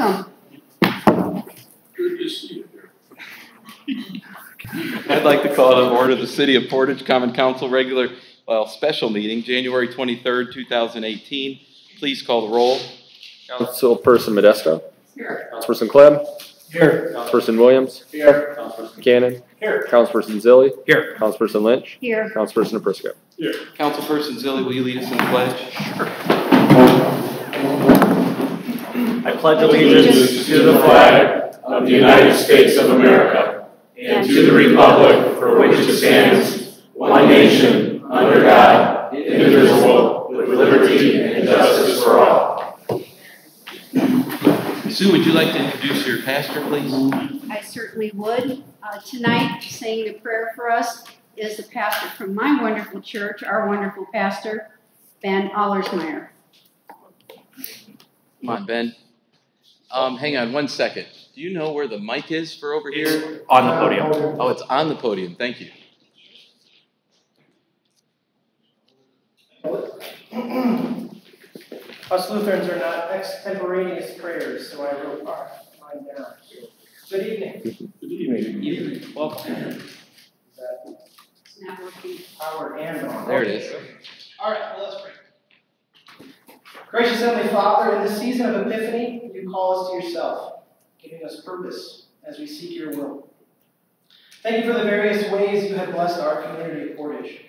welcome. Good to see you here. I'd like to call to order the City of Portage Common Council special meeting, January 23rd, 2018. Please call the roll. Councilperson Modesto. Here. Councilperson Kleb. Here. Councilperson Williams. Here. Councilperson Cannon. Here. Councilperson Zilli. Here. Councilperson Lynch. Here. Councilperson Aprisco. Here. Councilperson Zilli, will you lead us in the pledge? I pledge allegiance to the flag of the United States of America and to the republic for which it stands, one nation, under God, indivisible, with liberty and justice for all. Sue, would you like to introduce your pastor, please? I certainly would. Tonight, saying the prayer for us is the pastor from my wonderful church, our wonderful pastor, Ben Allersmeyer. Come on, Ben. Hang on 1 second. Do you know where the mic is for over here? It's on the podium. Oh, it's on the podium. Thank you. Us Lutherans are not extemporaneous prayers, so I wrote mine down. Good evening. Good evening. Welcome. It's not working. Power and on. There it is. All right, well, let's pray. Gracious Heavenly Father, in this season of Epiphany, you call us to yourself, giving us purpose as we seek your will. Thank you for the various ways you have blessed our community of Portage.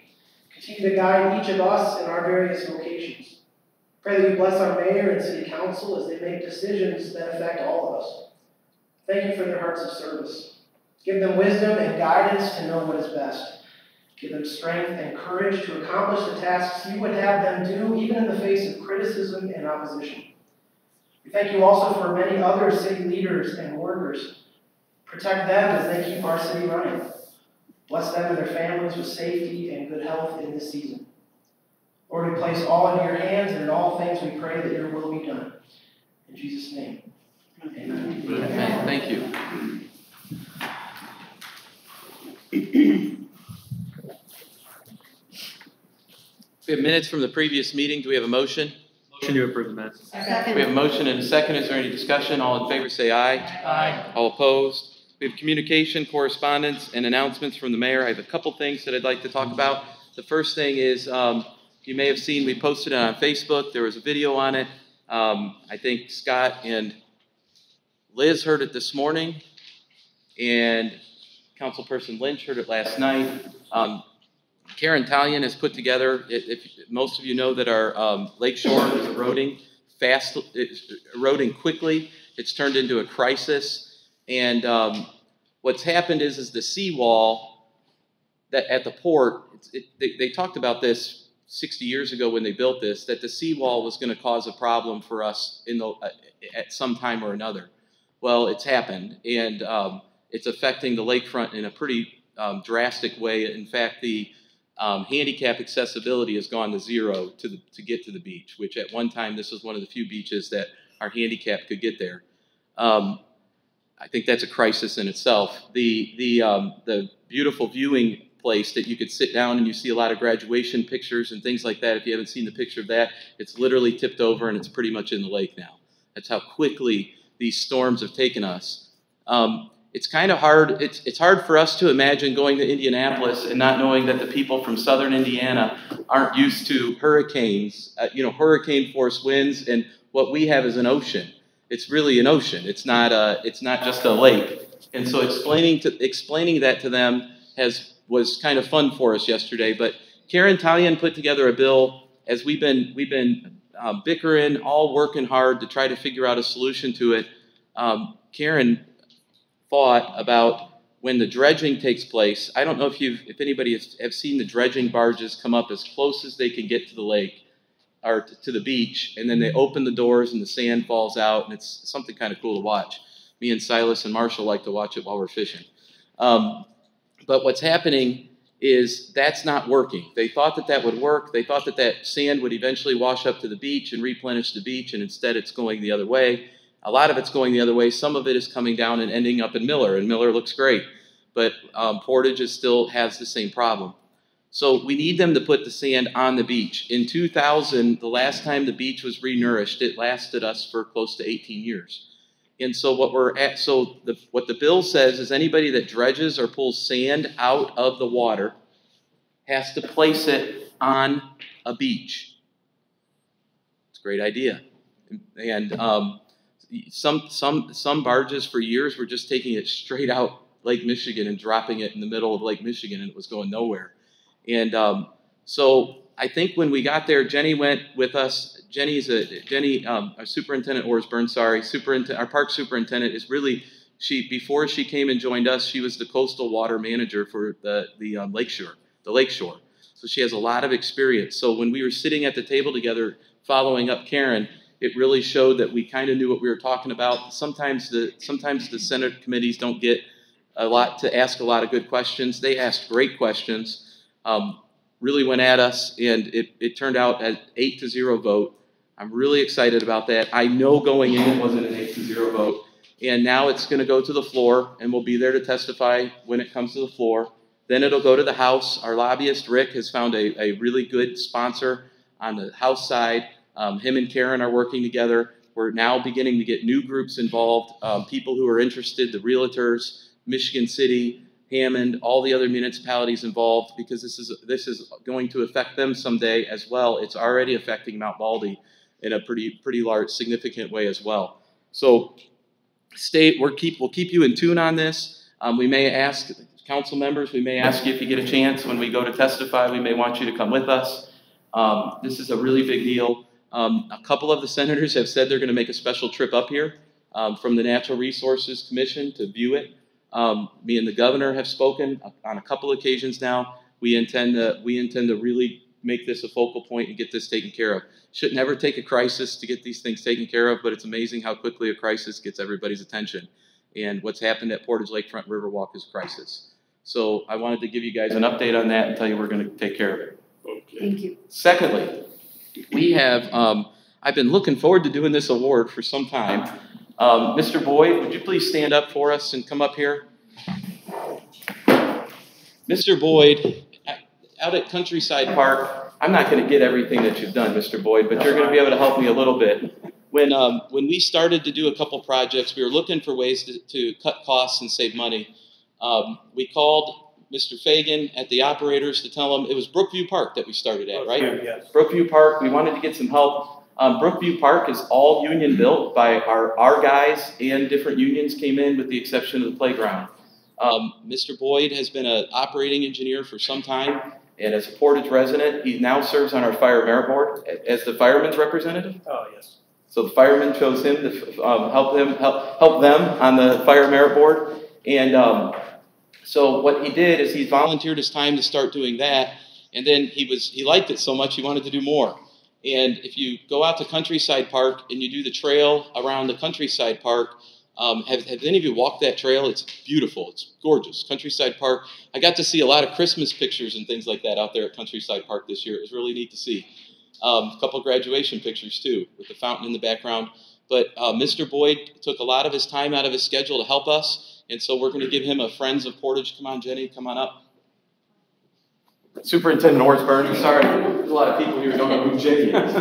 Continue to guide each of us in our various vocations. Pray that you bless our mayor and city council as they make decisions that affect all of us. Thank you for their hearts of service. Give them wisdom and guidance to know what is best. Give them strength and courage to accomplish the tasks you would have them do, even in the face of criticism and opposition. We thank you also for many other city leaders and workers. Protect them as they keep our city running. Bless them and their families with safety and good health in this season. Lord, we place all into your hands, and in all things we pray that your will be done. In Jesus' name, amen. Amen. Thank you. We have minutes from the previous meeting. Do we have a motion? Motion to approve the minutes. We have a motion and a second. Is there any discussion? All in favor say aye. Aye. All opposed? We have communication, correspondence, and announcements from the mayor. I have a couple things that I'd like to talk about. The first thing is, you may have seen, we posted it on Facebook. There was a video on it. I think Scott and Liz heard it this morning, and Councilperson Lynch heard it last night. Karen Talion has put together, if most of you know that our lakeshore is eroding eroding quickly. It's turned into a crisis. And what's happened is the seawall that at the port, they talked about this 60 years ago when they built this, that the seawall was going to cause a problem for us at some time or another. Well, it's happened, and it's affecting the lakefront in a pretty drastic way. In fact, the handicap accessibility has gone to zero to get to the beach, which at one time this was one of the few beaches that our handicap could get there. I think that's a crisis in itself. The beautiful viewing place that you could sit down and you see a lot of graduation pictures and things like that. If you haven't seen the picture of that, it's literally tipped over and it's pretty much in the lake now. That's how quickly these storms have taken us. It's kind of hard. It's hard for us to imagine going to Indianapolis and not knowing that the people from southern Indiana aren't used to hurricanes, hurricane force winds, and what we have is an ocean. It's really an ocean. It's not just a lake. And so explaining that to them was kind of fun for us yesterday. But Karen Talion put together a bill as we've been bickering, all working hard to try to figure out a solution to it. Karen thought about when the dredging takes place. I don't know if anybody has seen the dredging barges come up as close as they can get to the lake or to the beach, and then they open the doors and the sand falls out, and it's something kind of cool to watch. Me and Silas and Marshall like to watch it while we're fishing. But what's happening is that's not working. They thought that would work. They thought that sand would eventually wash up to the beach and replenish the beach, and instead it's going the other way. A lot of it's going the other way. Some of it is coming down and ending up in Miller, and Miller looks great. But Portage still has the same problem. So we need them to put the sand on the beach. In 2000, the last time the beach was renourished, it lasted us for close to 18 years. And so what the bill says is anybody that dredges or pulls sand out of the water has to place it on a beach. It's a great idea. And some barges for years were just taking it straight out Lake Michigan and dropping it in the middle of Lake Michigan, and it was going nowhere. And so I think when we got there, Jenny went with us. Our superintendent, Orsburn, our park superintendent is really, before she came and joined us, she was the coastal water manager for the lakeshore. So she has a lot of experience. So when we were sitting at the table together following up Karen, it really showed that we kind of knew what we were talking about. Sometimes the Senate committees don't get to ask a lot of good questions. They asked great questions, really went at us, and it turned out at 8-0 vote. I'm really excited about that. I know going in it wasn't an 8-0 vote, and now it's going to go to the floor, and we'll be there to testify when it comes to the floor. Then it'll go to the House. Our lobbyist, Rick, has found a really good sponsor on the House side. Him and Karen are working together. We're now beginning to get new groups involved, people who are interested, the realtors, Michigan City, Hammond, all the other municipalities involved, because this is going to affect them someday as well. It's already affecting Mount Baldy in a pretty large, significant way as well. So we'll keep you in tune on this. We may ask council members, we may ask you if you get a chance when we go to testify, we may want you to come with us. This is a really big deal. A couple of the senators have said they're going to make a special trip up here from the Natural Resources Commission to view it. Me and the governor have spoken on a couple occasions now. We intend to really make this a focal point and get this taken care of. Should never take a crisis to get these things taken care of, but it's amazing how quickly a crisis gets everybody's attention. And what's happened at Portage Lakefront Riverwalk is a crisis. So I wanted to give you guys an update on that and tell you we're going to take care of it. Okay. Thank you. Secondly, we have, I've been looking forward to doing this award for some time. Mr. Boyd, would you please stand up for us and come up here? Mr. Boyd, out at Countryside Park, I'm not going to get everything that you've done, Mr. Boyd, but you're going to be able to help me a little bit. When we started to do a couple projects, we were looking for ways to cut costs and save money. We called Mr. Fagan at the operators to tell them it was Brookview Park that we started at, right? Yes. Brookview Park, we wanted to get some help. Brookview Park is all union built by our guys, and different unions came in with the exception of the playground. Mr. Boyd has been an operating engineer for some time, and as a Portage resident, he now serves on our fire merit board as the fireman's representative. Oh, yes. So the firemen chose him to help them on the fire merit board. And so what he did is he volunteered his time to start doing that, and then he liked it so much he wanted to do more. And if you go out to Countryside Park and you do the trail around the Countryside Park, have any of you walked that trail? It's beautiful. It's gorgeous. Countryside Park. I got to see a lot of Christmas pictures and things like that out there at Countryside Park this year. It was really neat to see. A couple graduation pictures too, with the fountain in the background. But Mr. Boyd took a lot of his time out of his schedule to help us, and so we're going to give him a Friends of Portage. Come on, Jenny, come on up. Superintendent Orsburn. Sorry, there's a lot of people here who don't know who Jenny is.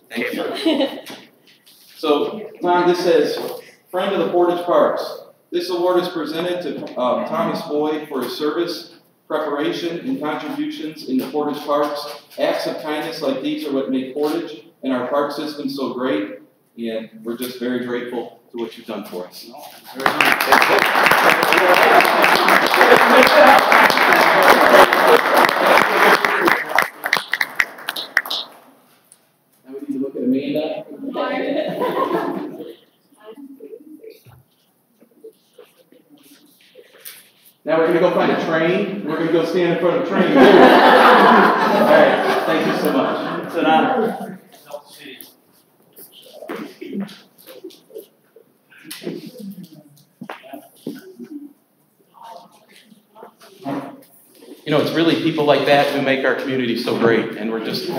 Thank you. So, Tom, this says, Friend of the Portage Parks. This award is presented to Thomas Boyd for his service, preparation, and contributions in the Portage Parks. Acts of kindness like these are what make Portage and our park system so great, and we're just very grateful to what you've done for us. Now we need to look at Amanda. Now we're going to go find a train. We're going to go stand in front of a train. All right. Thank you so much. It's an honor. You know, it's really people like that who make our community so great, and we're just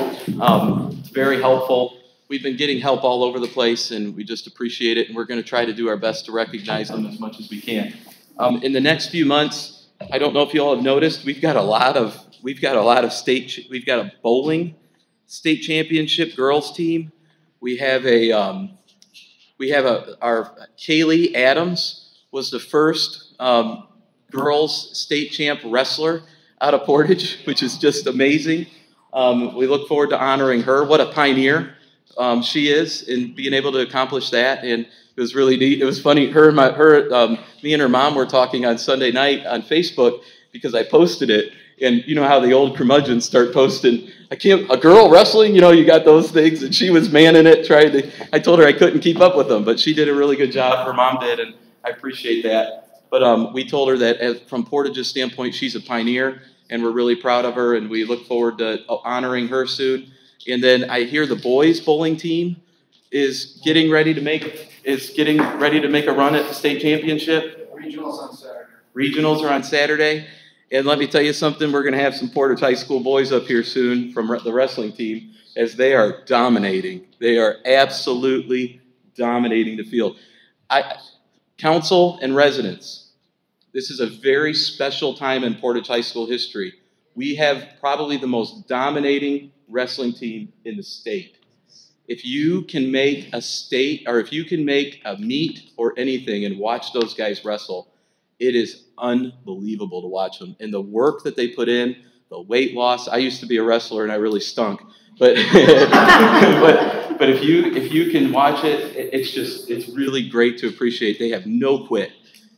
very helpful. We've been getting help all over the place, and we just appreciate it, and we're going to try to do our best to recognize them as much as we can. In the next few months, I don't know if you all have noticed, we've got a lot of we've got a bowling state championship girls team. We have a We have our Kaylee Adams was the first girls state champ wrestler out of Portage, which is just amazing. We look forward to honoring her. What a pioneer she is in being able to accomplish that, and it was really neat. It was funny. Me and her mom were talking on Sunday night on Facebook because I posted it, and you know how the old curmudgeons start posting. A girl wrestling, you got those things, and she was manning it. I told her I couldn't keep up with them, but she did a really good job. Her mom did, and I appreciate that. But we told her that from Portage's standpoint, she's a pioneer, and we're really proud of her, and we look forward to honoring her soon. And then I hear the boys bowling team is getting ready to make a run at the state championship. Regionals are on Saturday. And let me tell you something, we're going to have some Portage High School boys up here soon from the wrestling team, as they are dominating. They are absolutely dominating the field. Council and residents, this is a very special time in Portage High School history. We have probably the most dominating wrestling team in the state. If you can make if you can make a meet or anything and watch those guys wrestle, it is unbelievable to watch them. And the work that they put in, the weight loss. I used to be a wrestler and I really stunk. But but if you can watch it, it's really great to appreciate. They have no quit.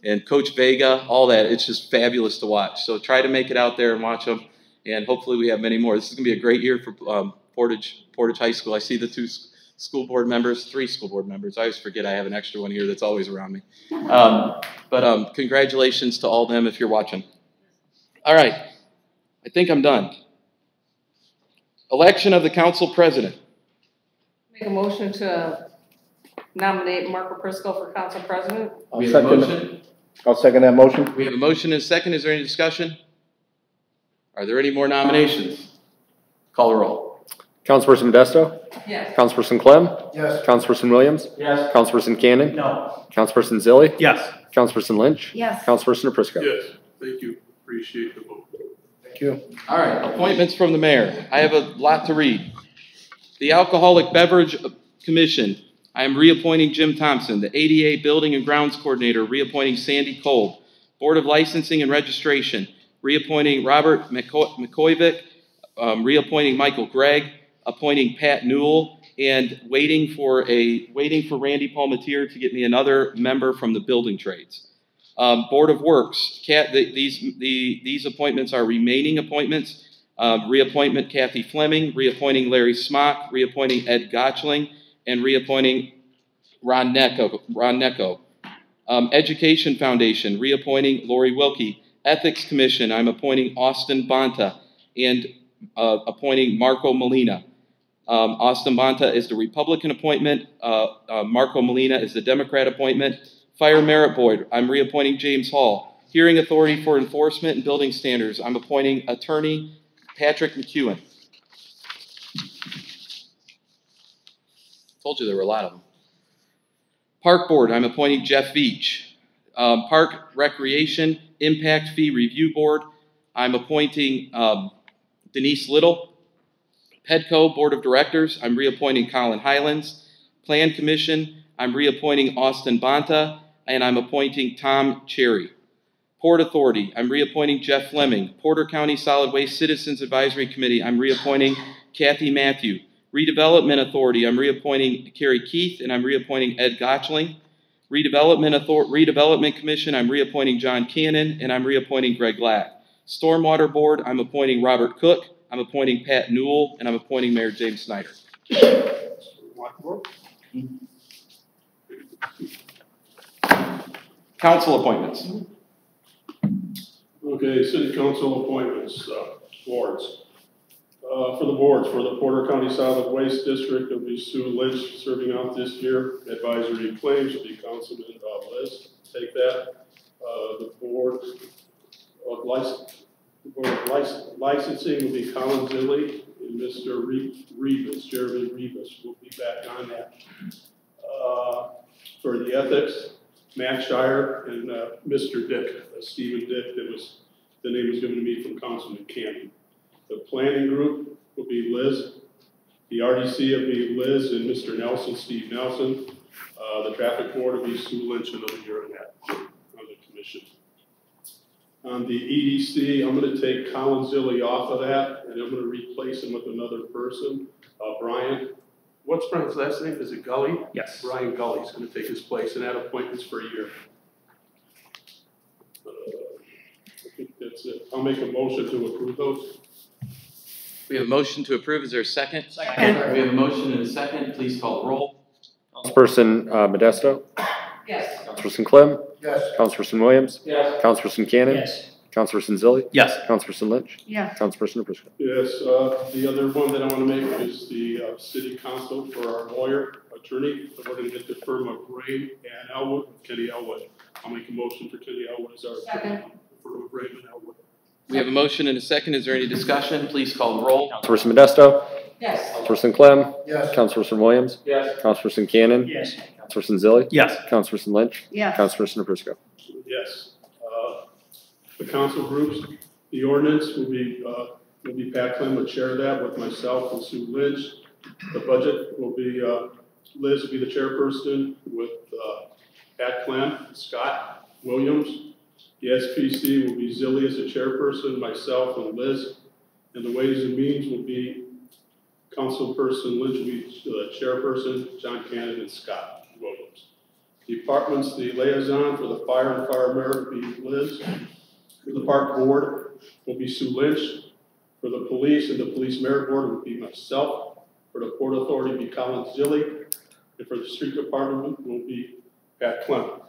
And Coach Vega, all that, it's just fabulous to watch. So try to make it out there and watch them. And hopefully we have many more. This is going to be a great year for Portage High School. I see the three school board members. I always forget I have an extra one here that's always around me. But congratulations to all of them if you're watching. All right. I think I'm done. Election of the council president. Make a motion to nominate Marco Prisco for council president. I'll second that motion. We have a motion and a second. Is there any discussion? Are there any more nominations? Call the roll. Councilperson Modesto? Yes. Councilperson Clem? Yes. Councilperson Williams? Yes. Councilperson Cannon? No. Councilperson Zilli? Yes. Councilperson Lynch? Yes. Councilperson Prisco? Yes, thank you. Appreciate the vote. Thank you. All right, appointments from the mayor. I have a lot to read. The Alcoholic Beverage Commission, I am reappointing Jim Thompson. The ADA Building and Grounds Coordinator, reappointing Sandy Kolb. Board of Licensing and Registration, reappointing Robert McCoyvick, reappointing Michael Gregg, appointing Pat Newell, and waiting for Randy Palmatier to get me another member from the building trades. Board of Works, these appointments are remaining appointments. Reappointment Kathy Fleming, reappointing Larry Smock, reappointing Ed Gotchling, and reappointing Ron Necco. Education Foundation, reappointing Lori Wilkie. Ethics Commission, I'm appointing Austin Bonta and appointing Marco Molina. Austin Bonta is the Republican appointment. Marco Molina is the Democrat appointment. Fire Merit Board, I'm reappointing James Hall. Hearing Authority for Enforcement and Building Standards, I'm appointing Attorney Patrick McEwen. Told you there were a lot of them. Park Board, I'm appointing Jeff Veach. Park Recreation Impact Fee Review Board, I'm appointing Denise Little. Pedco Board of Directors, I'm reappointing Colin Highlands. Plan Commission, I'm reappointing Austin Bonta, and I'm appointing Tom Cherry. Port Authority, I'm reappointing Jeff Fleming. Porter County Solid Waste Citizens Advisory Committee, I'm reappointing Kathy Matthew. Redevelopment Authority, I'm reappointing Carrie Keith, and I'm reappointing Ed Gotchling. Redevelopment Commission, I'm reappointing John Cannon, and I'm reappointing Greg Lack. Stormwater Board, I'm appointing Robert Cook, I'm appointing Pat Newell, and I'm appointing Mayor James Snyder. Council appointments. Okay, city council appointments, boards. For the boards, for the Porter County Solid Waste District, it'll be Sue Lynch serving out this year. Advisory Claims will be Councilman Liz. Take that. The board of licensing will be Colin Zilli and Mr. Rebus, Jeremy Rebus will be back on that. For the ethics, Matt Shire and Mr. Dick, Stephen Dick, the name was given to me from Councilman Cannon. The planning group will be Liz. The RDC will be Liz and Mr. Nelson, Steve Nelson. The traffic board will be Sue Lynch, another year on that, on the commission. On the EDC, I'm gonna take Colin Zilli off of that, and I'm gonna replace him with another person, Brian. What's Brian's last name? Is it Gully? Yes. Brian Gully's gonna take his place, and that appointment's for a year. I think that's it. I'll make a motion to approve those. We have a motion to approve. Is there a second? Second. We have a motion and a second. Please call the roll. Councilperson Modesto, Yes. Councilperson Clem, Yes. Councilperson Williams, Yes. Councilperson Cannon, Yes. Councilperson Zilli, Yes. Councilperson Lynch, Yes. Councilperson Napruska. Yes, the other one that I want to make is the city council for our lawyer, attorney. So we're going to get the firm of Gray and Elwood, Kenny Elwood. I'll make a motion for Kenny Elwood as our Second. firm of Gray and Elwood. We have a motion and a second. Is there any discussion? Please call the roll. Councilperson Modesto, Yes. Councilperson Clem, Yes. Councilperson Williams, Yes. Councilperson Cannon, Yes. Councilperson Zilli, Yes. Councilperson Lynch, Yes. Councilperson Napruska. Yes. The council groups, the ordinance will be Pat Clem will chair that with myself and Sue Lynch. The budget will be, Liz will be the chairperson with Pat Clem, Scott Williams. The SPC will be Zilli as the chairperson, myself and Liz. And the Ways and Means will be Councilperson Lynch will be the chairperson, John Cannon and Scott Williams. Departments, the liaison for the fire and fire merit will be Liz. The park board will be Sue Lynch. For the police and the police merit board will be myself. For the port authority will be Colin Zilli. And for the street department will be Pat Clem.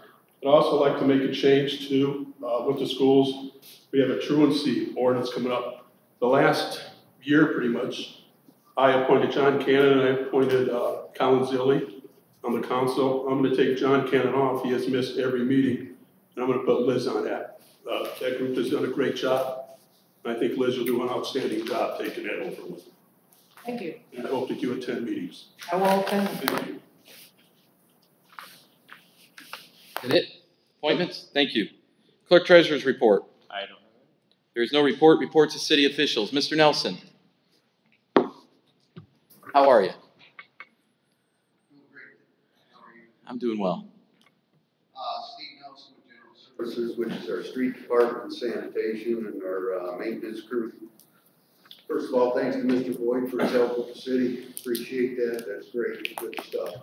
I'd also like to make a change too, with the schools. We have a truancy ordinance coming up. The last year pretty much, I appointed John Cannon and I appointed Colin Zilli on the council. I'm gonna take John Cannon off. He has missed every meeting. And I'm gonna put Liz on that. That group has done a great job. I think Liz will do an outstanding job taking that over with. Thank you. And I hope that you attend meetings. I will attend. Thank you. Is that it? Appointments? Thank you. Clerk Treasurer's report. I don't know. There is no report. Reports of city officials. Mr. Nelson. How are you? I'm doing well. Steve Nelson with General Services, which is our street department, sanitation, and our maintenance crew. First of all, thanks to Mr. Boyd for his help with the city. Appreciate that. That's great. Good stuff.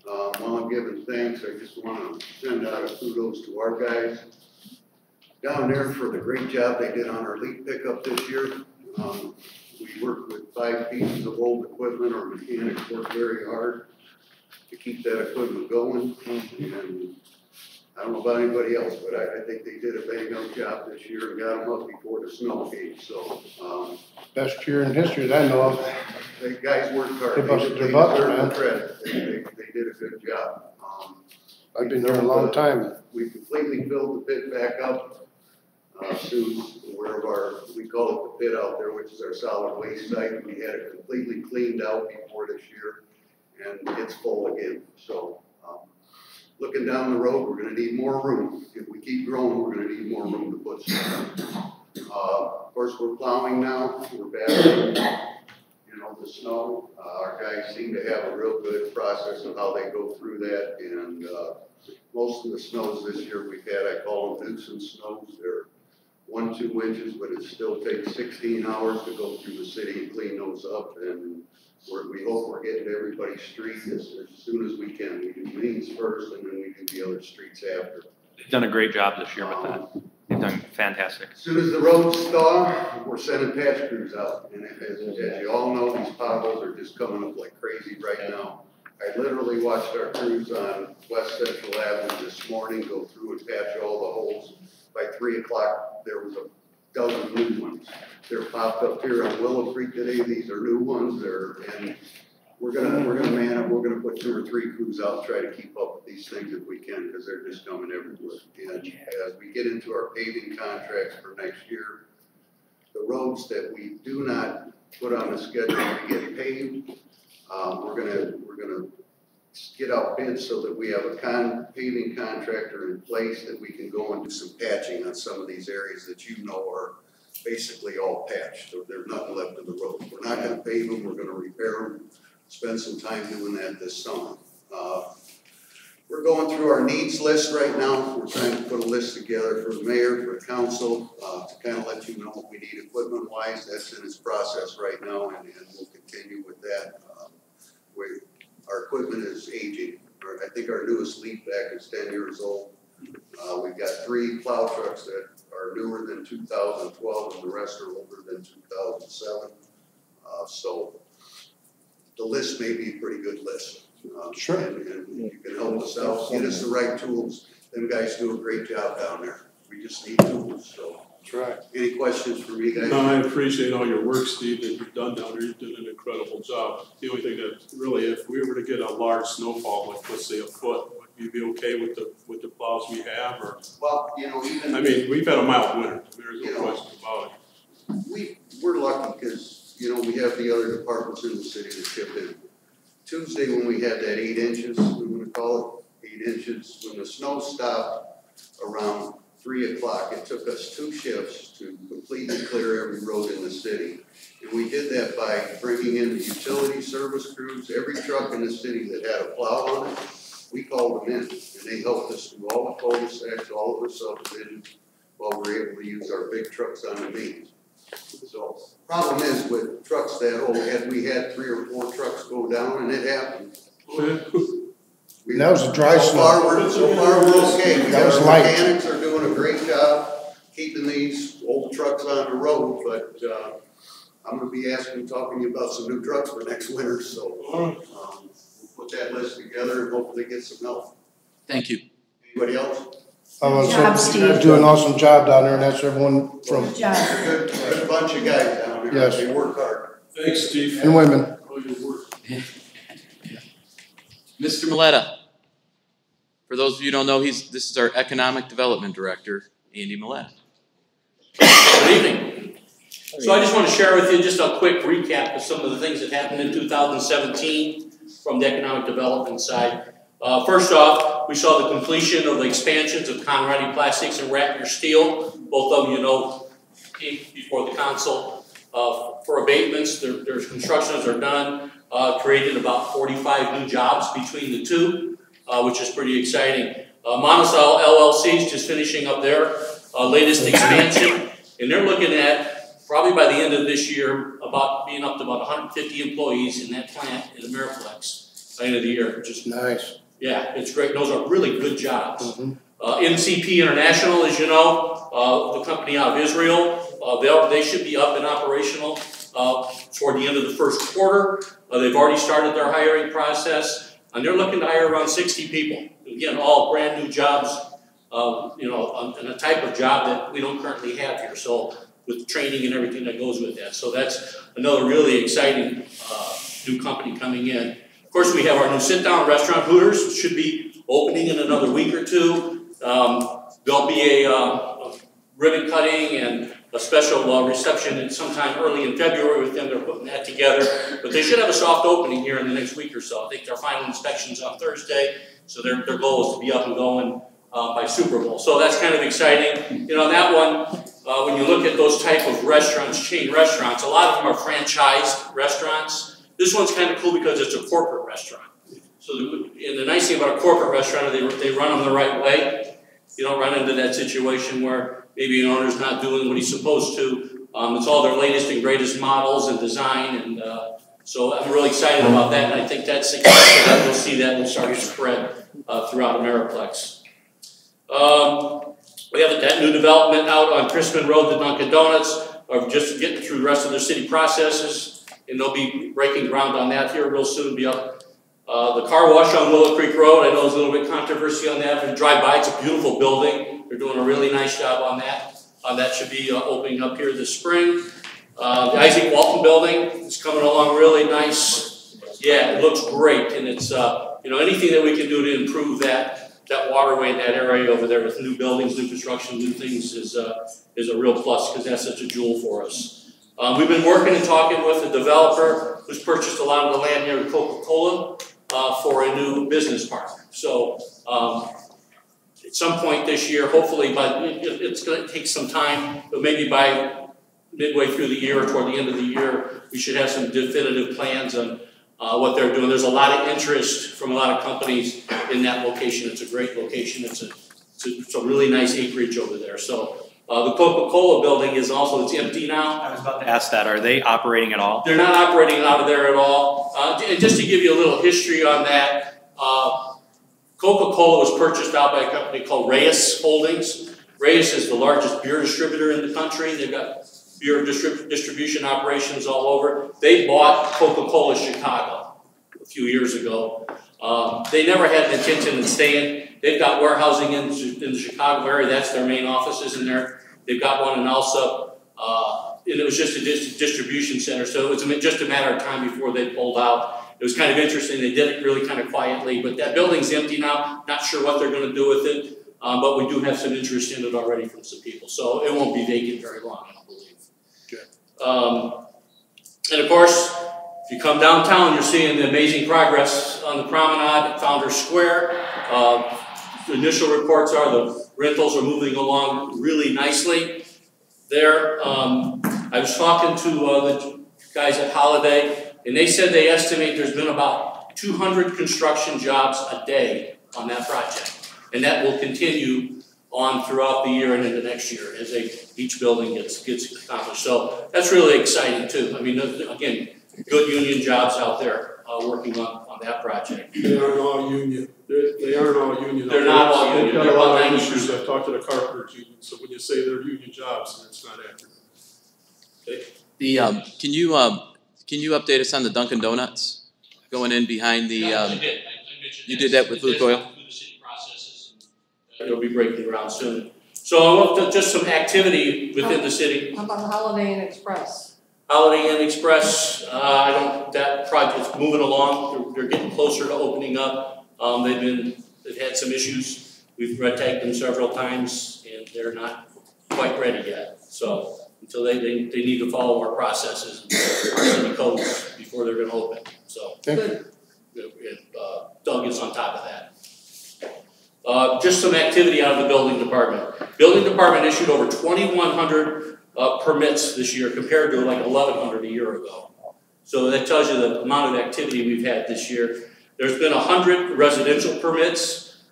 While I'm giving thanks, I just want to send out a kudos to our guys down there for the great job they did on our leaf pickup this year. We worked with 5 pieces of old equipment. Our mechanics worked very hard to keep that equipment going. And I don't know about anybody else, but I think they did a bang-up job this year and got them up before the snow came. So, best year in history that I know of. the guys worked hard. They busted their They butts, deserve man. the credit. They did a good job. I've been there a long time. We completely filled the pit back up. To where we call it the pit out there, which is our solid waste site. We had it completely cleaned out before this year, and it's full again. So, looking down the road, we're gonna need more room. If we keep growing, we're gonna need more room to put stuff. Of course, we're plowing now. We're battling, the snow. Our guys seem to have a real good process of how they go through that, and most of the snows this year we've had, I call them nuisance snows. They're 1-2 inches, but it still takes 16 hours to go through the city and clean those up. And we hope we're getting to everybody's street as soon as we can. We do Means first, and then we do the other streets after. They've done a great job this year with that. They've done fantastic. As soon as the roads thaw, we're sending patch crews out. And as you all know, these potholes are just coming up like crazy right now. I literally watched our crews on West Central Avenue this morning go through and patch all the holes. By 3 o'clock, there was a dozen new ones. They're popped up here on Willow Creek today. These are new ones. And we're gonna man up. We're gonna put 2 or 3 crews out and try to keep up with these things if we can, because they're just coming everywhere. And as we get into our paving contracts for next year, the roads that we do not put on the schedule to get paved, we're gonna get out bids so that we have a paving contractor in place that we can go and do some patching on some of these areas that are basically all patched. So there's nothing left of the road. We're not gonna pave them, we're gonna repair them, spend some time doing that this summer. through our needs list right now. We're trying to put a list together for the mayor, for the council, to kind of let you know what we need equipment wise. That's in its process right now, and we'll continue with that. Our equipment is aging. I think our newest leaf back is 10 years old. We've got 3 plow trucks that are newer than 2012, and the rest are older than 2007. So the list may be a pretty good list. Sure. And you can help us out, get us the right tools. Them guys do a great job down there. We just need tools, so. That's right. Any questions for me, guys? No, I appreciate all your work, Steve, that you've done down there. You've done an incredible job. The only thing that really, if we were to get a large snowfall, like let's say a foot, would you be okay with the plows we have, or? Well, you know, even. I mean, we've had a mild winter. There's no question about it. We're lucky because, you know, we have the other departments in the city to chip in. Tuesday, when we had that 8 inches, we want to call it 8 inches, when the snow stopped around 3 o'clock, it took us 2 shifts to completely clear every road in the city. And we did that by bringing in the utility service crews. Every truck in the city that had a plow on it, we called them in, and they helped us do all the cul-de-sacs, all of the subdivisions, while we're able to use our big trucks on the mains. So, problem is with trucks that old, we had 3 or 4 trucks go down, and it happened. That was a dry snow. So far we're okay. That was Our light. mechanics are doing a great job keeping these old trucks on the road, but I'm gonna be talking to you about some new trucks for next winter, so we'll put that list together and hopefully get some help. Thank you. Anybody else? Good job, Steve. Do an awesome job down there, and that's everyone from, Good job. Good bunch of guys down there. Yes. They work hard. Thanks, Steve. and women. All your work. Mr. Miletta. For those of you who don't know, this is our Economic Development Director, Andy Miletta. Good evening. So I just want to share with you just a quick recap of some of the things that happened in 2017 from the economic development side. First off, we saw the completion of the expansions of Conradi Plastics and Ratner Steel. Both of them, you know, came before the council for abatements. Their constructions are done. Created about 45 new jobs between the two, which is pretty exciting. Monticello LLC is just finishing up their latest expansion, and they're looking at probably by the end of this year about being up to about 150 employees in that plant in Ameriflex by the end of the year. Just Nice. yeah, it's great. Those are really good jobs. Mm-hmm. MCP International, as you know, the company out of Israel, they should be up and operational toward the end of the first quarter. They've already started their hiring process, and they're looking to hire around 60 people. Again, all brand new jobs, you know, and a type of job that we don't currently have here. So with training and everything that goes with that. So that's another really exciting new company coming in. Of course, we have our new sit-down restaurant, Hooters, which should be opening in another week or two. There'll be a ribbon cutting and a special reception sometime early in February with them. They're putting that together. But they should have a soft opening here in the next week or so. I think their final inspection's on Thursday, so their goal is to be up and going by Super Bowl. So that's kind of exciting. You know, that one, when you look at those type of restaurants, chain restaurants, a lot of them are franchised restaurants. This one's kind of cool because it's a corporate restaurant. So the nice thing about a corporate restaurant is they run them the right way. You don't run into that situation where maybe an owner's not doing what he's supposed to. It's all their latest and greatest models and design, and so I'm really excited about that, and I think that's successful. We'll see that will start to spread throughout Ameriplex. We have that new development out on Crispin Road, the Dunkin' Donuts, are just getting through the rest of their city processes, and they'll be breaking ground on that here real soon, be up. The car wash on Willow Creek Road, I know there's a little bit of controversy on that. If you drive by, it's a beautiful building. They're doing a really nice job on that. That should be opening up here this spring. The Isaac Walton building is coming along really nice. Yeah, it looks great, and it's you know, anything that we can do to improve that waterway in that area over there with new buildings, new construction, new things is a real plus because that's such a jewel for us. We've been working and talking with a developer who's purchased a lot of the land near Coca-Cola for a new business park. So at some point this year, hopefully, but it's going to take some time, but maybe by midway through the year or toward the end of the year, we should have some definitive plans on what they're doing. There's a lot of interest from a lot of companies in that location. It's a great location. It's a really nice acreage over there. So the Coca-Cola building is also, it's empty now. I was about to ask that. Are they operating at all? They're not operating out of there at all. And just to give you a little history on that, Coca-Cola was purchased out by a company called Reyes Holdings. Reyes is the largest beer distributor in the country. They've got beer distribution operations all over. They bought Coca-Cola Chicago a few years ago. They never had an intention of staying. They've got warehousing in the Chicago area. That's their main offices in there. They've got one in Alsop. And it was just a distribution center. So it was just a matter of time before they pulled out. It was kind of interesting. They did it really kind of quietly. But that building's empty now. Not sure what they're going to do with it. But we do have some interest in it already from some people. So it won't be vacant very long, I don't believe. And of course, if you come downtown, you're seeing the amazing progress on the promenade at Founders Square. The initial reports are the rentals are moving along really nicely there. I was talking to the guys at Holiday, and they said they estimate there's been about 200 construction jobs a day on that project. And that will continue on throughout the year and into next year as each building gets accomplished. So that's really exciting too. I mean, again, good union jobs out there working on that project. They aren't all union. They aren't all union. They're not all union. They've got They're a lot about of 90%. issues. I've talked to the carpenters union, so when you say they're union jobs, that's not accurate. The can you update us on the Dunkin' Donuts going in behind the? I did. You did that with Luke Oil? It'll be breaking ground soon. So just some activity within the city. How about the Holiday Inn Express? Holiday Inn Express, that project's moving along. They're getting closer to opening up. They've had some issues. We've red tagged them several times, and they're not quite ready yet. So until they need to follow our processes, our city codes before they're going to open. So Good. Doug is on top of that. Just some activity out of the building department. Building department issued over 2,100 permits this year compared to like 1,100 a year ago. So that tells you the amount of activity we've had this year. There's been 100 residential permits,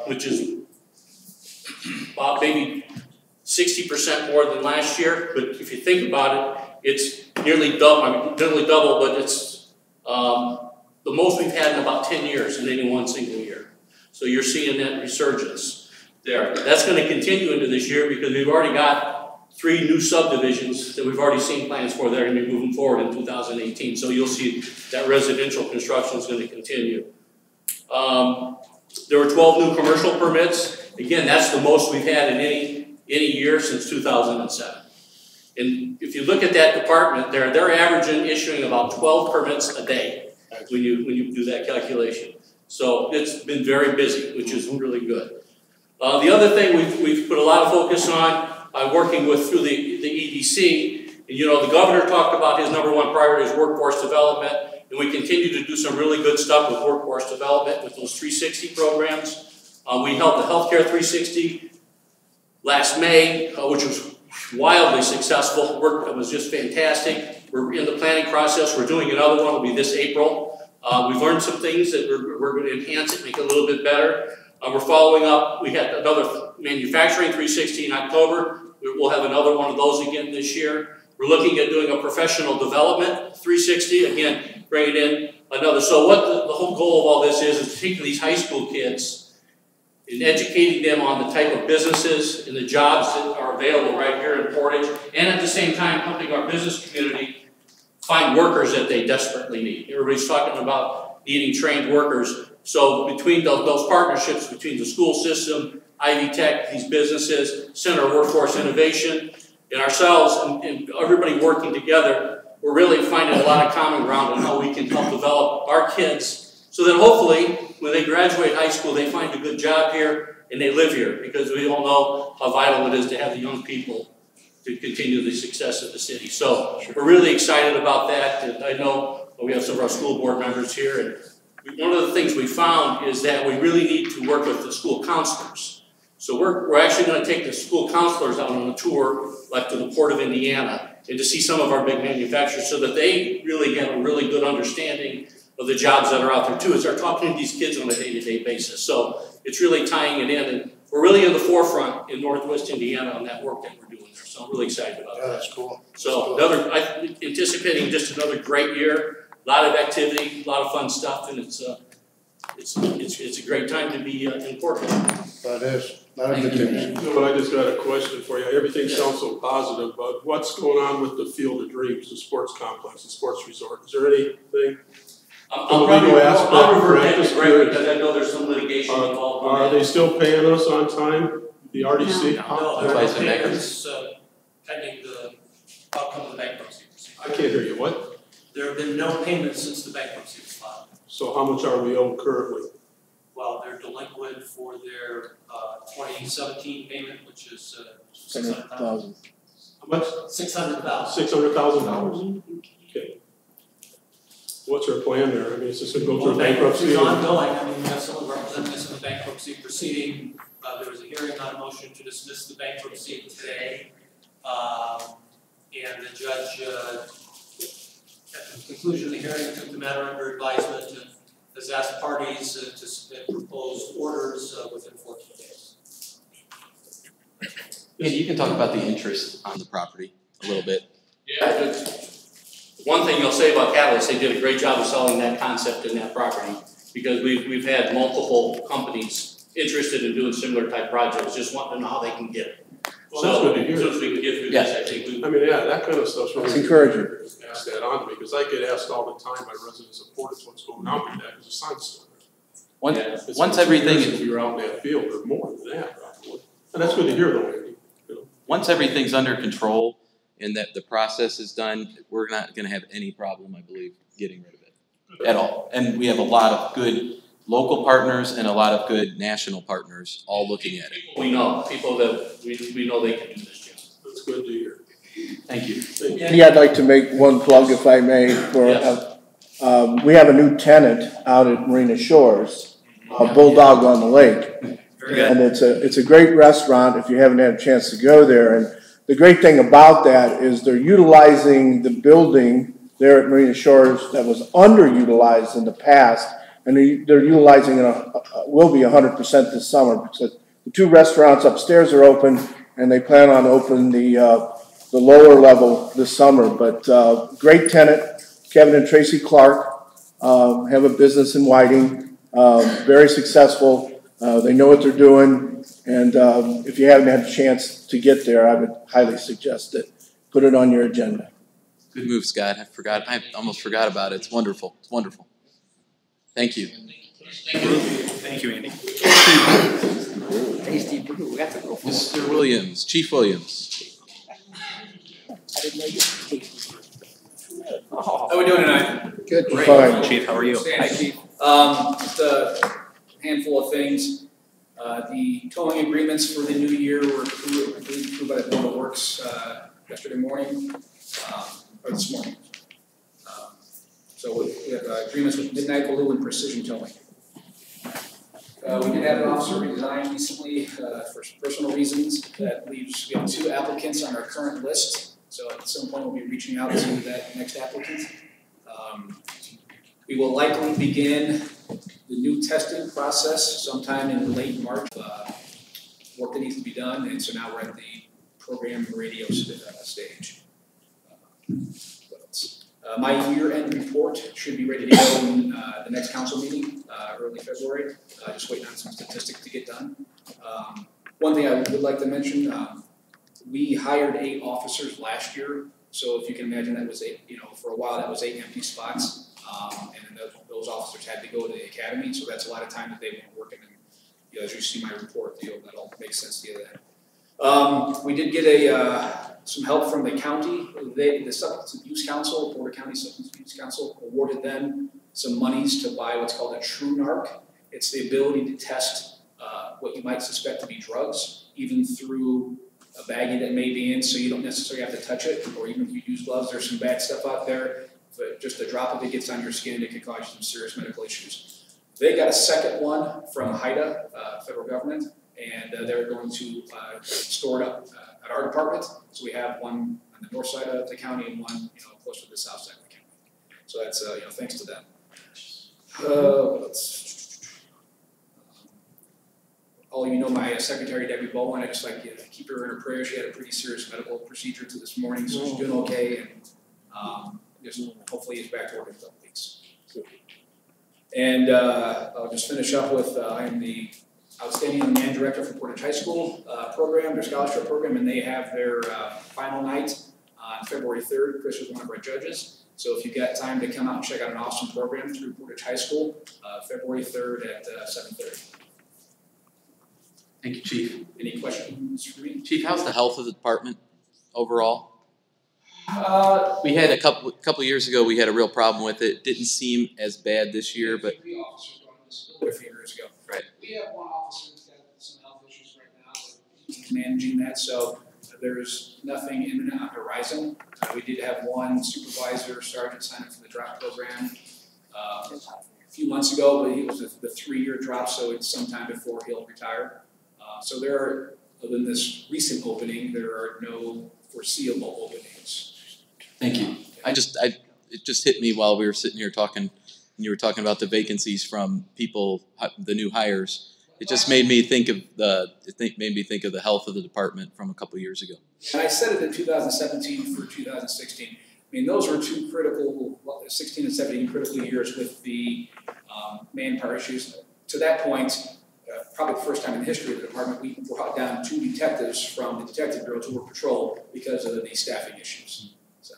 which is about maybe 60% more than last year. But if you think about it, it's nearly double, but it's the most we've had in about 10 years in any one single year. So you're seeing that resurgence there. That's going to continue into this year because we've already got 3 new subdivisions that we've already seen plans for that are going to be moving forward in 2018. So you'll see that residential construction is going to continue. There were 12 new commercial permits. Again, that's the most we've had in any year since 2007. And if you look at that department there, they're averaging issuing about 12 permits a day when you do that calculation. So it's been very busy, which is really good. The other thing we've put a lot of focus on, working through the EDC, and the governor talked about his #1 priority is workforce development, and we continue to do some really good stuff with workforce development with those 360 programs. We held the Healthcare 360 last May, which was wildly successful. It was just fantastic. We're in the planning process. We're doing another one. It'll be this April. We've learned some things that we're going to enhance it, make it a little bit better. We're following up. We had another manufacturing 360 in October. We'll have another one of those again this year. We're looking at doing a professional development 360, again, bringing in another. So what the whole goal of all this is taking these high school kids and educating them on the type of businesses and the jobs that are available right here in Portage, and at the same time helping our business community find workers that they desperately need. Everybody's talking about needing trained workers. So between those partnerships between the school system, Ivy Tech, these businesses, Center of Workforce Innovation, and ourselves, and everybody working together, we're really finding a lot of common ground on how we can help develop our kids so that hopefully when they graduate high school, they find a good job here and they live here, because we all know how vital it is to have the young people to continue the success of the city. So we're really excited about that. And I know we have some of our school board members here, and one of the things we found is that we really need to work with the school counselors. So we're actually going to take the school counselors out on a tour, like to the Port of Indiana, and to see some of our big manufacturers so that they really get a really good understanding of the jobs that are out there too, and start talking to these kids on a day-to-day basis. So it's really tying it in, and we're really in the forefront in Northwest Indiana on that work that we're doing there. So I'm really excited about that. Yeah, that's cool. So I'm anticipating just another great year, a lot of activity, a lot of fun stuff, and it's a great time to be in Portland. That is. Not a good thing. You know, I just got a question for you. Everything sounds so positive, but what's going on with the Field of Dreams, the sports complex, the sports resort? Is there anything? I'll revert that to Greg because I know there's some litigation involved. Are they still paying us on time? The RDC? No, That's why it's a payments pending the outcome of the bankruptcy proceeding. I can't hear you. What? There have been no payments since the bankruptcy was filed. So how much are we owed currently? Well, they're delinquent for their 2017 payment, which is $600,000. How much? $600,000. $600,000. Okay. What's our plan there? I mean, is this going to go through bankruptcy? It's ongoing. I mean, we have someone representing us in the bankruptcy proceeding. There was a hearing on a motion to dismiss the bankruptcy today. And the judge, at the conclusion of the hearing, took the matter under advisement and has asked parties to submit proposed orders within 14 days. Andy, you can talk about the interest on the property a little bit. Yeah, one thing you'll say about Catalyst, they did a great job of selling that concept in that property because we've had multiple companies interested in doing similar type projects, just wanting to know how they can get it. Well, that's good to hear. So we can get through this, I think. I mean, yeah, that kind of stuff's really. It's encouraging. Pass that on to me, because I get asked all the time by residents of Portage what's going on with that, because the sun's still there. Once everything If you're out in that field, or more than that, probably. And that's good to hear, though, Andy. You know. Once everything's under control and that the process is done, we're not going to have any problem, I believe, getting rid of it at all. And we have a lot of good local partners and a lot of good national partners all looking at it. We know, people that we know they can do this job. That's good to hear. Thank you. Yeah, I'd like to make one plug, if I may, for, we have a new tenant out at Marina Shores, a Bulldog on the Lake. Very good. And it's a great restaurant if you haven't had a chance to go there. And the great thing about that is they're utilizing the building there at Marina Shores that was underutilized in the past, and they're utilizing it, will be 100% this summer, because the two restaurants upstairs are open, and they plan on opening the lower level this summer. But great tenant, Kevin and Tracy Clark, have a business in Whiting, very successful. They know what they're doing, and if you haven't had a chance to get there, I would highly suggest it. Put it on your agenda. Good move, Scott. I almost forgot about it. It's wonderful. It's wonderful. Thank you. Thank you, Andy. Mr. Williams, Chief Williams. How are we doing tonight? Good. Great. Fine. Chief, how are you? Hi, Chief. Just a handful of things. The towing agreements for the new year were approved by the Board of Works yesterday morning, or this morning. So we have agreements with Midnight Blue and Precision Towing. We did have an officer resign recently for personal reasons. That leaves, we have 2 applicants on our current list. So at some point we'll be reaching out to that next applicant. We will likely begin the new testing process sometime in late March. Work that needs to be done, and so now we're at the program radio stage. What else? My year-end report should be ready to go in the next council meeting, early February. Just waiting on some statistics to get done. One thing I would like to mention, we hired 8 officers last year. So if you can imagine, that was 8, for a while that was 8 empty spots. And then those officers had to go to the academy. So that's a lot of time that they weren't working. And as you see my report, that'll make sense to you then. We did get some help from the county. The Substance Abuse Council, Porter County Substance Abuse Council, awarded them some monies to buy what's called a TrueNarc. It's the ability to test what you might suspect to be drugs, even through a baggie that may be in, so you don't necessarily have to touch it, or even if you use gloves. There's some bad stuff out there, but just a drop of it gets on your skin, it could cause some serious medical issues. They got a second one from HIDA, federal government, and they're going to store it up at our department. So we have one on the north side of the county and one, closer to the south side of the county. So that's, thanks to them. What else? All of you know my secretary, Debbie Bowen. I just like to keep her in her prayers. She had a pretty serious medical procedure to this morning, so she's doing okay, and just hopefully is back to work in a couple weeks. And I'll just finish up with I'm the outstanding young man director for Portage High School program, their scholarship program, and they have their final night on February 3rd. Chris was one of our judges. So if you've got time to come out and check out an awesome program through Portage High School, February 3rd at 7:30. Thank you, Chief. Any questions for me? Chief, how's the health of the department overall? We had a couple years ago, we had a real problem with it. Didn't seem as bad this year, but. 3 officers going to disability a few years ago. Right. We have one officer who's got some health issues right now, but he's managing that, so there's nothing imminent on the horizon. We did have one supervisor, sergeant, sign up for the drop program a few months ago, but he was the 3-year drop, so it's sometime before he'll retire. So there are, other than this recent opening, there are no foreseeable openings. Thank you. It just hit me while we were sitting here talking, and you were talking about the vacancies from people, the new hires. It just made me think of the health of the department from a couple of years ago. And I said it in 2017 for 2016. I mean, those were two critical, 16 and 17 critical years with the manpower issues. To that point, probably the first time in the history of the department, we brought down 2 detectives from the detective bureau to work patrol because of the staffing issues. So,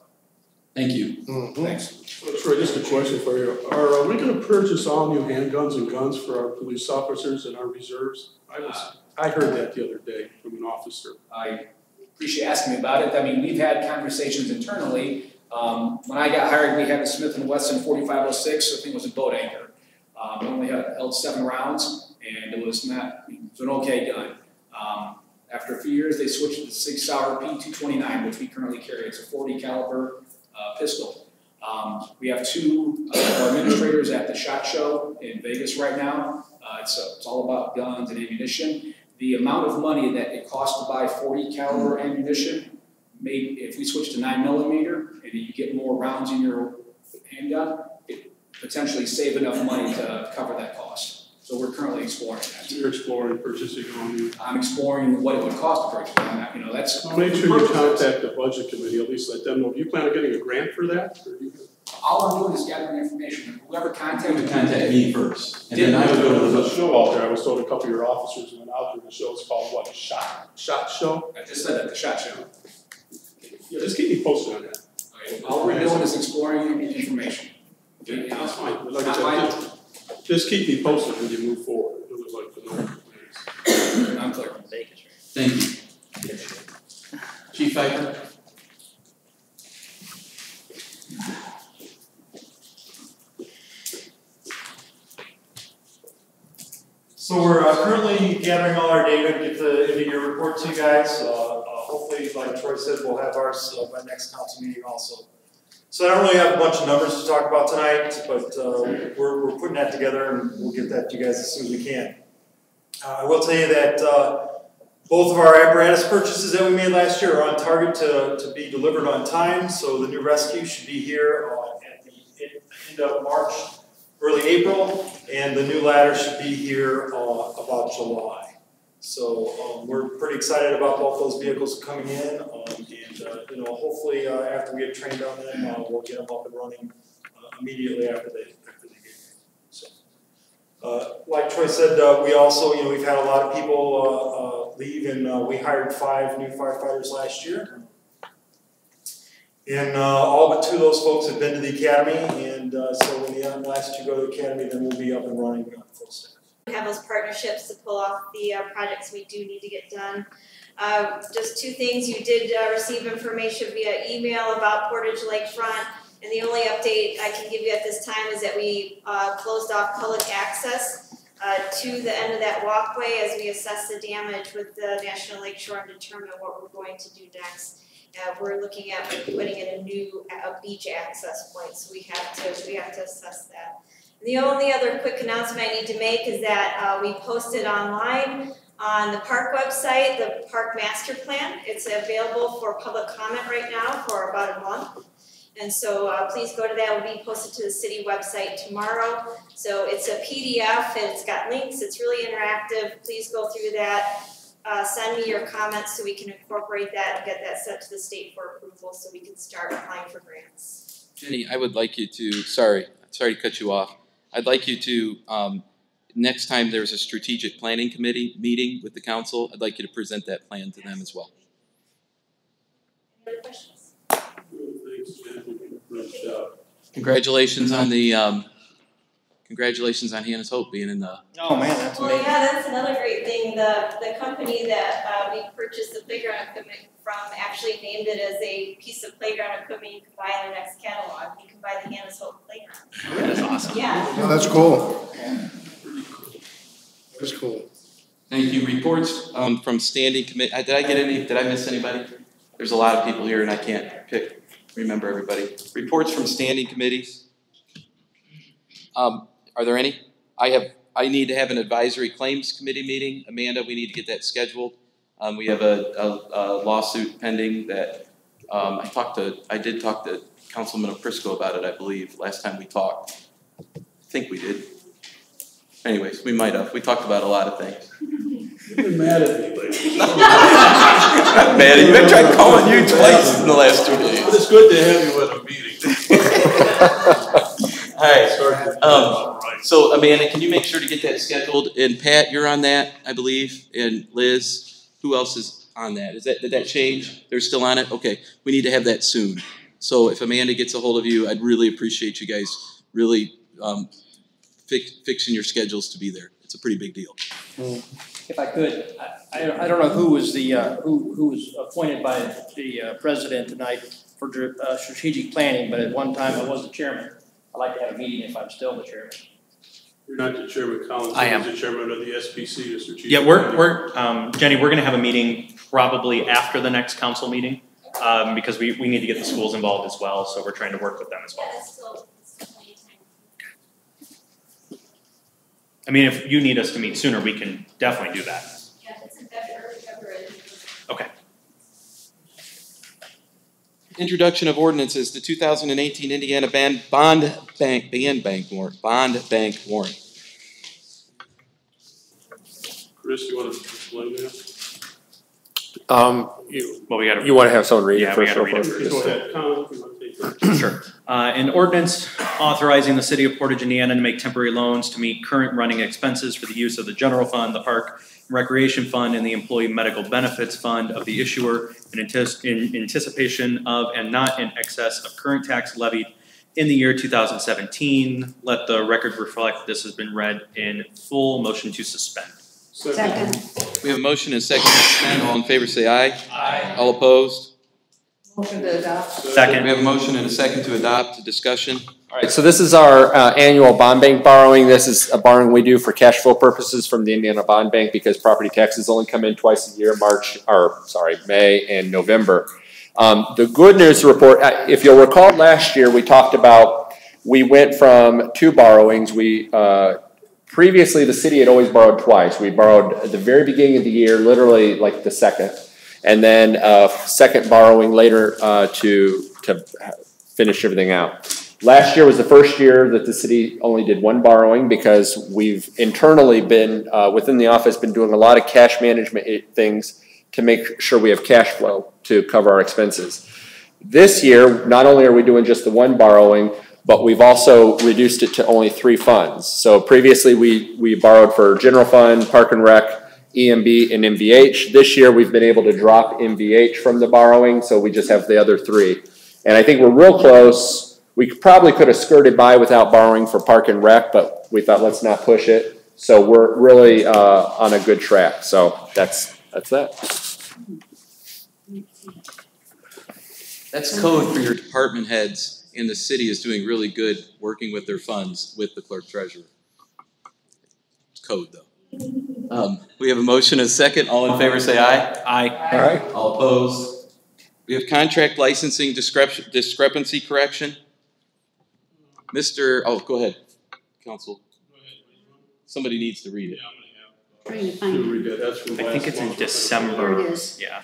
thank you. Thanks. Troy, just a question for you. Are we going to purchase all new handguns and guns for our police officers and our reserves? I heard that the other day from an officer. I appreciate you asking me about it. I mean, we've had conversations internally. When I got hired, we had a Smith & Wesson 4506. I think it was a boat anchor. It only held 7 rounds, and it was an okay gun. After a few years, they switched to the Sig Sauer P229, which we currently carry. It's a 40 caliber pistol. We have 2 of our administrators at the SHOT Show in Vegas right now. It's all about guns and ammunition. The amount of money that it costs to buy 40 caliber ammunition, maybe if we switch to 9mm and you get more rounds in your handgun, it potentially save enough money to cover that cost. So we're currently exploring that. You're exploring purchasing on you. I'm exploring what it would cost to purchase that. That's. Well, make sure you contact the budget committee. At least let them know. Do you plan on getting a grant for that? All I'm doing is gathering information. Whoever contacted me first, and then I would go to the show out there. I was told a couple of your officers went out there. The show is called what? SHOT Show. I just said that, the SHOT Show. Yeah, just keep me posted on that. Okay. All we're doing is exploring information. Okay, that's fine. Like I said, just keep me posted when you move forward. It was like the normal plans. I'm clear. Thank you. Chief Pfeiffer. So we're currently gathering all our data to get the end of year report to you guys. Hopefully, like Troy said, we'll have ours by next council meeting also. So I don't really have a bunch of numbers to talk about tonight, but we're putting that together and we'll get that to you guys as soon as we can. I will tell you that both of our apparatus purchases that we made last year are on target to be delivered on time. So the new rescue should be here at the end of March, early April, and the new ladder should be here about July. So we're pretty excited about both those vehicles coming in, and hopefully after we get trained on them, we'll get them up and running immediately after they get here. So, like Troy said, we also, we've had a lot of people leave, and we hired 5 new firefighters last year. And all but 2 of those folks have been to the academy, and so when the last 2 go to the academy, then we'll be up and running full staff. Have those partnerships to pull off the projects we do need to get done. Just 2 things. You did receive information via email about Portage Lakefront, and the only update I can give you at this time is that we closed off public access to the end of that walkway as we assess the damage with the National Lakeshore and determine what we're going to do next. We're looking at putting in a beach access point, so we have to assess that. The only other quick announcement I need to make is that we posted online On the park website, the park master plan, it's available for public comment right now for about a month. And so please go to that. It will be posted to the city website tomorrow. So it's a PDF and it's got links. It's really interactive. Please go through that. Send me your comments so we can incorporate that and get that sent to the state for approval so we can start applying for grants. Jenny, I would like you to, sorry to cut you off. I'd like you to, next time there's a strategic planning committee meeting with the council, I'd like you to present that plan to them as well. Any other questions? Congratulations on the, congratulations on Hannah's Hope being in the. Oh man, that's well, amazing. yeah, that's another great thing. The company that we purchased the playground equipment from actually named it as a piece of playground equipment you can buy in their next catalog. You can buy the Hannah's Hope playground. That's awesome. Yeah. Oh, that's cool. That's cool. Thank you. Reports from standing committee. Did I get any? Did I miss anybody? There's a lot of people here and I can't remember everybody. Reports from standing committees. Are there any? I need to have an advisory claims committee meeting. Amanda, we need to get that scheduled. We have a lawsuit pending that I did talk to Councilman Prisco about it, I believe, last time we talked. I think we did. Anyways, we might have. We talked about a lot of things. You've been mad at me lately. Not mad at you. I tried calling you twice in the last 2 days. But it's good to have you at a meeting. All right. So Amanda, can you make sure to get that scheduled? And Pat, you're on that, I believe. And Liz, who else is on that? Did that change? They're still on it? Okay. We need to have that soon. So if Amanda gets a hold of you, I'd really appreciate you guys really fixing your schedules to be there. It's a pretty big deal. If I could, I don't know who was the who was appointed by the president tonight for strategic planning, but at one time I was the chairman. I'd like to have a meeting if I'm still the chairman. You're not the chairman, Collins. I am the chairman of the SPC, the strategic. Yeah, we're Jenny, we're gonna have a meeting probably after the next council meeting, because we need to get the schools involved as well, so we're trying to work with them as well. Yeah, that's still plenty of time. I mean, if you need us to meet sooner, we can definitely do that. Yeah, it's in February. Okay. Introduction of ordinances to 2018 Indiana Bond Bank warrant. Chris, you want to explain that? You want to have someone read it first? We gotta read it. Go ahead, Colin, if you want to take that. Sure. An ordinance authorizing the city of Portage, Indiana to make temporary loans to meet current running expenses for the use of the general fund, the park and recreation fund, and the employee medical benefits fund of the issuer in anticipation of and not in excess of current tax levied in the year 2017. Let the record reflect this has been read in full. Motion to suspend. Second. We have a motion and a second to suspend. All in favor say aye. Aye. All opposed? Motion to adopt. Second. We have a motion and a second to adopt. Discussion. All right, so this is our annual bond bank borrowing. This is a borrowing we do for cash flow purposes from the Indiana Bond Bank because property taxes only come in twice a year, May and November. The good news report, if you'll recall last year, we talked about, we went from two borrowings. Previously, the city had always borrowed twice. We borrowed at the very beginning of the year, literally like the second, and then second borrowing later to finish everything out. Last year was the first year that the city only did one borrowing because we've internally been, within the office, been doing a lot of cash management things to make sure we have cash flow to cover our expenses. This year, not only are we doing just the one borrowing, but we've also reduced it to only 3 funds. So previously we borrowed for general fund, park and rec, EMB, and MVH. This year we've been able to drop MVH from the borrowing, so we just have the other 3. And I think we're real close. We probably could have skirted by without borrowing for park and rec, but we thought let's not push it. So we're really on a good track. So that's that. That's code for your department heads. And the city is doing really good working with their funds with the clerk treasurer. It's code though. We have a motion and a second. All in favor say aye. Aye. All right. All opposed? We have contract licensing discrepancy correction. Go ahead, counsel. Somebody needs to read it. Trying to find it. read that, that's from I last think it's in month. December. Here it is. Yeah.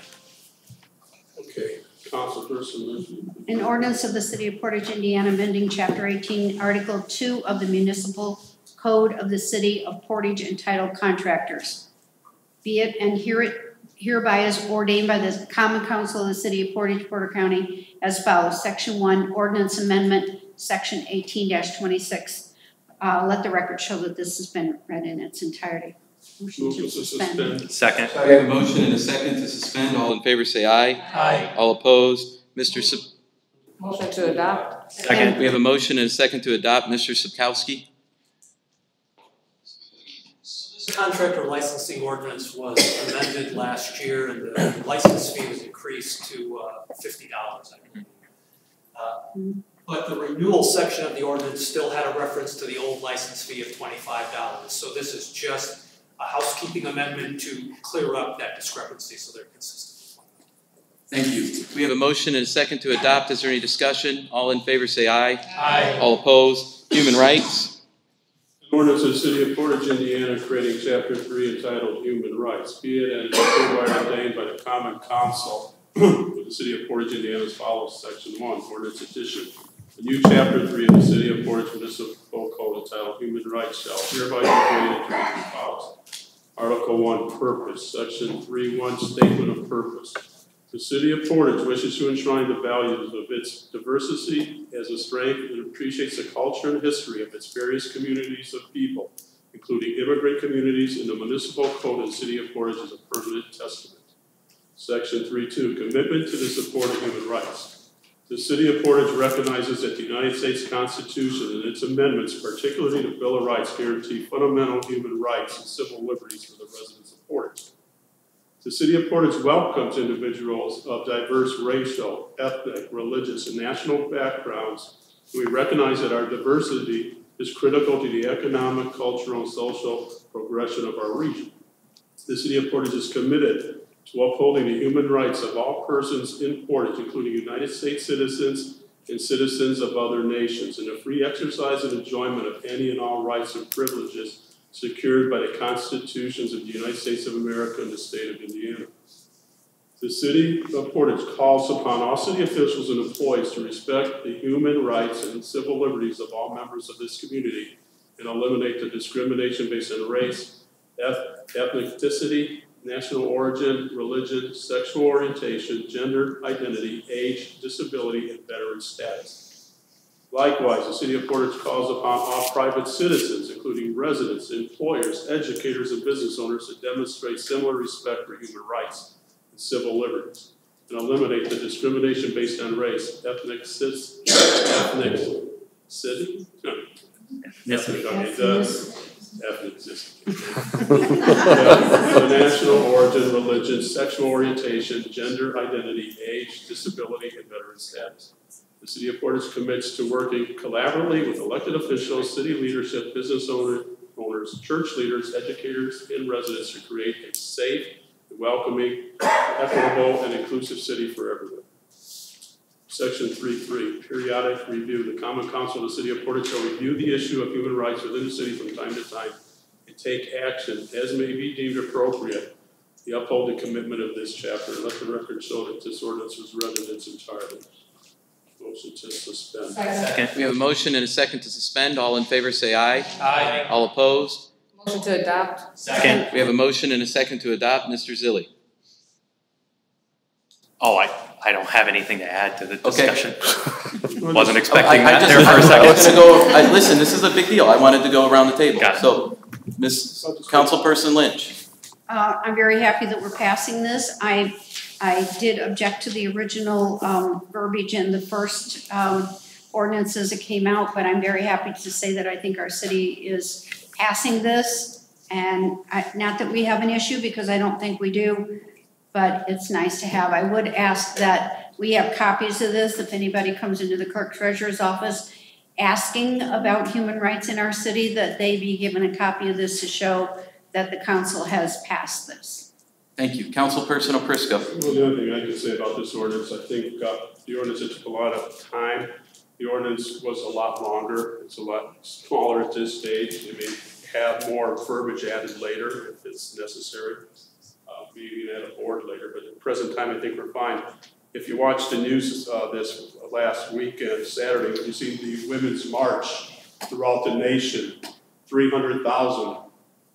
Okay, Councilperson Lynch. An ordinance of the City of Portage, Indiana, amending Chapter 18, Article 2 of the Municipal Code of the City of Portage entitled Contractors. Be it and hereby is ordained by the Common Council of the City of Portage, Porter County as follows. Section 1, Ordinance Amendment, Section 18-26. Let the record show that this has been read in its entirety. Motion to suspend. Second. We have a motion and a second to suspend. All in favor say aye. Aye. All opposed? Motion to adopt. Second. We have a motion and a second to adopt. Mr. Sapkowski? This contractor licensing ordinance was amended last year, and the license fee was increased to $50, I believe. But the renewal section of the ordinance still had a reference to the old license fee of $25. So this is just a housekeeping amendment to clear up that discrepancy so they're consistent. Thank you. We have a motion and a second to adopt. Is there any discussion? All in favor say aye. Aye. All opposed? Human rights? An ordinance of the City of Portage, Indiana, creating Chapter 3 entitled Human Rights. Be it and hereby ordained by the Common Council of the City of Portage, Indiana as follows. Section 1, Ordinance Edition. The new Chapter 3 of the City of Portage Municipal Code entitled Human Rights shall hereby be created to read as follows. Article 1, Purpose. Section 3.1, Statement of Purpose. The City of Portage wishes to enshrine the values of its diversity as a strength and appreciates the culture and history of its various communities of people, including immigrant communities, in the municipal code of the City of Portage as a permanent testament. Section 3.2, Commitment to the support of human rights. The City of Portage recognizes that the United States Constitution and its amendments, particularly the Bill of Rights, guarantee fundamental human rights and civil liberties for the residents of Portage. The City of Portage welcomes individuals of diverse racial, ethnic, religious, and national backgrounds. We recognize that our diversity is critical to the economic, cultural, and social progression of our region. The City of Portage is committed to upholding the human rights of all persons in Portage, including United States citizens and citizens of other nations, and the free exercise and enjoyment of any and all rights and privileges secured by the constitutions of the United States of America and the state of Indiana. The City of Portage calls upon all city officials and employees to respect the human rights and civil liberties of all members of this community and eliminate the discrimination based on race, ethnicity, national origin, religion, sexual orientation, gender identity, age, disability, and veteran status. Likewise, the City of Portage calls upon all private citizens, including residents, employers, educators, and business owners, to demonstrate similar respect for human rights and civil liberties, and eliminate the discrimination based on race, ethnicity, the national origin, religion, sexual orientation, gender identity, age, disability, and veteran status. The City of Portage commits to working collaboratively with elected officials, city leadership, business owners, church leaders, educators, and residents to create a safe, welcoming, equitable, and inclusive city for everyone. Section 3.3, periodic review. The Common Council of the City of Portage shall review the issue of human rights within the city from time to time and take action as may be deemed appropriate to uphold the commitment of this chapter. And let the record show that this ordinance was read in its entirety. Motion to suspend. Second. We have a motion and a second to suspend. All in favor say aye. Aye. All opposed? Motion to adopt. Second. We have a motion and a second to adopt. Mr. Zilli. Oh, I don't have anything to add to the discussion. Okay. Wasn't expecting that there for a second. I was gonna go, listen, this is a big deal. I wanted to go around the table. So, Ms. Councilperson Lynch. I'm very happy that we're passing this. I did object to the original verbiage in the first ordinance as it came out, but I'm very happy to say that I think our city is passing this. And not that we have an issue, because I don't think we do, but it's nice to have. I would ask that we have copies of this if anybody comes into the clerk treasurer's office asking about human rights in our city, that they be given a copy of this to show that the council has passed this. Thank you. Councilperson O'Prisco. Well, the other thing I can say about this ordinance, I think the ordinance, it took a lot of time. The ordinance was a lot longer. It's a lot smaller at this stage. I mean, have more verbiage added later if it's necessary, maybe at a board later, but at the present time, I think we're fine. If you watched the news this last weekend, Saturday, you see the Women's March throughout the nation, 300,000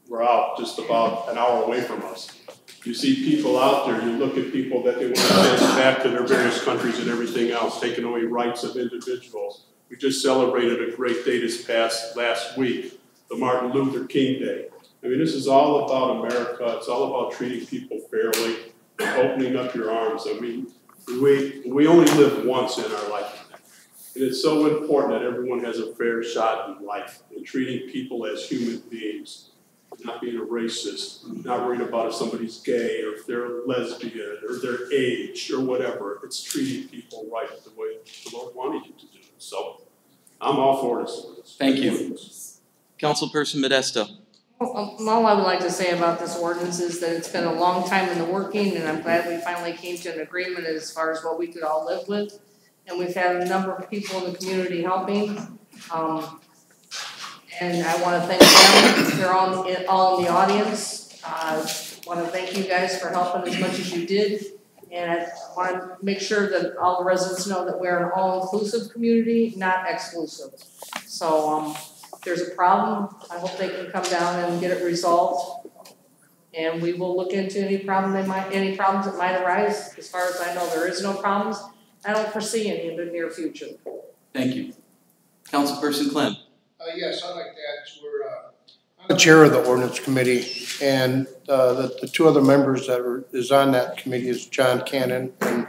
were out just about an hour away from us. You see people out there, you look at people that they want to send back to their various countries and everything else, taking away rights of individuals. We just celebrated a great day this past last week, the Martin Luther King Day. I mean, this is all about America. It's all about treating people fairly and opening up your arms. I mean, we only live once in our lifetime. And it's so important that everyone has a fair shot in life and treating people as human beings, not being a racist, not worried about if somebody's gay or if they're lesbian or their age or whatever. It's treating people right the way the Lord wanted you to do it. So I'm all for this. Thank you. Councilperson Modesto. All I would like to say about this ordinance is that it's been a long time in the working, and I'm glad we finally came to an agreement as far as what we could all live with. And we've had a number of people in the community helping. And I want to thank them. They're all in the audience. I want to thank you guys for helping as much as you did. And I want to make sure that all the residents know that we're an all-inclusive community, not exclusive. So if there's a problem, I hope they can come down and get it resolved. And we will look into any problems that might arise. As far as I know, there is no problems. I don't foresee any in the near future. Thank you. Councilperson Clem. Yes, I'd like to add, I'm the chair of the ordinance committee, and the two other members that is on that committee is John Cannon and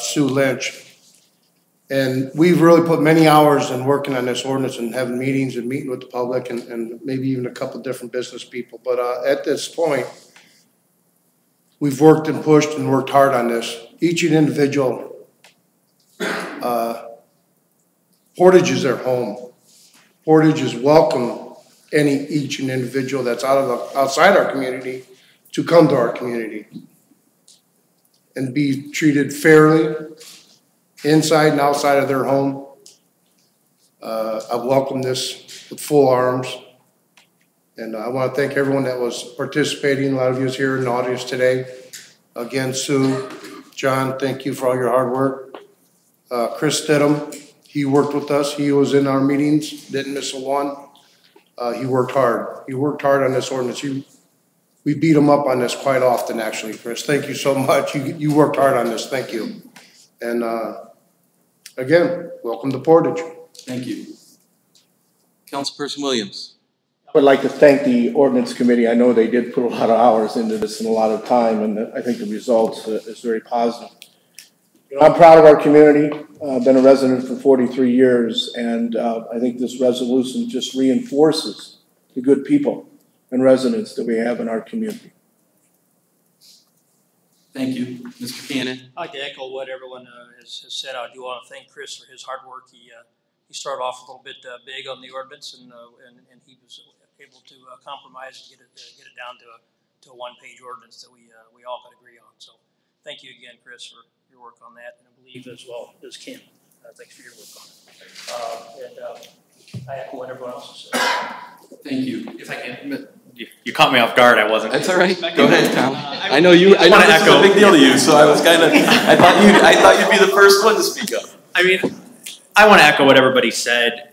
Sue Lynch. And we've really put many hours in working on this ordinance and having meetings and meeting with the public and maybe even a couple different business people. But at this point, we've worked and pushed and worked hard on this. Each individual, Portage is their home. Portage is welcome each and individual that's outside our community to come to our community and be treated fairly inside and outside of their home. I welcome this with full arms. And I want to thank everyone that was participating. A lot of you is here in the audience today. Again, Sue, John, thank you for all your hard work. Chris Stidham, he worked with us. He was in our meetings, didn't miss a one. He worked hard. He worked hard on this ordinance. We beat him up on this quite often, actually, Chris. Thank you so much. You worked hard on this. Thank you. And again, welcome to Portage. Thank you. Councilperson Williams. I would like to thank the ordinance committee. I know they did put a lot of hours into this and a lot of time, and I think the results is very positive. I'm proud of our community. I've been a resident for 43 years, and I think this resolution just reinforces the good people and residents that we have in our community. Thank you. Mr. Cannon. I'd like to echo what everyone has said. I do want to thank Chris for his hard work. He started off a little bit big on the ordinance, and he was able to compromise and get it down to a one-page ordinance that we all could agree on. So thank you again, Chris, for your work on that, and I believe as well as Kim. Thanks for your work on it. And I echo what everyone else has said. Thank you. If I can, you caught me off guard. I wasn't. That's all right. Go ahead, Tom. I know this is a big deal to you, so I was kind of. I thought you'd be the first one to speak up. I mean, I want to echo what everybody said,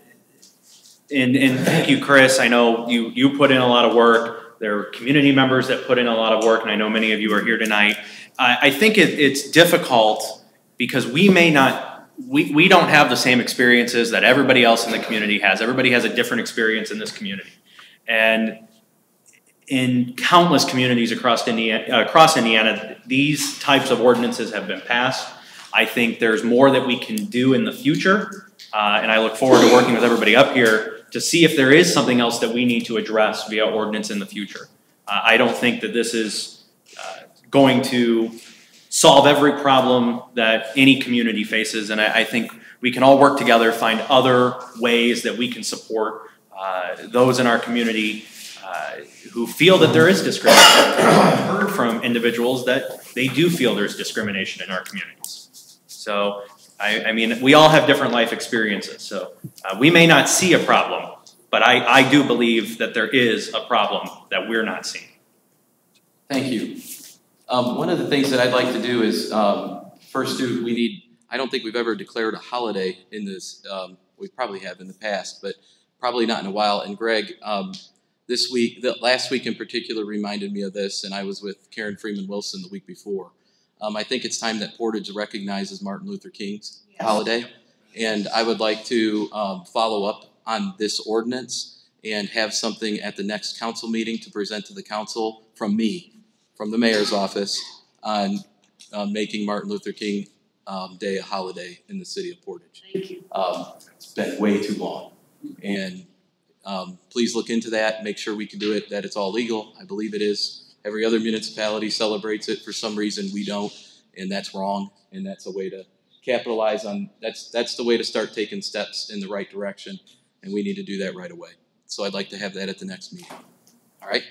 and thank you, Chris. I know you put in a lot of work. There are community members that put in a lot of work, and I know many of you are here tonight. I think it's difficult because we may not. We don't have the same experiences that everybody else in the community has. Everybody has a different experience in this community, and in countless communities across Indiana, these types of ordinances have been passed. I think there's more that we can do in the future, and I look forward to working with everybody up here to see if there is something else that we need to address via ordinance in the future. I don't think that this is going to solve every problem that any community faces, and I think we can all work together, find other ways that we can support those in our community who feel that there is discrimination. I've heard from individuals that they do feel there's discrimination in our communities. So, I mean, we all have different life experiences, so we may not see a problem, But I do believe that there is a problem that we're not seeing. Thank you. One of the things that I'd like to do is, first I don't think we've ever declared a holiday in this, we probably have in the past, but probably not in a while. And Greg, last week in particular reminded me of this, and I was with Karen Freeman Wilson the week before. I think it's time that Portage recognizes Martin Luther King's holiday. And I would like to follow up on this ordinance and have something at the next council meeting to present to the council from me, from the mayor's office, on making Martin Luther King Day a holiday in the city of Portage. Thank you. It's been way too long. And please look into that, make sure we can do it, that it's all legal. I believe it is. Every other municipality celebrates it. For some reason, we don't, and that's wrong. And that's a way to capitalize on, that's the way to start taking steps in the right direction. And we need to do that right away. So I'd like to have that at the next meeting. All right?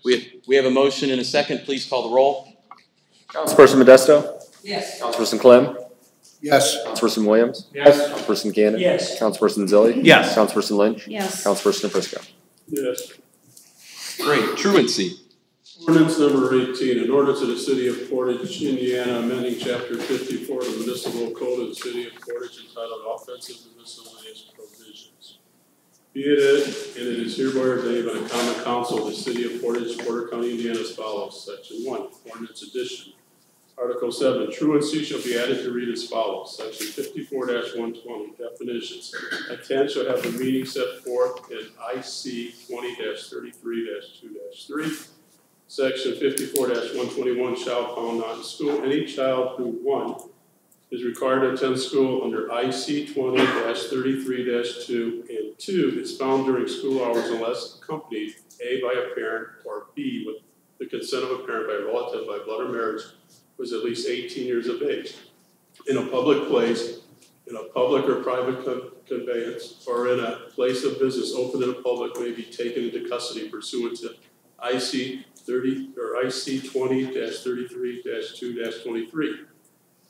We have a motion and a second. Please call the roll. Councilperson Modesto? Yes. Councilperson Clem? Yes. Councilperson Williams? Yes. Councilperson Gannon? Yes. Councilperson Zilli? Yes. Councilperson Lynch? Yes. Councilperson Naprisco? Yes. Great. Truancy. Ordinance number 18, an ordinance of the city of Portage, Indiana, amending chapter 54 of the municipal code of the city of Portage entitled Offensive and Miscellaneous Provisions. Be it, and it is hereby ordained by the common council of the city of Portage, Porter County, Indiana, as follows. Section 1, ordinance addition. Article 7, truancy shall be added to read as follows. Section 54-120, definitions. A 10 shall have the meaning set forth in IC 20-33-2-3. Section 54-121, child found not in school. Any child who, 1, is required to attend school under IC 20-33-2, and 2, is found during school hours unless accompanied, A, by a parent, or B, with the consent of a parent by a relative by blood or marriage, was at least 18 years of age, in a public place, in a public or private conveyance, or in a place of business open to the public, may be taken into custody pursuant to IC 20-33-2-23.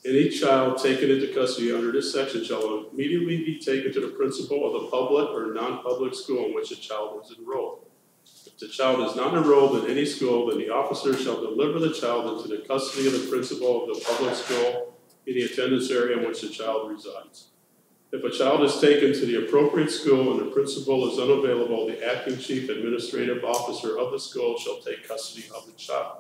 Any child taken into custody under this section shall immediately be taken to the principal of the public or non-public school in which the child is enrolled. If the child is not enrolled in any school, then the officer shall deliver the child into the custody of the principal of the public school in the attendance area in which the child resides. If a child is taken to the appropriate school and the principal is unavailable, the acting chief administrative officer of the school shall take custody of the child.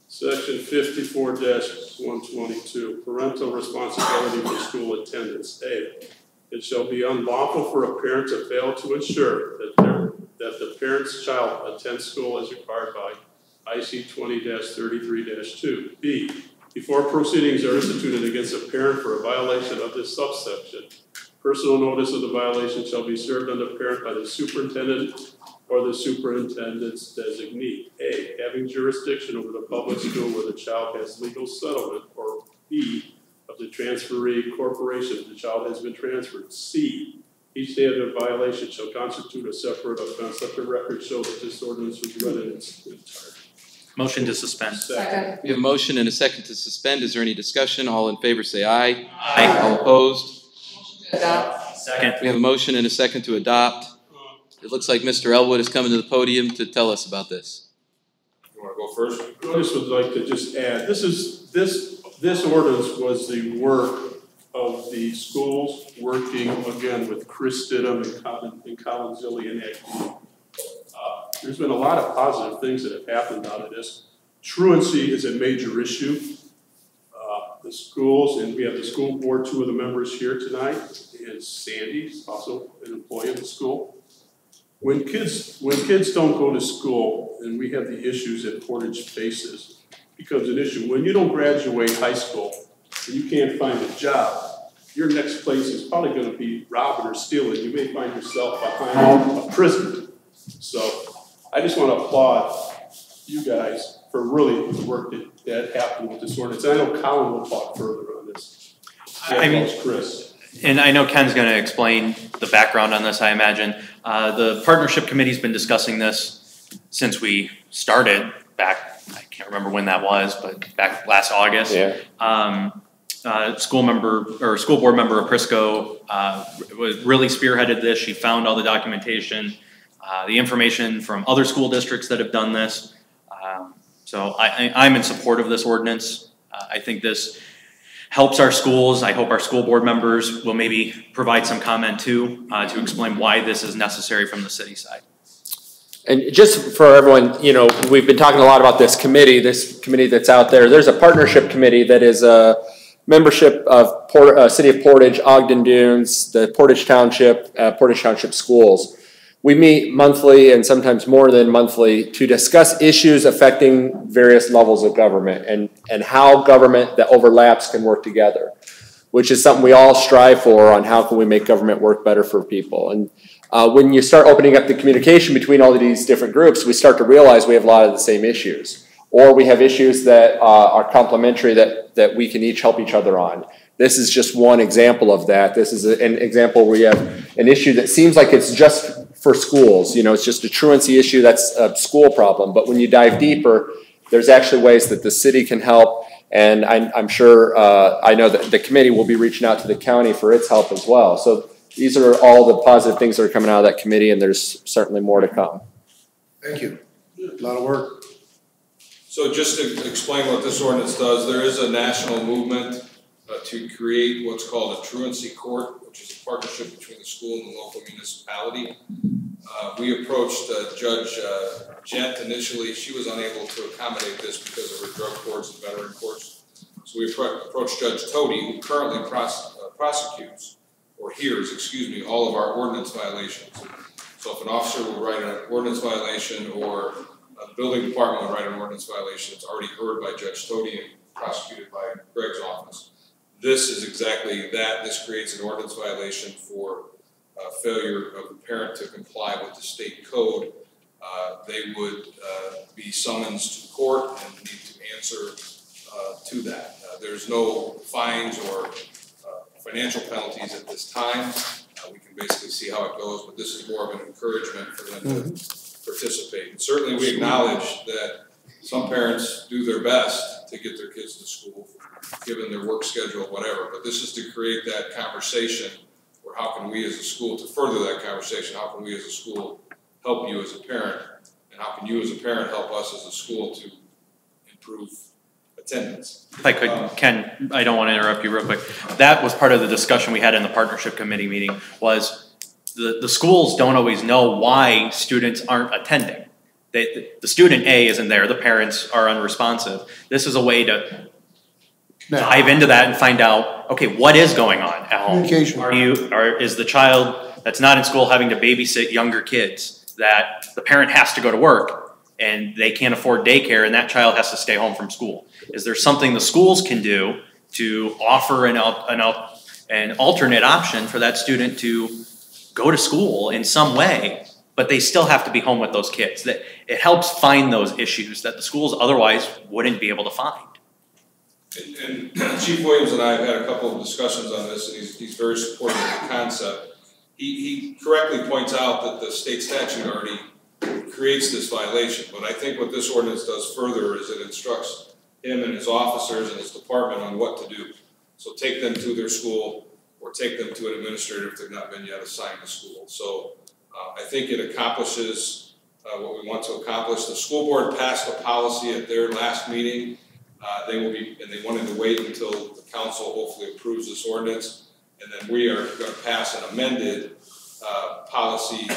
Section 54-122, parental responsibility for school attendance. A, it shall be unlawful for a parent to fail to ensure that the parent's child attends school as required by IC 20-33-2. B, before proceedings are instituted against a parent for a violation of this subsection, personal notice of the violation shall be served on the parent by the superintendent or the superintendent's designee. A, having jurisdiction over the public school where the child has legal settlement, or B, of the transferee corporation the child has been transferred. C, each day of the violation shall constitute a separate offense. Let the record show that this ordinance was read in its entirety. Motion to suspend. Second. We have a motion and a second to suspend. Is there any discussion? All in favor say aye. Aye. All opposed? Adopt. Second. We have a motion and a second to adopt. It looks like Mr. Elwood is coming to the podium to tell us about this. You want to go first? I just would like to just add, this ordinance was the work of the schools working again with Chris Stidham and Colin Zilli and Acme. There's been a lot of positive things that have happened out of this. Truancy is a major issue. The schools, and we have the school board, 2 of the members here tonight, and Sandy, also an employee of the school. When kids don't go to school, and we have the issues that Portage faces, becomes an issue. When you don't graduate high school and you can't find a job, your next place is probably going to be robbing or stealing. You may find yourself behind a prison. So I just want to applaud you guys for really the work that happened with this ordinance. I know Colin will talk further on this. I mean, Chris. And I know Ken's going to explain the background on this, I imagine. The partnership committee's been discussing this since we started back, I can't remember when that was, but back last August. Yeah. school board member Aprisco really spearheaded this. She found all the documentation, the information from other school districts that have done this. So I'm in support of this ordinance. I think this helps our schools. I hope our school board members will maybe provide some comment too to explain why this is necessary from the city side. And just for everyone, you know, we've been talking a lot about this committee that's out there. There's a partnership committee that is a membership of City of Portage, Ogden Dunes, the Portage Township schools. We meet monthly and sometimes more than monthly to discuss issues affecting various levels of government and how government that overlaps can work together, which is something we all strive for on how can we make government work better for people. And when you start opening up the communication between all of these different groups, we start to realize we have a lot of the same issues. Or we have issues that are complementary that we can each help each other on. This is just one example of that. This is an example where you have an issue that seems like it's just for schools. You know, it's just a truancy issue, that's a school problem. But when you dive deeper, there's actually ways that the city can help. And I'm sure, I know that the committee will be reaching out to the county for its help as well. So these are all the positive things that are coming out of that committee, and there's certainly more to come. Thank you. A lot of work. So just to explain what this ordinance does, there is a national movement to create what's called a truancy court, which is a partnership between the school and the local municipality. We approached Judge Gent initially. She was unable to accommodate this because of her drug courts and veteran courts. So we approached Judge Tody, who currently prosecutes, or hears, all of our ordinance violations. So if an officer will write an ordinance violation or the building department would write an ordinance violation, it's already heard by Judge Tody and prosecuted by Greg's office. This is exactly that. This creates an ordinance violation for failure of the parent to comply with the state code. They would be summoned to court and need to answer to that. There's no fines or financial penalties at this time. We can basically see how it goes, but this is more of an encouragement for them to participate. And certainly we acknowledge that some parents do their best to get their kids to school, given their work schedule, whatever, but this is to create that conversation, or how can we as a school, to further that conversation, how can we as a school help you as a parent, and how can you as a parent help us as a school to improve attendance. If I could, Ken, I don't want to interrupt you real quick. That was part of the discussion we had in the partnership committee meeting, was the schools don't always know why students aren't attending. The student A isn't there, the parents are unresponsive. This is a way to dive into that and find out, okay, what is going on at home? Communication. Is the child that's not in school having to babysit younger kids, that the parent has to go to work and they can't afford daycare and that child has to stay home from school? Is there something the schools can do to offer an alternate option for that student to go to school in some way, but they still have to be home with those kids? That it helps find those issues that the schools otherwise wouldn't be able to find. And Chief Williams and I have had a couple of discussions on this, and he's very supportive of the concept. He correctly points out that the state statute already creates this violation, but I think what this ordinance does further is it instructs him and his officers and his department on what to do. So take them to their school, or take them to an administrator if they've not been yet assigned to school. So I think it accomplishes what we want to accomplish. The school board passed a policy at their last meeting. They wanted to wait until the council hopefully approves this ordinance, and then we are going to pass an amended policy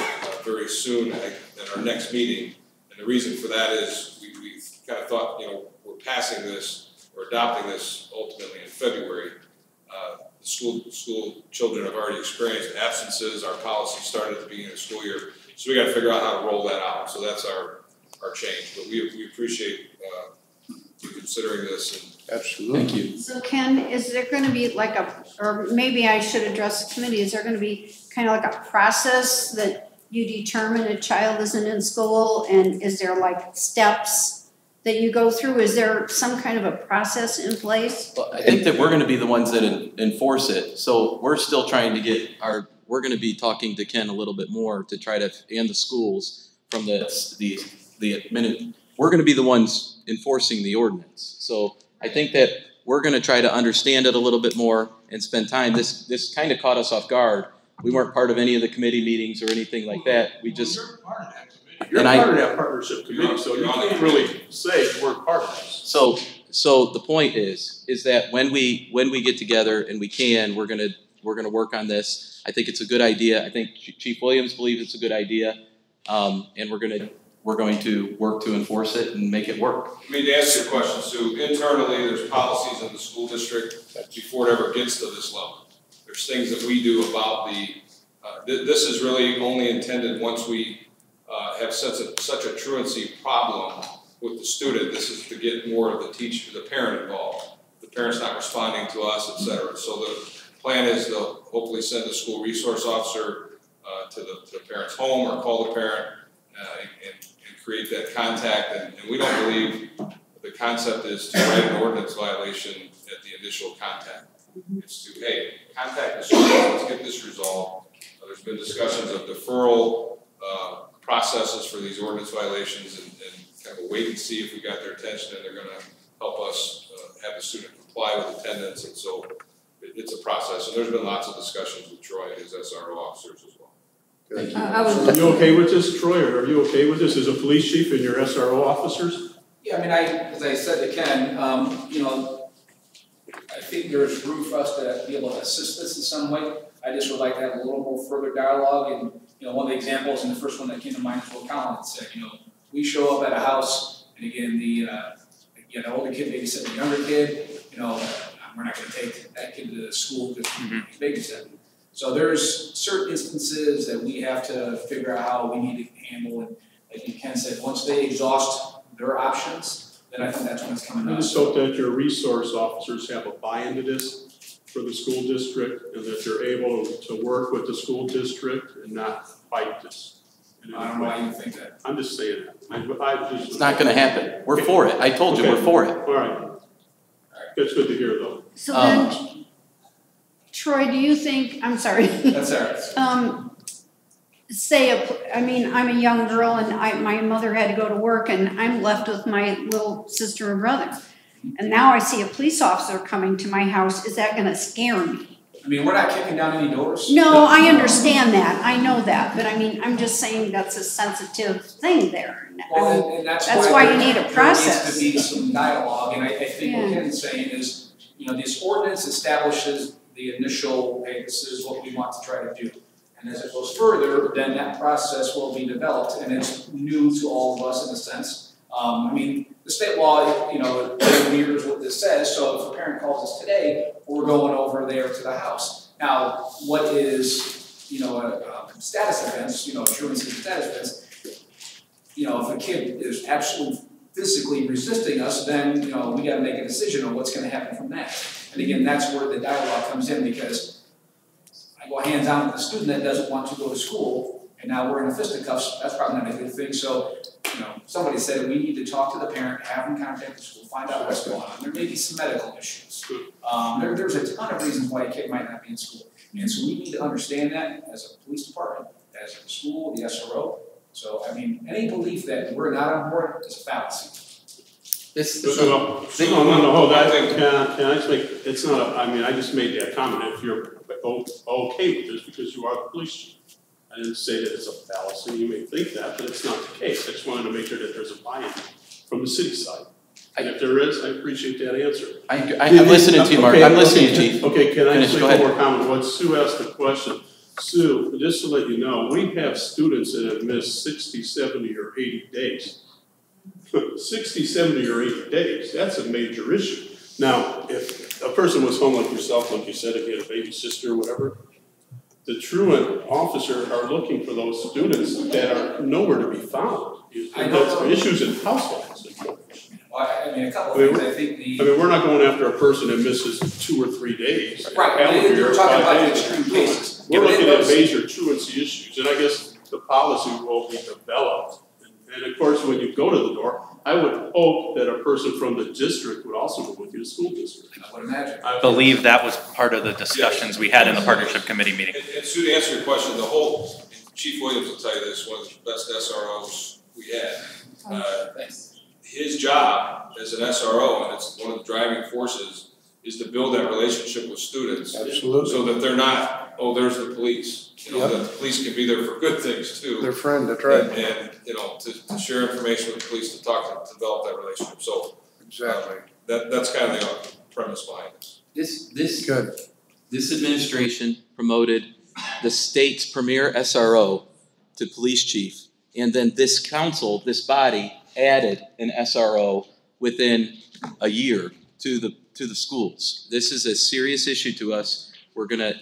very soon at our next meeting. And the reason for that is we kind of thought, we're passing this or adopting this ultimately in February. The school children have already experienced absences. Our policy started at the beginning of the school year, so we got to figure out how to roll that out. So that's our change. But we appreciate you considering this. And absolutely. Thank you. So Ken, is there going to be like or maybe I should address the committee, is there going to be kind of like a process that you determine a child isn't in school, and is there like steps that you go through? Is there some kind of a process in place? Well, I think that we're going to be the ones that enforce it. So we're still trying to get we're going to be talking to Ken a little bit more to try to, and the schools from the minute, we're going to be the ones enforcing the ordinance. So I think that we're going to try to understand it a little bit more and spend time. This kind of caught us off guard. We weren't part of any of the committee meetings or anything like that. We just. You're part of that committee. You're part of that partnership committee, so you can't really say you weren't part of this. So the point is that when we get together and we can, we're gonna work on this. I think it's a good idea. I think Chief Williams believes it's a good idea, and we're going to work to enforce it and make it work. I mean, to answer your question, Sue, internally there's policies in the school district before it ever gets to this level. There's things that we do about this is really only intended once we have such a truancy problem with the student. This is to get more of the parent involved. The parent's not responding to us, et cetera. So the plan is to hopefully send a school resource officer to the parent's home or call the parent and create that contact. And we don't believe the concept is to write an ordinance violation at the initial contact. It's to, hey, contact the school, let's get this resolved. There's been discussions of deferral processes for these ordinance violations and kind of wait and see if we got their attention and they're going to help us have the student comply with attendance. And so it's a process. And there's been lots of discussions with Troy and his SRO officers as well. Are you okay with this, Troy, or are you okay with this as a police chief and your SRO officers? Yeah, I mean, as I said to Ken, I think there's room for us to be able to assist this in some way. I just would like to have a little more further dialogue. And, one of the examples, and the first one that came to mind is what Colin had said, we show up at a house, and again, the older kid babysitting the younger kid, we're not going to take that kid to the school because he's babysitting. So there's certain instances that we have to figure out how we need to handle. And like Ken said, once they exhaust their options, then I think that's when it's coming up. I just hope that your resource officers have a buy-in to this for the school district and that you're able to work with the school district and not fight this. I don't know why you think that. I'm just saying that. It's not going to happen. We're for it. I told you we're for it. All right. That's good to hear, though. So then, Troy, do you think, I'm sorry. That's all right. I'm a young girl and my mother had to go to work and I'm left with my little sister and brother. And now I see a police officer coming to my house. Is that going to scare me? I mean, we're not kicking down any doors. No, I understand that. I know that. But I'm just saying that's a sensitive thing there. Well, and that's why you need a process. There needs to be some dialogue. And I think what Ken's saying is, this ordinance establishes the initial, hey, this is what we want to try to do. And as it goes further, then that process will be developed. And it's new to all of us in a sense. The state law, mirrors what this says. So if a parent calls us today, we're going over there to the house. Now, what is, a status offense, truancy status offense, if a kid is absolutely physically resisting us, then, we got to make a decision on what's going to happen from that. And again, that's where the dialogue comes in because I go hands on with a student that doesn't want to go to school, and now we're in fisticuffs. That's probably not a good thing. So, somebody said we need to talk to the parent, have them contact the school, find out what's going on. There may be some medical issues. There's a ton of reasons why a kid might not be in school. And so we need to understand that as a police department, as a school, the SRO. So, any belief that we're not on board is a fallacy. Can I just make, it's not, I just made that comment if you're okay with this because you are the police chief. I didn't say that it's a fallacy. You may think that, but it's not the case. I just wanted to make sure that there's a buy-in from the city side. And if there is, I appreciate that answer. I'm listening to you, Mark. I'm listening to you, Chief. Okay, can I just make one more comment? What Sue asked the question. Sue, just to let you know, we have students that have missed 60, 70, or 80 days. 60, 70, or 80 days, that's a major issue. Now, if a person was home like yourself, like you said, if you had a baby sister or whatever, the truant officer are looking for those students that are nowhere to be found. That's issues in households. A couple of things. I think we're not going after a person that misses 2 or 3 days. Right. We're talking about extreme cases. We're looking at major truancy issues, and I guess the policy will be developed. And of course, when you go to the door, I would hope that a person from the district would also go with you to school district. I would imagine. I believe that was part of the discussions we had in the partnership committee meeting. And Sue, to answer your question, Chief Williams will tell you this, one of the best SROs we had. His job as an SRO, and it's one of the driving forces is to build that relationship with students. Absolutely. So that they're not, oh, there's the police. You know, Yep. that the police can be there for good things too. Their friend, that's right. And you know, to share information with the police, to talk, to develop that relationship. So Exactly. that's kind of the premise behind this. This administration promoted the state's premier SRO to police chief, and then this council, this body, added an SRO within a year to the schools. This is a serious issue to us. We're gonna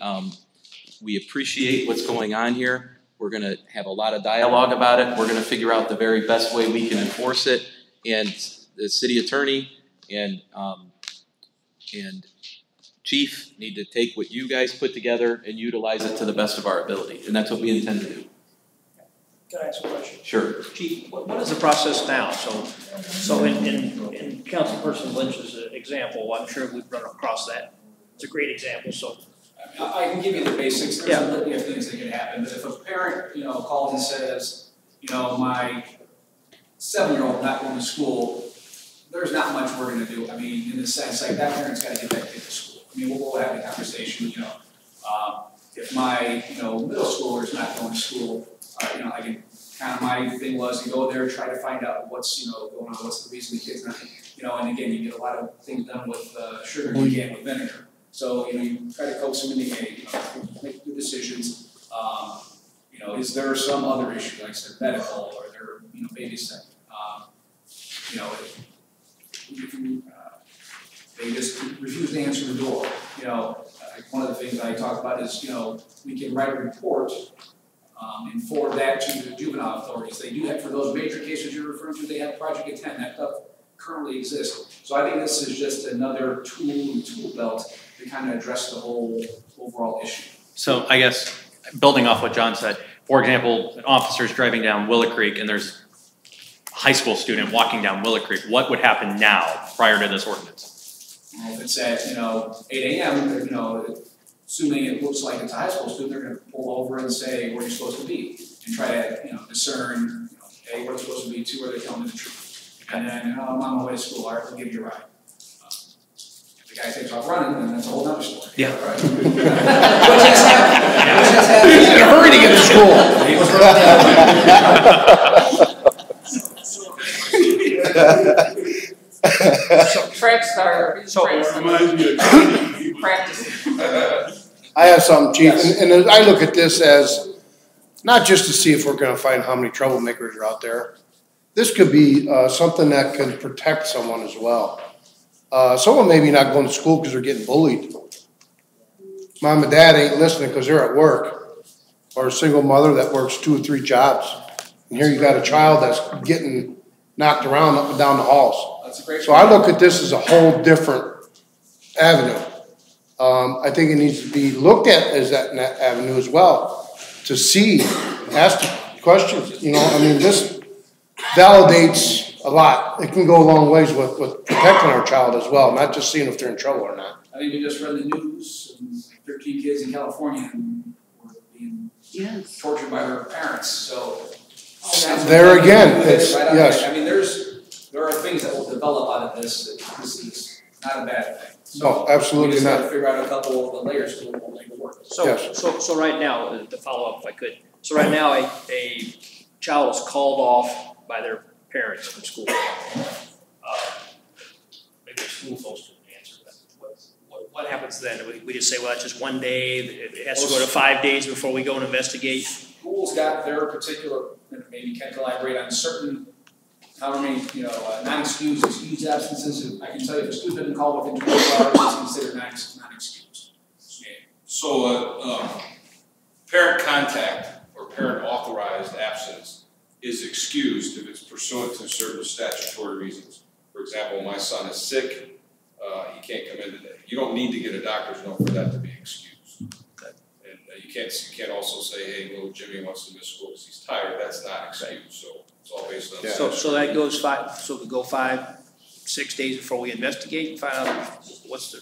we appreciate what's going on here. We're gonna have a lot of dialogue about it. We're gonna figure out the very best way we can enforce it. And the city attorney and chief need to take what you guys put together and utilize it to the best of our ability. And that's what we intend to do. Can I ask a question? Sure. Chief, what is the process now? So in Councilperson Lynch's example, I'm sure we've run across that. It's a great example, so. I can give you the basics. There's Yeah. a litany of things that can happen. But if a parent, calls and says, my 7-year-old not going to school, there's not much we're going to do. I mean, in the sense, like that parent's got to get that kid to school. I mean, we'll have a conversation. If my middle schooler is not going to school, I can kind of my thing was to go there, try to find out what's going on, what's the reason the kid's not. And again, you get a lot of things done with sugar you can with vinegar. So, you try to coax them in the game, make good decisions. Is there some other issue, like I said, medical, or they're, babysitting? They just refuse to answer the door. One of the things I talk about is, we can write a report and forward that to the juvenile authorities. They do have, for those major cases you're referring to, they have Project Attend. That stuff currently exists. So I think this is just another tool in the tool belt to kind of address the whole overall issue. So I guess, building off what John said, for example, an officer's driving down Willow Creek and there's a high school student walking down Willow Creek. What would happen now prior to this ordinance? Well, if it's at, 8 a.m., assuming it looks like it's a high school student, they're going to pull over and say where you're supposed to be and try to, discern, A, where you're supposed to be, 2, where they're telling the truth. And then, I'm on my way to school, all right, we'll give you a ride. If the guy takes off running, then that's a whole other story. Yeah. Right? In a hurry to get to school. Track star. Practice. I have something, Chief, and I look at this as not just to see if we're gonna find how many troublemakers are out there. This could be something that can protect someone as well. Someone maybe not going to school because they're getting bullied. Mom and dad ain't listening because they're at work. Or a single mother that works 2 or 3 jobs. And here you got a child that's getting knocked around up and down the halls. That's a great So I look at this as a whole different avenue. I think it needs to be looked at as that avenue as well, to see, ask the questions, this validates a lot. It can go a long ways with protecting our child as well, not just seeing if they're in trouble or not. I think we just read the news, and 13 kids in California were being tortured by their parents, so. There again, it's, right yes. I mean, there are things that will develop out of this. This is not a bad thing. So No, absolutely we just not. have to figure out a couple of the layers to we'll make it work. So right now, to follow up if I could, so right now a child is called off by their parents from school. Maybe the school folks didn't answer that. What happens then? We just say, well, it's just one day, it has to go to 5 days before we go and investigate? Schools got their particular, maybe can collaborate on certain, however many, non-excused, excused absences. I can tell you if a student doesn't call within 24 hours, it's considered non-excused. So, parent contact or parent authorized absence is excused if it's pursuant to certain statutory reasons. For example, my son is sick, he can't come in today. You don't need to get a doctor's note for that to be excused. And you can't also say, hey, little Jimmy wants to miss school because he's tired. That's not excused. So it's all based on So that goes 5, so we go 5, 6 days before we investigate and find out what's the.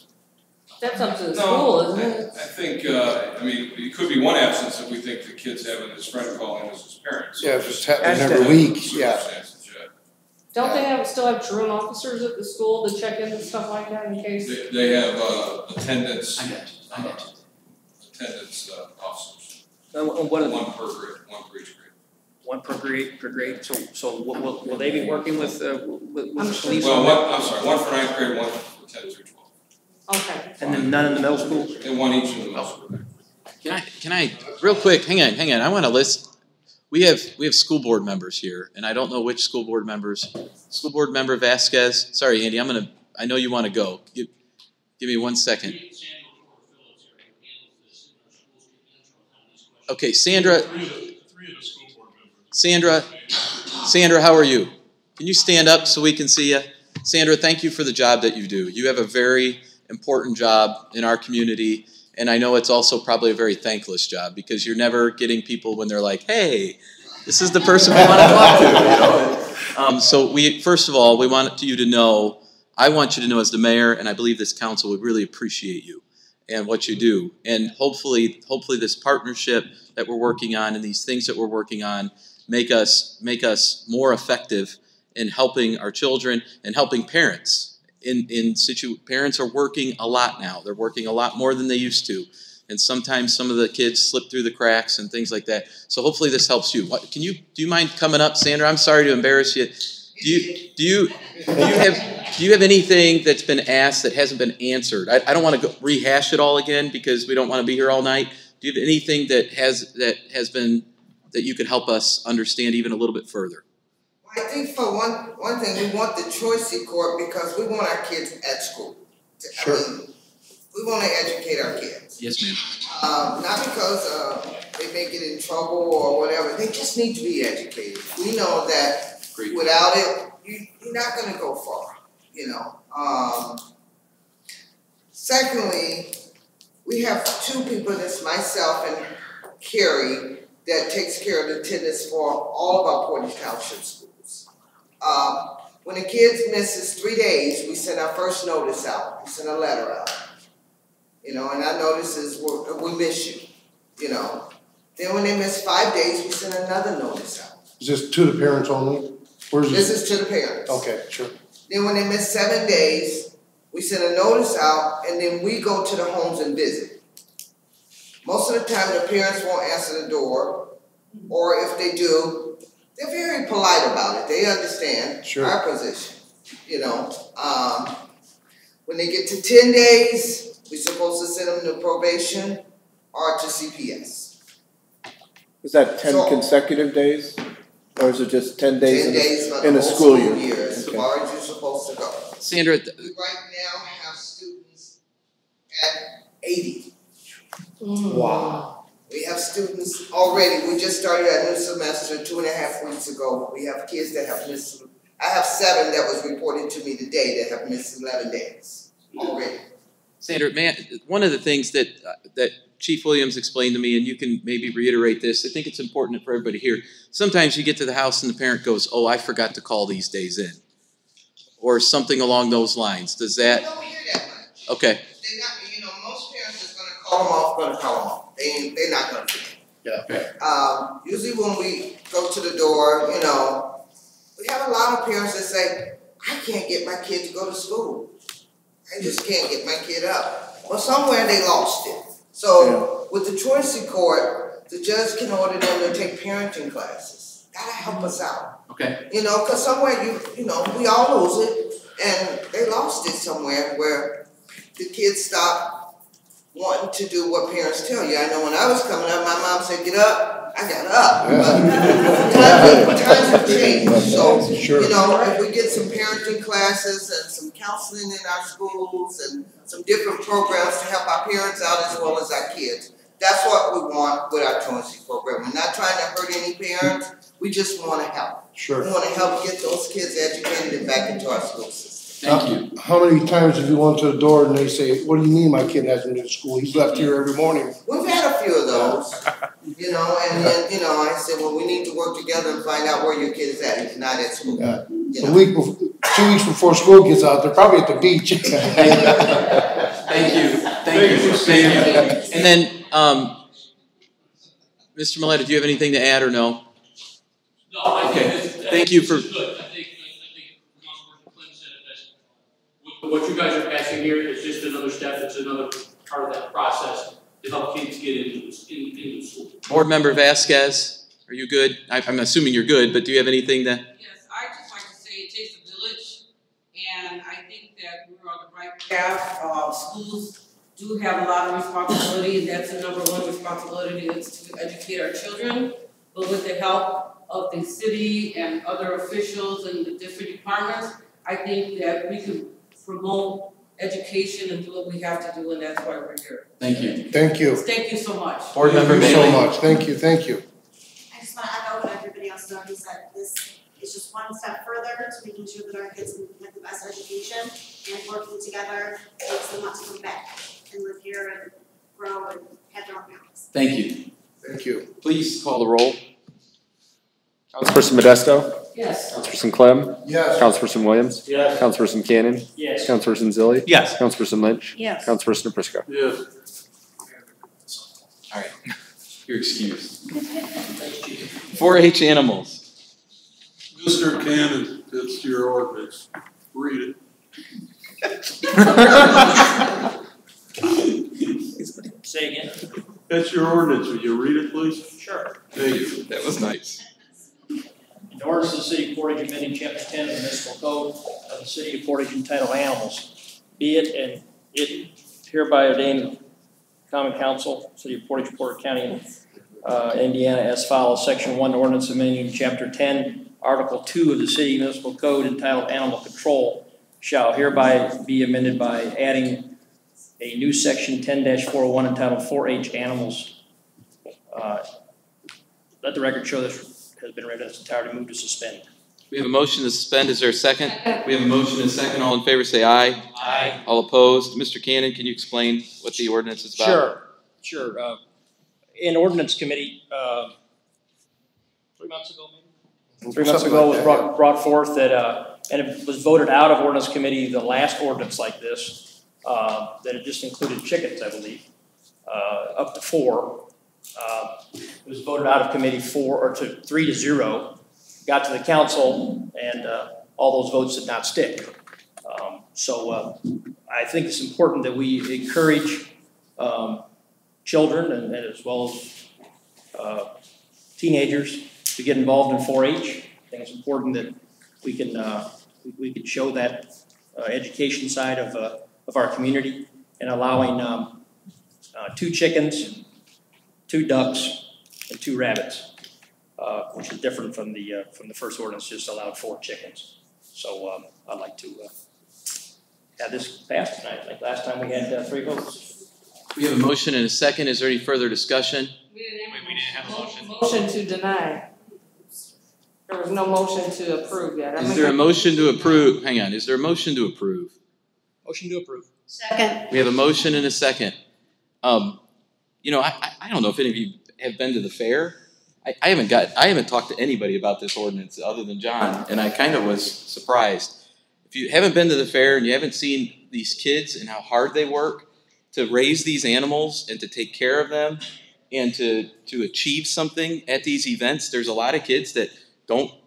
That's up to the school, isn't it? I think, it could be one absence if we think the kid's having his friend call him as his parents. Yeah, if it's happening every week, yeah. Don't they still have truant officers at the school to check in and stuff like that in case? They have attendance. I got you. Attendance officers. What are one per grade, one per each grade. One per grade. So will they be working with the police? Well, I'm sorry, one for 9th grade, one for 10 through 12. Okay. And then none in the middle school? And one each in the middle school. Can I, real quick, hang on, I want to list, we have school board members here, and I don't know which school board members. School board member Vasquez, sorry, Andy, I know you want to go. Give me 1 second. Okay, Sandra, how are you? Can you stand up so we can see you? Sandra, thank you for the job that you do. You have a very important job in our community, and I know it's also probably a very thankless job because you're never getting people when they're like, hey, this is the person we want to talk to. You know? So first of all, we want you to know, I want you to know as the mayor, and I believe this council would really appreciate you and what you do. And hopefully this partnership that we're working on and these things that we're working on make us more effective in helping our children and helping parents. Parents are working a lot now. They're working a lot more than they used to. And sometimes some of the kids slip through the cracks and things like that. So hopefully this helps you. Do you mind coming up, Sandra? I'm sorry to embarrass you. Do you have anything that's been asked that hasn't been answered? I don't want to rehash it all again because we don't want to be here all night. Do you have anything that you could help us understand even a little bit further? I think for one thing, we want the choice court because we want our kids at school. Sure. I mean, we want to educate our kids. Yes, ma'am. Not because they may get in trouble or whatever. They just need to be educated. We know that without it, you're not going to go far. You know. Secondly, we have two people. That's myself and Carrie that takes care of the attendance for all of our Portage Township schools. When a kid misses 3 days, we send our first notice out. We send a letter out. You know, and our notice is, we miss you. You know. Then when they miss 5 days, we send another notice out. Is this to the parents only? This is to the parents. Okay, sure. Then when they miss 7 days, we send a notice out, and then we go to the homes and visit. Most of the time, the parents won't answer the door, or if they do, they're very polite about it. They understand our position, you know. When they get to 10 days, we're supposed to send them to probation or to CPS. Is that 10 consecutive days? Or is it just 10 days 10 days in a school year? As far as you're supposed to go. Sandra, we right now have students at 80. Wow. We have students already. We just started our new semester 2.5 weeks ago. We have kids that have missed. I have 7 that was reported to me today that have missed 11 days already. Sandra, one of the things that Chief Williams explained to me, and you can maybe reiterate this, I think it's important for everybody here. Sometimes you get to the house and the parent goes, oh, I forgot to call these days in. Or something along those lines. Does that? We don't hear that much. Okay. They're not, you know, most parents is going to call them off, going to call them off. They're not going to forget. Yeah. Okay. Usually when we go to the door, you know, we have a lot of parents that say, I can't get my kid to go to school. I just can't get my kid up. Well, somewhere they lost it. So with the truancy court, the judge can order them to take parenting classes. That'll help us out. Okay. You know, because somewhere you know, we all lose it, and they lost it somewhere where the kids stop wanting to do what parents tell you. I know when I was coming up, my mom said, get up. I got up. But times have changed. So, you know, if we get some parenting classes and some counseling in our schools and some different programs to help our parents out as well as our kids, that's what we want with our truancy program. We're not trying to hurt any parents. We just want to help. Sure. We want to help get those kids educated and back into our school system. Thank you. How many times have you gone to the door and they say, what do you mean my kid hasn't been to school? He's left here every morning. We've had a few of those, you know, and then, you know, I said, well, we need to work together and find out where your kid is at. He's not at school. Yeah. You A know? week, 2 weeks before school gets out, they're probably at the beach. Thank you. And then, Mr. Milletta, do you have anything to add or no? No, I think Thank you for. good. I think what you guys are passing here is just another step, it's another part of that process to help kids get into school. Board Member Vasquez, are you good? I'm assuming you're good, but do you have anything to? Yes, I just like to say it takes a village, and I think that we're on the right path. Schools do have a lot of responsibility, and that's the number one responsibility is to educate our children. But with the help of the city and other officials and the different departments, I think that we can promote education and do what we have to do, and that's why we're here. Thank you. Thank you. Thank you so much. Board Member Thank you Bailey. so much. Thank you. Thank you. I just want to echo what everybody else has already said. This is just one step further to making sure that our kids can get the best education, and working together makes them want to come back and live here and grow and have their own families. Thank you. Thank you. Please call the roll. Councilperson Modesto? Yes. Councilperson Clem? Yes. Councilperson Williams? Yes. Councilperson Cannon? Yes. Councilperson Zilli? Yes. Councilperson Lynch? Yes. Councilperson Prisco? Yes. All right. You're excused. 4-H animals. Mr. Cannon, it's your ordinance. Read it. Say again? That's your ordinance. Will you read it, please? Sure. Thank you. That was nice. In ordinance of the City of Portage amending Chapter 10 of the Municipal Code of the City of Portage entitled Animals, be it and it hereby ordained Common Council, City of Portage, Porter County, Indiana, as follows. Section 1, ordinance amending Chapter 10, Article 2 of the City Municipal Code entitled Animal Control shall hereby be amended by adding a new section 10-401 entitled 4-H Animals. Let the record show this has been read in its entirety. Move to suspend. We have a motion to suspend. Is there a second? We have a motion and a second. All in favor say aye. Aye. All opposed? Mr. Cannon, can you explain what the ordinance is about? Sure. In ordinance committee, 3 months ago maybe? 3 months ago was brought forth that, and it was voted out of ordinance committee, the last ordinance like this, that it just included chickens, I believe, up to 4. It was voted out of committee 3-0, got to the council, and all those votes did not stick. So I think it's important that we encourage children and as well as teenagers to get involved in 4-H. I think it's important that we can show that education side of our community, and allowing 2 chickens, 2 ducks, and 2 rabbits, which is different from the first ordinance, just allowed 4 chickens. So I'd like to have this passed tonight. Like last time we had 3 votes. We have a motion and a second. Is there any further discussion? We didn't have a motion. Motion to deny. There was no motion to approve yet. Is there a motion to approve? Hang on. Is there a motion to approve? Motion to approve. Second. We have a motion and a second. You know, I don't know if any of you have been to the fair. I haven't talked to anybody about this ordinance other than John, and I kind of was surprised. If you haven't been to the fair and you haven't seen these kids and how hard they work to raise these animals and to take care of them and to achieve something at these events, there's a lot of kids that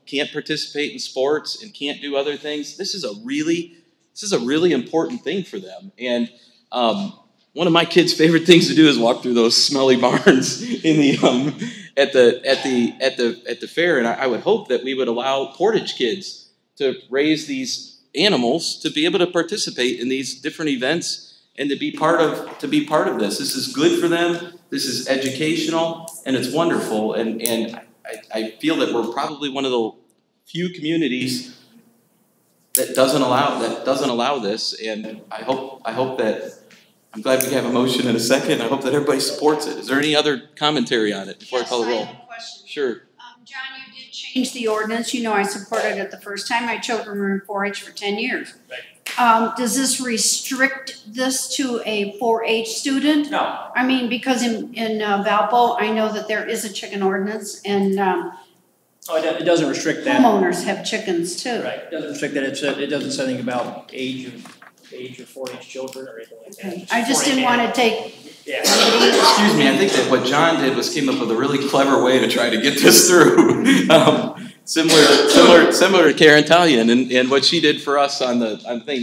can't participate in sports and can't do other things. This is a really important thing for them. And one of my kids' favorite things to do is walk through those smelly barns in the at the fair. And I would hope that we would allow Portage kids to raise these animals to be able to participate in these different events and to be part of this. This is good for them. This is educational, and it's wonderful. And I feel that we're probably one of the few communities that doesn't allow this. And I hope that I'm glad we have a motion in a second. I hope that everybody supports it. Is there any other commentary on it before I call the roll? I have a question. Sure. John, you did change the ordinance. You know, I supported it the first time. My children were in 4-H for 10 years. Right. Does this restrict this to a 4-H student? No. I mean, because in Valpo, I know that there is a chicken ordinance, and It doesn't restrict that. homeowners have chickens too. Right. It doesn't restrict that. It doesn't say anything about age of 4-H children or anything like that. Okay. I just didn't want to take. Yeah. Excuse me, I think that what John did was came up with a really clever way to try to get this through. Similar to Karen Talian and what she did for us on the thing.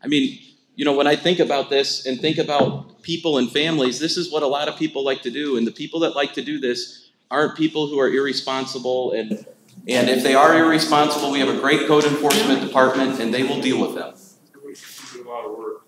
I mean, you know, when I think about this and think about people and families, this is what a lot of people like to do. And the people that like to do this aren't people who are irresponsible. And if they are irresponsible, we have a great code enforcement department and they will deal with them. A lot of work.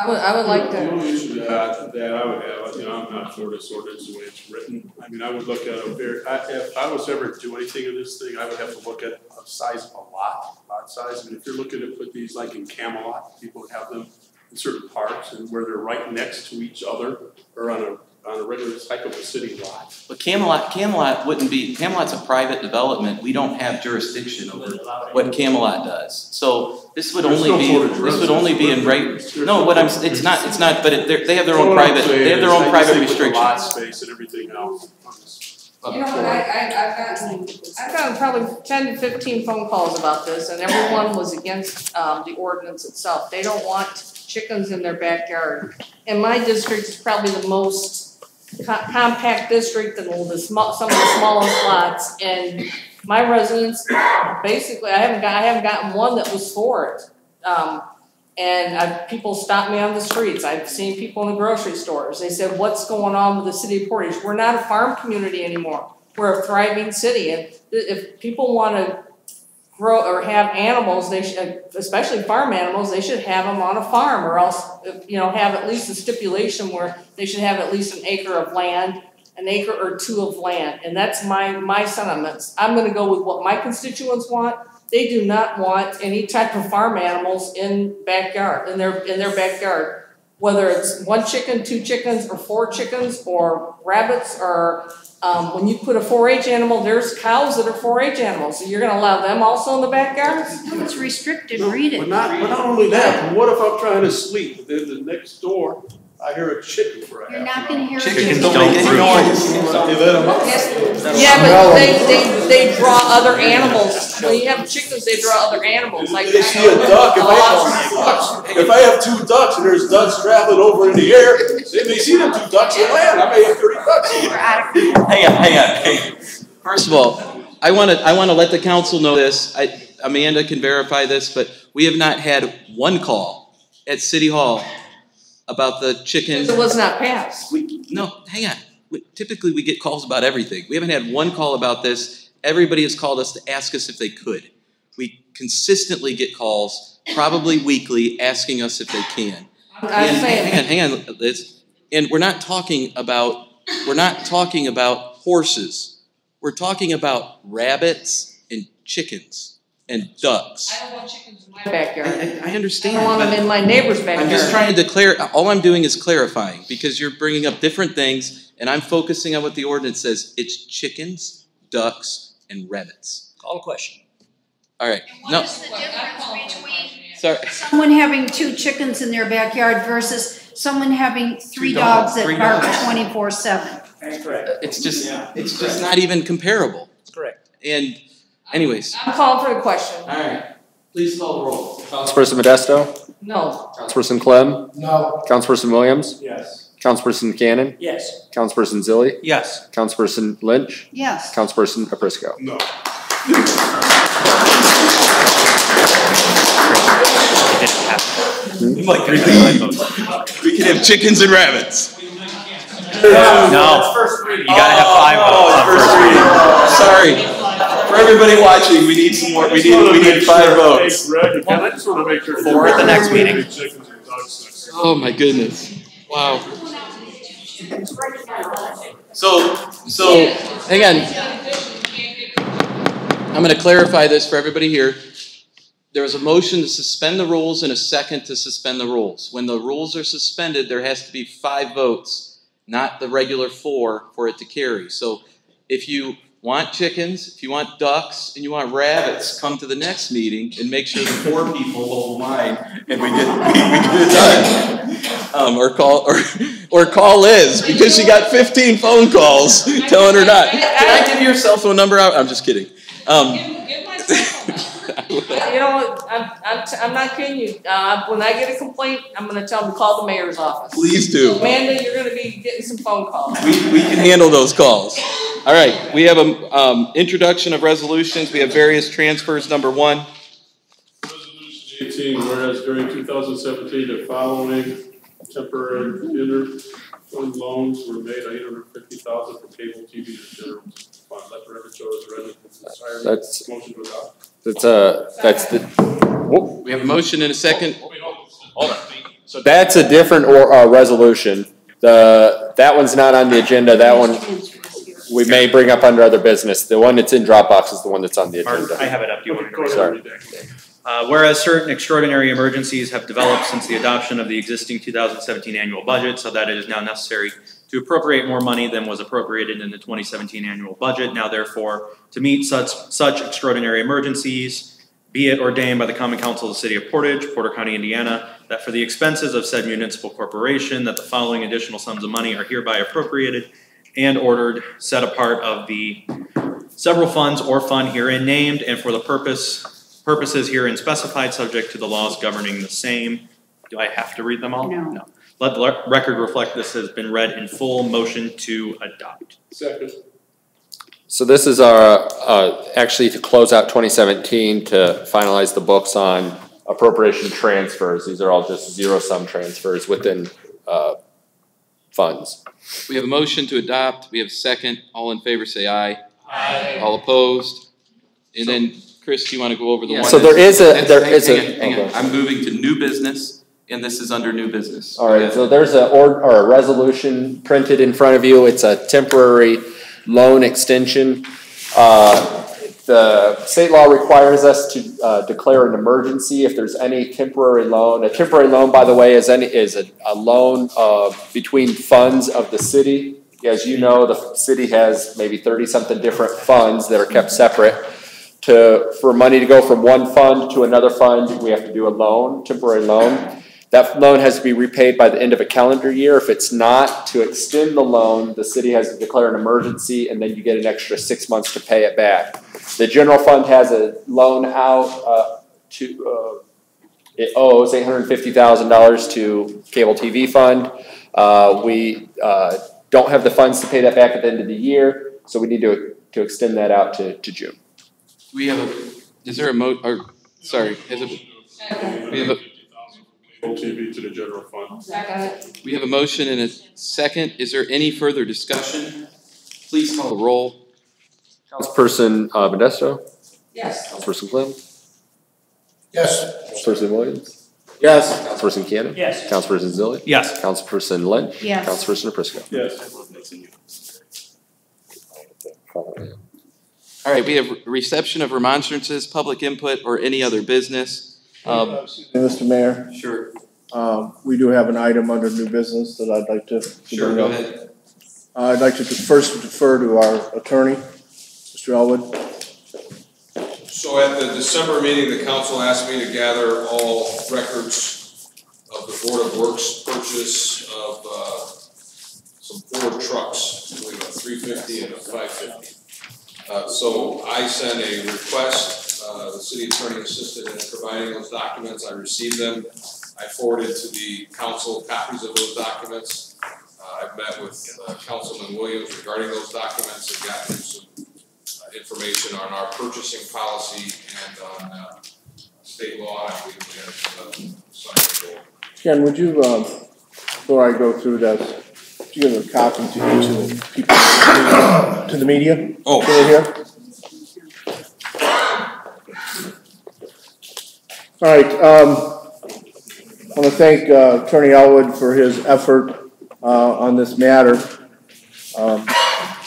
I would like The to. only issue that I would have, you know, I'm not for this ordinance the way it's written. I mean, I would look at if I was ever to do anything of this thing, I would have to look at a size of a lot size. I mean, if you're looking to put these like in Camelot, people have them in certain parks and where they're right next to each other or on a regular type of a city lot. But Camelot wouldn't be, Camelot's a private development. We don't have jurisdiction over what Camelot does. So this would only be in no, it's not, but they have their own private restrictions. Lot space and everything else. You know what, I've gotten probably 10 to 15 phone calls about this, and everyone was against the ordinance itself. They don't want chickens in their backyard. And my district is probably the most compact district and some of the smallest lots. And my residents, basically, I haven't gotten one that was for it. People stop me on the streets. I've seen people in the grocery stores. They said, "What's going on with the city of Portage? We're not a farm community anymore. We're a thriving city." And if people want to grow or have animals, they should, especially farm animals, they should have them on a farm, or else, you know, have at least a stipulation where they should have at least an acre of land, an acre or two of land. And that's my sentiments. I'm going to go with what my constituents want. They do not want any type of farm animals in their backyard, whether it's 1 chicken, 2 chickens, or 4 chickens, or rabbits, or when you put a 4-H animal, there's cows that are 4-H animals. So you're going to allow them also in the backyard? No, it's restricted. Read it. But not only that, but what if I'm trying to sleep? Then the next door, I hear a chicken for a You're not going to hear Chickens don't make any noise. Yeah, but they draw other animals. When you have chickens, they draw other animals. Like they see a duck. If I have 2 ducks and there's ducks traveling over in the air, they may see them 2 ducks and land. I may have 30 ducks. Hang on. First of all, I want to let the council know this. Amanda can verify this, but we have not had one call at City Hall about the chickens. It was not passed. No, hang on. Typically, we get calls about everything. We haven't had one call about this. Everybody has called us to ask us if they could. We consistently get calls, probably weekly, asking us if they can. Hang on, Liz. And we're not talking about horses. We're talking about rabbits and chickens and ducks. I don't want chickens in my backyard. I understand. I don't want them in my neighbor's backyard. I'm just trying to declare, all I'm doing is clarifying, because you're bringing up different things, and I'm focusing on what the ordinance says. It's chickens, ducks, and rabbits. Call a question. All right. What is the difference between Sorry. someone having 2 chickens in their backyard versus someone having 3 dogs that bark 24/7? That's correct. It's just not even comparable. That's correct. And anyways. I'm calling for the question. All right. Please call the roll. Councilperson Modesto? No. Councilperson Clem? No. Councilperson Williams? Yes. Councilperson Cannon? Yes. Councilperson Zilli? Yes. Councilperson Lynch? Yes. Councilperson Aprisco? No. We can have chickens and rabbits. No. You gotta have 5 votes. First reading. Sorry. For everybody watching, we need some more. We need 5 votes. I just want to make sure. 4 at the next meeting. Oh my goodness. Wow. So hang on. I'm going to clarify this for everybody here. There was a motion to suspend the rules and a second to suspend the rules. When the rules are suspended, there has to be 5 votes, not the regular 4 for it to carry. So if you want chickens, if you want ducks, and you want rabbits, come to the next meeting and make sure the 4 people hold the line and we get it done. Or call Liz because she got 15 phone calls telling her not. Can I give your cell phone number out? I'm just kidding. You know what? I'm not kidding you. When I get a complaint, I'm going to tell them to call the mayor's office. Please do. Amanda, you're going to be getting some phone calls. We can handle those calls. All right. We have an introduction of resolutions. We have various transfers. Number 1. Resolution 18, whereas during 2017, the following temporary inter-fund loans were made, $850,000 from cable TV to general fund. Let the record show as read. That's motion to adopt. That's the. Whoop. We have a motion and a second. Hold on. So that's a different resolution. That one's not on the agenda. That one we may bring up under other business. The one that's in Dropbox is the one that's on the agenda. I have it up. Do you want me to read it? Sorry. Whereas certain extraordinary emergencies have developed since the adoption of the existing 2017 annual budget, so that it is now necessary to appropriate more money than was appropriated in the 2017 annual budget. Now, therefore, to meet such extraordinary emergencies, be it ordained by the Common Council of the City of Portage, Porter County, Indiana, that for the expenses of said municipal corporation, that the following additional sums of money are hereby appropriated and ordered, set apart of the several funds or fund herein named, and for the purposes herein specified, subject to the laws governing the same. Do I have to read them all? No. Let the record reflect this has been read in full. Motion to adopt. Second. So this is our, actually to close out 2017 to finalize the books on appropriation transfers. These are all just zero-sum transfers within funds. We have a motion to adopt. We have a second. All in favor say aye. Aye. All opposed? And then, Chris, do you want to go over the one? So there is a, hang on. I'm moving to new business, and this is under new business. All right, so there's a resolution printed in front of you. It's a temporary loan extension. The state law requires us to declare an emergency if there's any temporary loan. A temporary loan, by the way, is a loan between funds of the city. As you know, the city has maybe 30-something different funds that are kept separate. For money to go from one fund to another fund, we have to do a loan, temporary loan. That loan has to be repaid by the end of a calendar year. If it's not, to extend the loan, the city has to declare an emergency, and then you get an extra 6 months to pay it back. The general fund has a loan out it owes $850,000 to cable TV fund. We don't have the funds to pay that back at the end of the year, so we need to extend that out to June. We have is there a sorry, we have a TV to the general fund. Second. We have a motion and a second. Is there any further discussion? Please call the roll. Councilperson Modesto? Yes. Councilperson Clem? Yes. Councilperson Williams? Yes. Councilperson Cannon? Yes. Councilperson Zilli? Yes. Councilperson Lynch? Yes. Councilperson Prisco? Yes. All right, we have reception of remonstrances, public input, or any other business. Mr. Mayor? Sure. We do have an item under new business that I'd like to Sure, bring go up. ahead. I'd like to first defer to our attorney, Mr. Elwood. So at the December meeting, the council asked me to gather all records of the Board of Works purchase of some Ford trucks, I believe a 350 and a 550. So I sent a request. The city attorney assisted in providing those documents. I received them. I forwarded to the council copies of those documents. I've met with Councilman Williams regarding those documents and gotten some information on our purchasing policy and on state law. I believe we have signed. Ken, would you, before I go through that, would you give a copy to each of the people, to the media? Oh. Here? All right, I want to thank Attorney Elwood for his effort on this matter. It's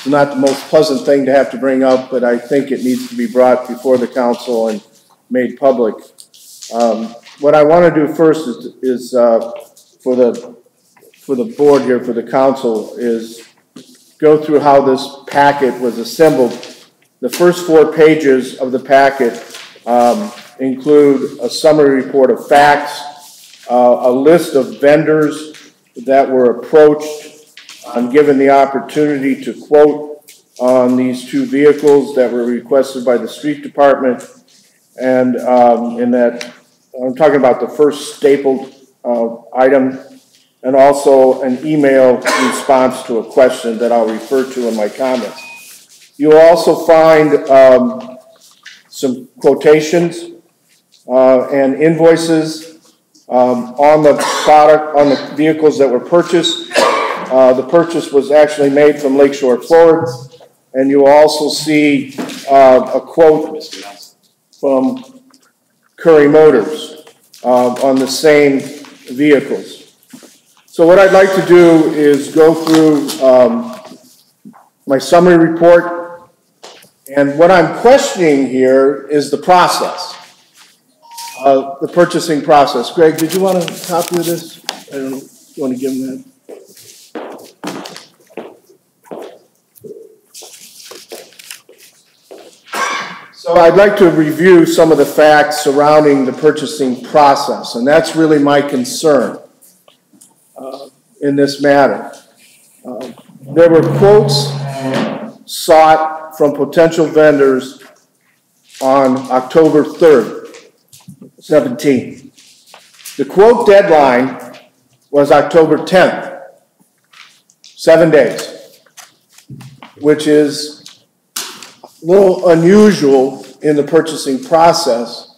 not the most pleasant thing to have to bring up, but I think it needs to be brought before the council and made public. What I want to do first is for the board here, for the council, is go through how this packet was assembled. The first 4 pages of the packet include a summary report of facts, a list of vendors that were approached and given the opportunity to quote on these 2 vehicles that were requested by the street department, and in that I'm talking about the first stapled item, and also an email response to a question that I'll refer to in my comments. You'll also find some quotations and invoices on the product, on the vehicles that were purchased. The purchase was actually made from Lakeshore Ford, and you will also see a quote from Curry Motors on the same vehicles. So what I'd like to do is go through my summary report, and what I'm questioning here is the process, the purchasing process. Greg, did you want a copy of this? I don't know if you want to give him that. So I'd like to review some of the facts surrounding the purchasing process, and that's really my concern in this matter. There were quotes sought from potential vendors on October 3rd, 17. The quote deadline was October 10th, 7 days, which is a little unusual in the purchasing process.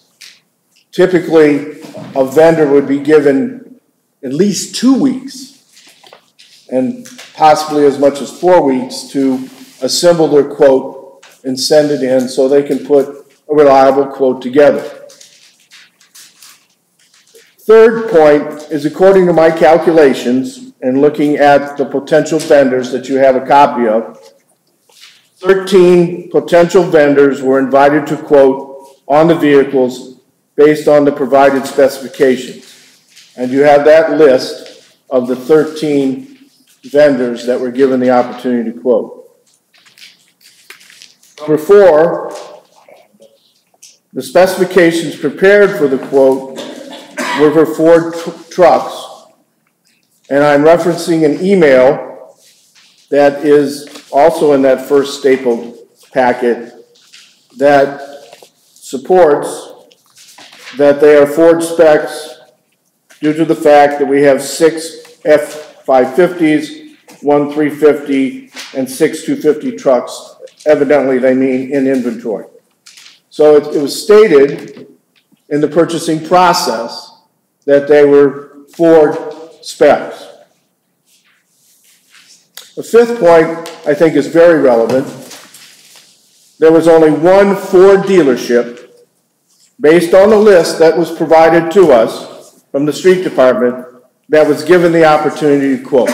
Typically, a vendor would be given at least 2 weeks and possibly as much as 4 weeks to assemble their quote and send it in so they can put a reliable quote together. Third point is, according to my calculations and looking at the potential vendors that you have a copy of, 13 potential vendors were invited to quote on the vehicles based on the provided specifications. And you have that list of the 13 vendors that were given the opportunity to quote. Number 4, the specifications prepared for the quote were for Ford trucks. And I'm referencing an email that is also in that first stapled packet that supports that they are Ford specs due to the fact that we have 6 F-550s, 1 350, and 6 250 trucks. Evidently, they mean in inventory. So it was stated in the purchasing process that they were Ford specs. The fifth point, I think, is very relevant. There was only one Ford dealership, based on the list that was provided to us from the street department, that was given the opportunity to quote.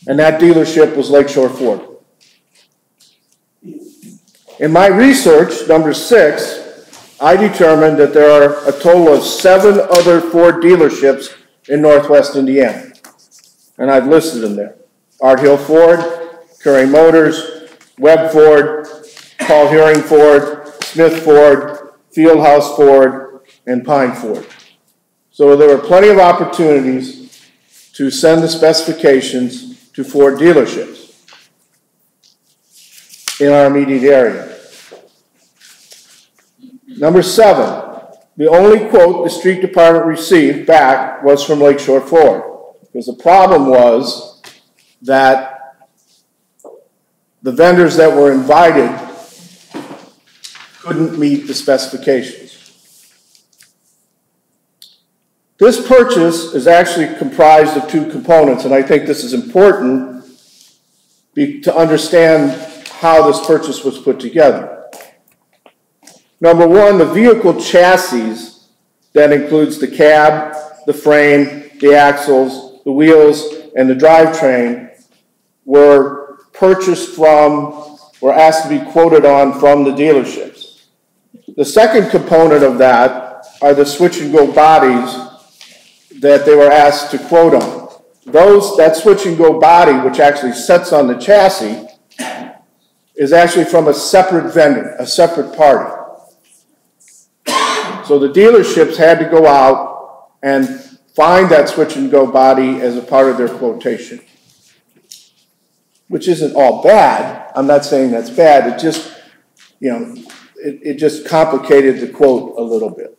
And that dealership was Lakeshore Ford. In my research, number 6, I determined that there are a total of 7 other Ford dealerships in Northwest Indiana. And I've listed them there. Art Hill Ford, Curry Motors, Webb Ford, Paul Hearing Ford, Smith Ford, Fieldhouse Ford, and Pine Ford. So there were plenty of opportunities to send the specifications to Ford dealerships in our immediate area. Number 7, the only quote the street department received back was from Lakeshore Ford, because the problem was that the vendors that were invited couldn't meet the specifications. This purchase is actually comprised of 2 components, and I think this is important to understand how this purchase was put together. Number 1, the vehicle chassis, that includes the cab, the frame, the axles, the wheels, and the drivetrain, were purchased from, were asked to be quoted on from the dealerships. The second component of that are the switch and go bodies that they were asked to quote on. That switch and go body, which actually sits on the chassis, is actually from a separate vendor, a separate party. So the dealerships had to go out and find that switch and go body as a part of their quotation, which isn't all bad. I'm not saying that's bad. It just, it just complicated the quote a little bit.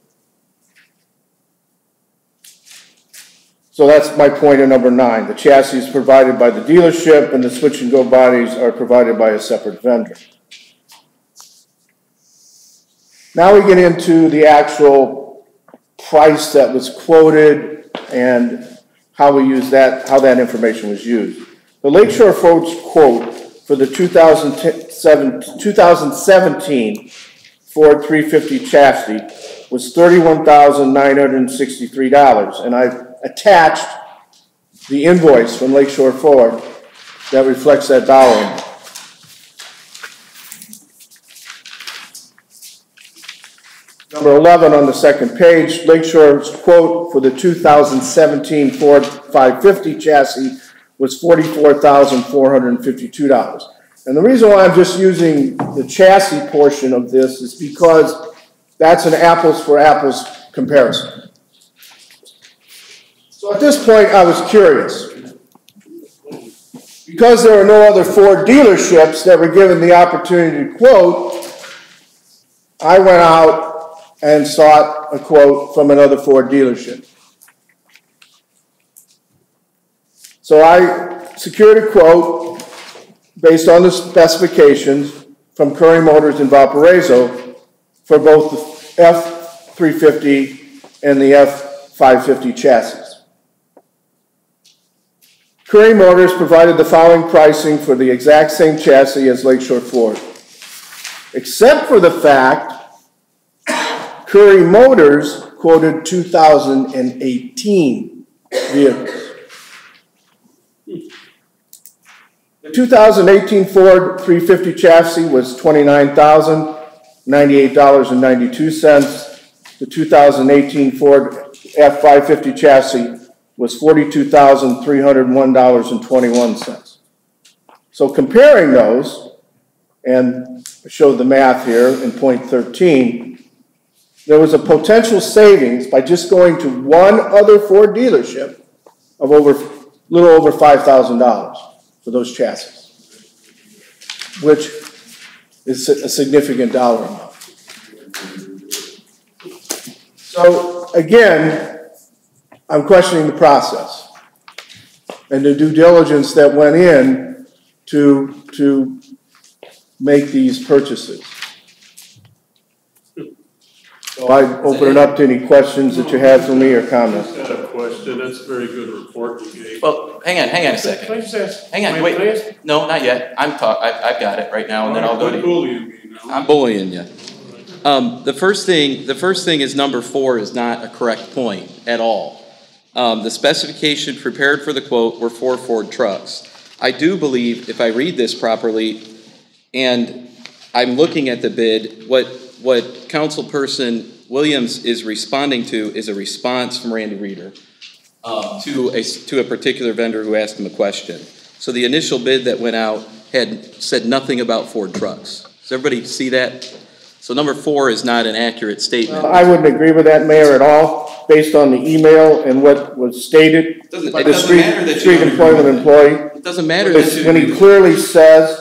So that's my point in number 9. The chassis is provided by the dealership, and the switch and go bodies are provided by a separate vendor. Now we get into the actual price that was quoted and how we use that, how that information was used. The Lakeshore Ford's quote for the 2017 Ford 350 chassis was $31,963, and I've attached the invoice from Lakeshore Ford that reflects that dollar amount. Number 11 on the second page, Lakeshore's quote for the 2017 Ford 550 chassis was $44,452. And the reason why I'm just using the chassis portion of this is because that's an apples for apples comparison. So at this point, I was curious. Because there are no other Ford dealerships that were given the opportunity to quote, I went out and sought a quote from another Ford dealership. So I secured a quote based on the specifications from Curry Motors in Valparaiso for both the F350 and the F550 chassis. Curry Motors provided the following pricing for the exact same chassis as Lakeshore Ford, except for the fact Curry Motors quoted 2018 vehicles. The 2018 Ford 350 chassis was $29,098.92. The 2018 Ford F550 chassis was $42,301.21. So comparing those, and I showed the math here in point 13, there was a potential savings by just going to one other Ford dealership of a little over $5,000 for those chassis, which is a significant dollar amount. So again, I'm questioning the process and the due diligence that went in to make these purchases. So I open it up to any questions that you have for me or comments. I got a question. That's a very good report you gave. Well, hang on a second. Can I just ask? Hang on, wait. No, not yet. I've got it right now, and then I'll go to you. I'm bullying you. The first thing is number 4 is not a correct point at all. The specification prepared for the quote were 4 Ford trucks. I do believe, if I read this properly, and I'm looking at the bid, what Councilperson Williams is responding to is a response from Randy Reeder to a particular vendor who asked him a question. So the initial bid that went out had said nothing about Ford trucks. Does everybody see that? So number 4 is not an accurate statement. I wouldn't agree with that, Mayor, at all, based on the email and what was stated by the street employment employee. It doesn't matter when he clearly says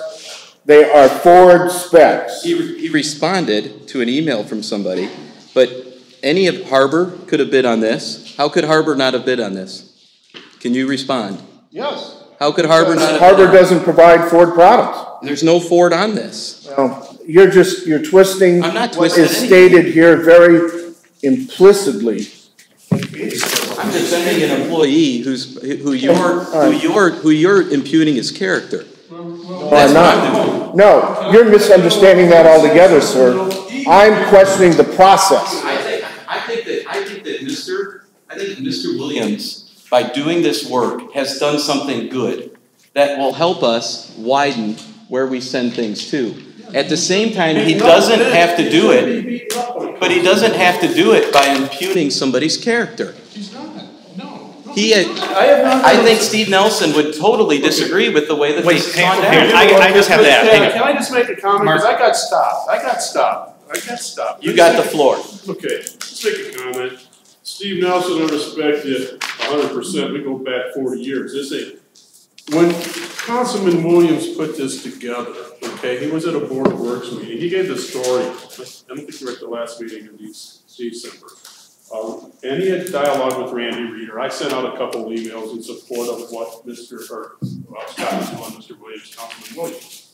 they are Ford specs. He responded to an email from somebody, but any of Harbor could have bid on this. How could Harbor not have bid on this? Can you respond? Yes. How could Harbor not have Harbor doesn't provide Ford products. There's no Ford on this. Well, you're twisting. I'm not twisting what is stated here very implicitly. I'm defending an employee who you're imputing his character. No, I'm not. No, you're misunderstanding that altogether, sir. I'm questioning the process. I think that Mr. Williams, by doing this work, has done something good that will help us widen where we send things to. At the same time, he doesn't have to do it, but he doesn't have to do it by impugning somebody's character. I think Steve Nelson would totally disagree with the way that this has gone down. I just have to ask. Can I just make a comment? Because I got stopped. You got the floor. Okay, let's make a comment. Steve Nelson, I respect you 100%. We go back 40 years. When Councilman Williams put this together, okay, he was at a Board of Works meeting. He gave the story. I don't think you were at the last meeting in December. And he had dialogue with Randy Reeder. I sent out a couple of emails in support of what Scott was doing, Mr. Williams, Councilman Williams.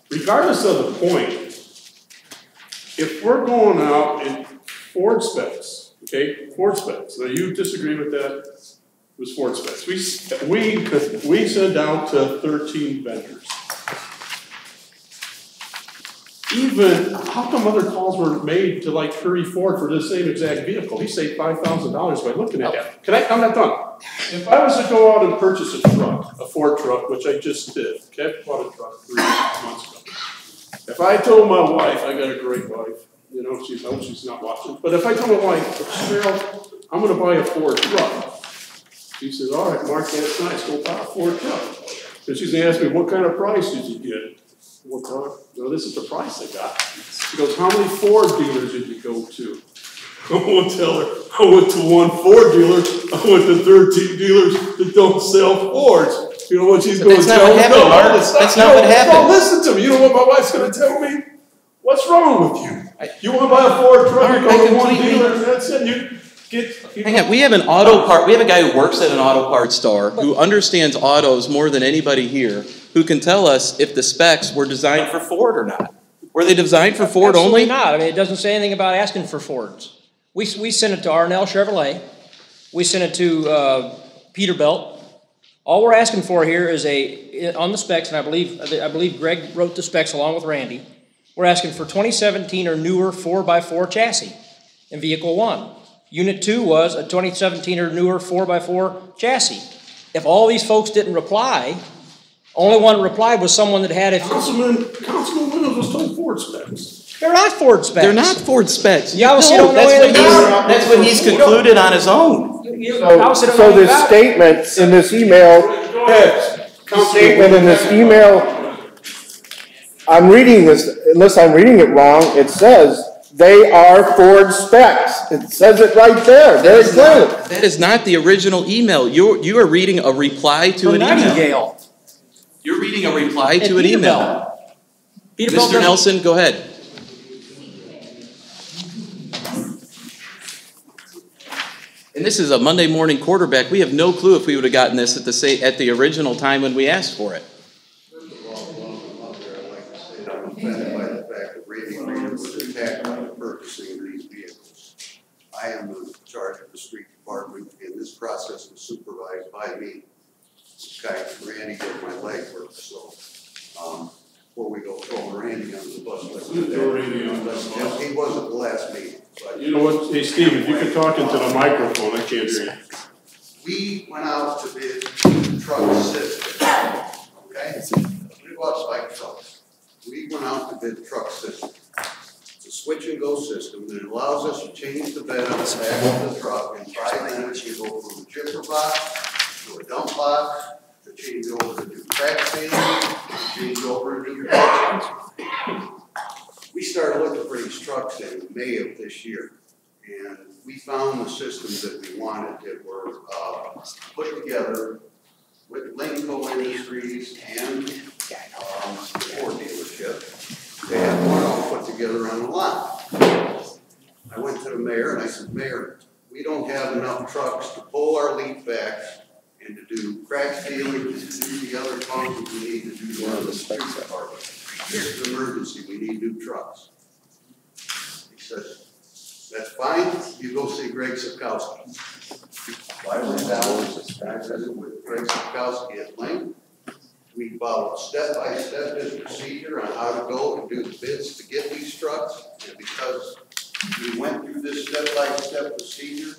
Regardless of the point, if we're going out in Ford specs, okay, Ford specs, now you disagree with that, it was Ford specs. We sent out to 13 vendors. Even, how come other calls were made to like Curry Ford for the same exact vehicle? He saved $5,000 by looking at that. I'm not done. If I was to go out and purchase a truck, a Ford truck, which I just did, okay, I bought a truck 3 months ago. If I told my wife, I got a great wife, you know, she's not watching, but if I told my wife, Cheryl, I'm gonna buy a Ford truck. She says, all right, Mark, that's nice, go buy a Ford truck. And she's gonna ask me, what kind of price did you get? What car? No, this is the price I got. She goes, how many Ford dealers did you go to? I won't tell her. I went to one Ford dealer. I went to 13 dealers that don't sell Fords. You know what she's going to tell me? No, that's not what happened. Don't listen to me. You know what my wife's going to tell me? What's wrong with you? You want to buy a Ford truck, you go to one dealer, and that's it. You get. Hang on, we have an auto part. We have a guy who works at an auto parts store who understands autos more than anybody here, who can tell us if the specs were designed for Ford or not. Were they designed for Ford only? Absolutely not. I mean, it doesn't say anything about asking for Fords. We sent it to Arnell Chevrolet. We sent it to Peterbilt. All we're asking for here is on the specs, and I believe Greg wrote the specs along with Randy. We're asking for 2017 or newer 4x4 chassis in vehicle 1. Unit 2 was a 2017 or newer 4x4 chassis. If all these folks didn't reply, only one replied was someone that had a... Councilman Williams was told Ford specs. They're not Ford specs. They're not Ford specs. You obviously don't know anything about it. That's what he's concluded on his own. So this statement in this email, I'm reading this, unless I'm reading it wrong, it says they are Ford specs. It says it right there, very clearly. That is not the original email. You are reading a reply to an email. You're reading a reply to an email. Mr. Nelson, go ahead. And this is a Monday morning quarterback. We have no clue if we would have gotten this at the original time when we asked for it. I'm offended by the fact that Randy Reeder was attacked on the purchasing of these vehicles. I am in charge of the street department, and this process was supervised by me. Randy did my legwork, so before we go throwing Randy under the bus, he wasn't the last meeting. But you know what, hey Steve, if you could talk into the microphone, I can't hear you. We went out to bid truck system, okay? We bought spike trucks. We went out to bid truck system. It's a switch and go system that allows us to change the bed on the back of the truck in 5 minutes. You go from a jipper box to a dump box, to change over to new crack sealing, to change over to new crack. We started looking for these trucks in May of this year, and we found the systems that we wanted that were put together with Linco Industries and Ford dealership. They had one all put together on the lot. I went to the mayor and I said, Mayor, we don't have enough trucks to pull our leaf backs and to do crack sealing, to do the other functions we need to do to the street department. Here's an emergency, we need new trucks. He said, that's fine, you go see Greg Sapkowski. I went down and visited with Greg Sapkowski at length. We followed step by step his procedure on how to go and do the bids to get these trucks. And because we went through this step by step procedure,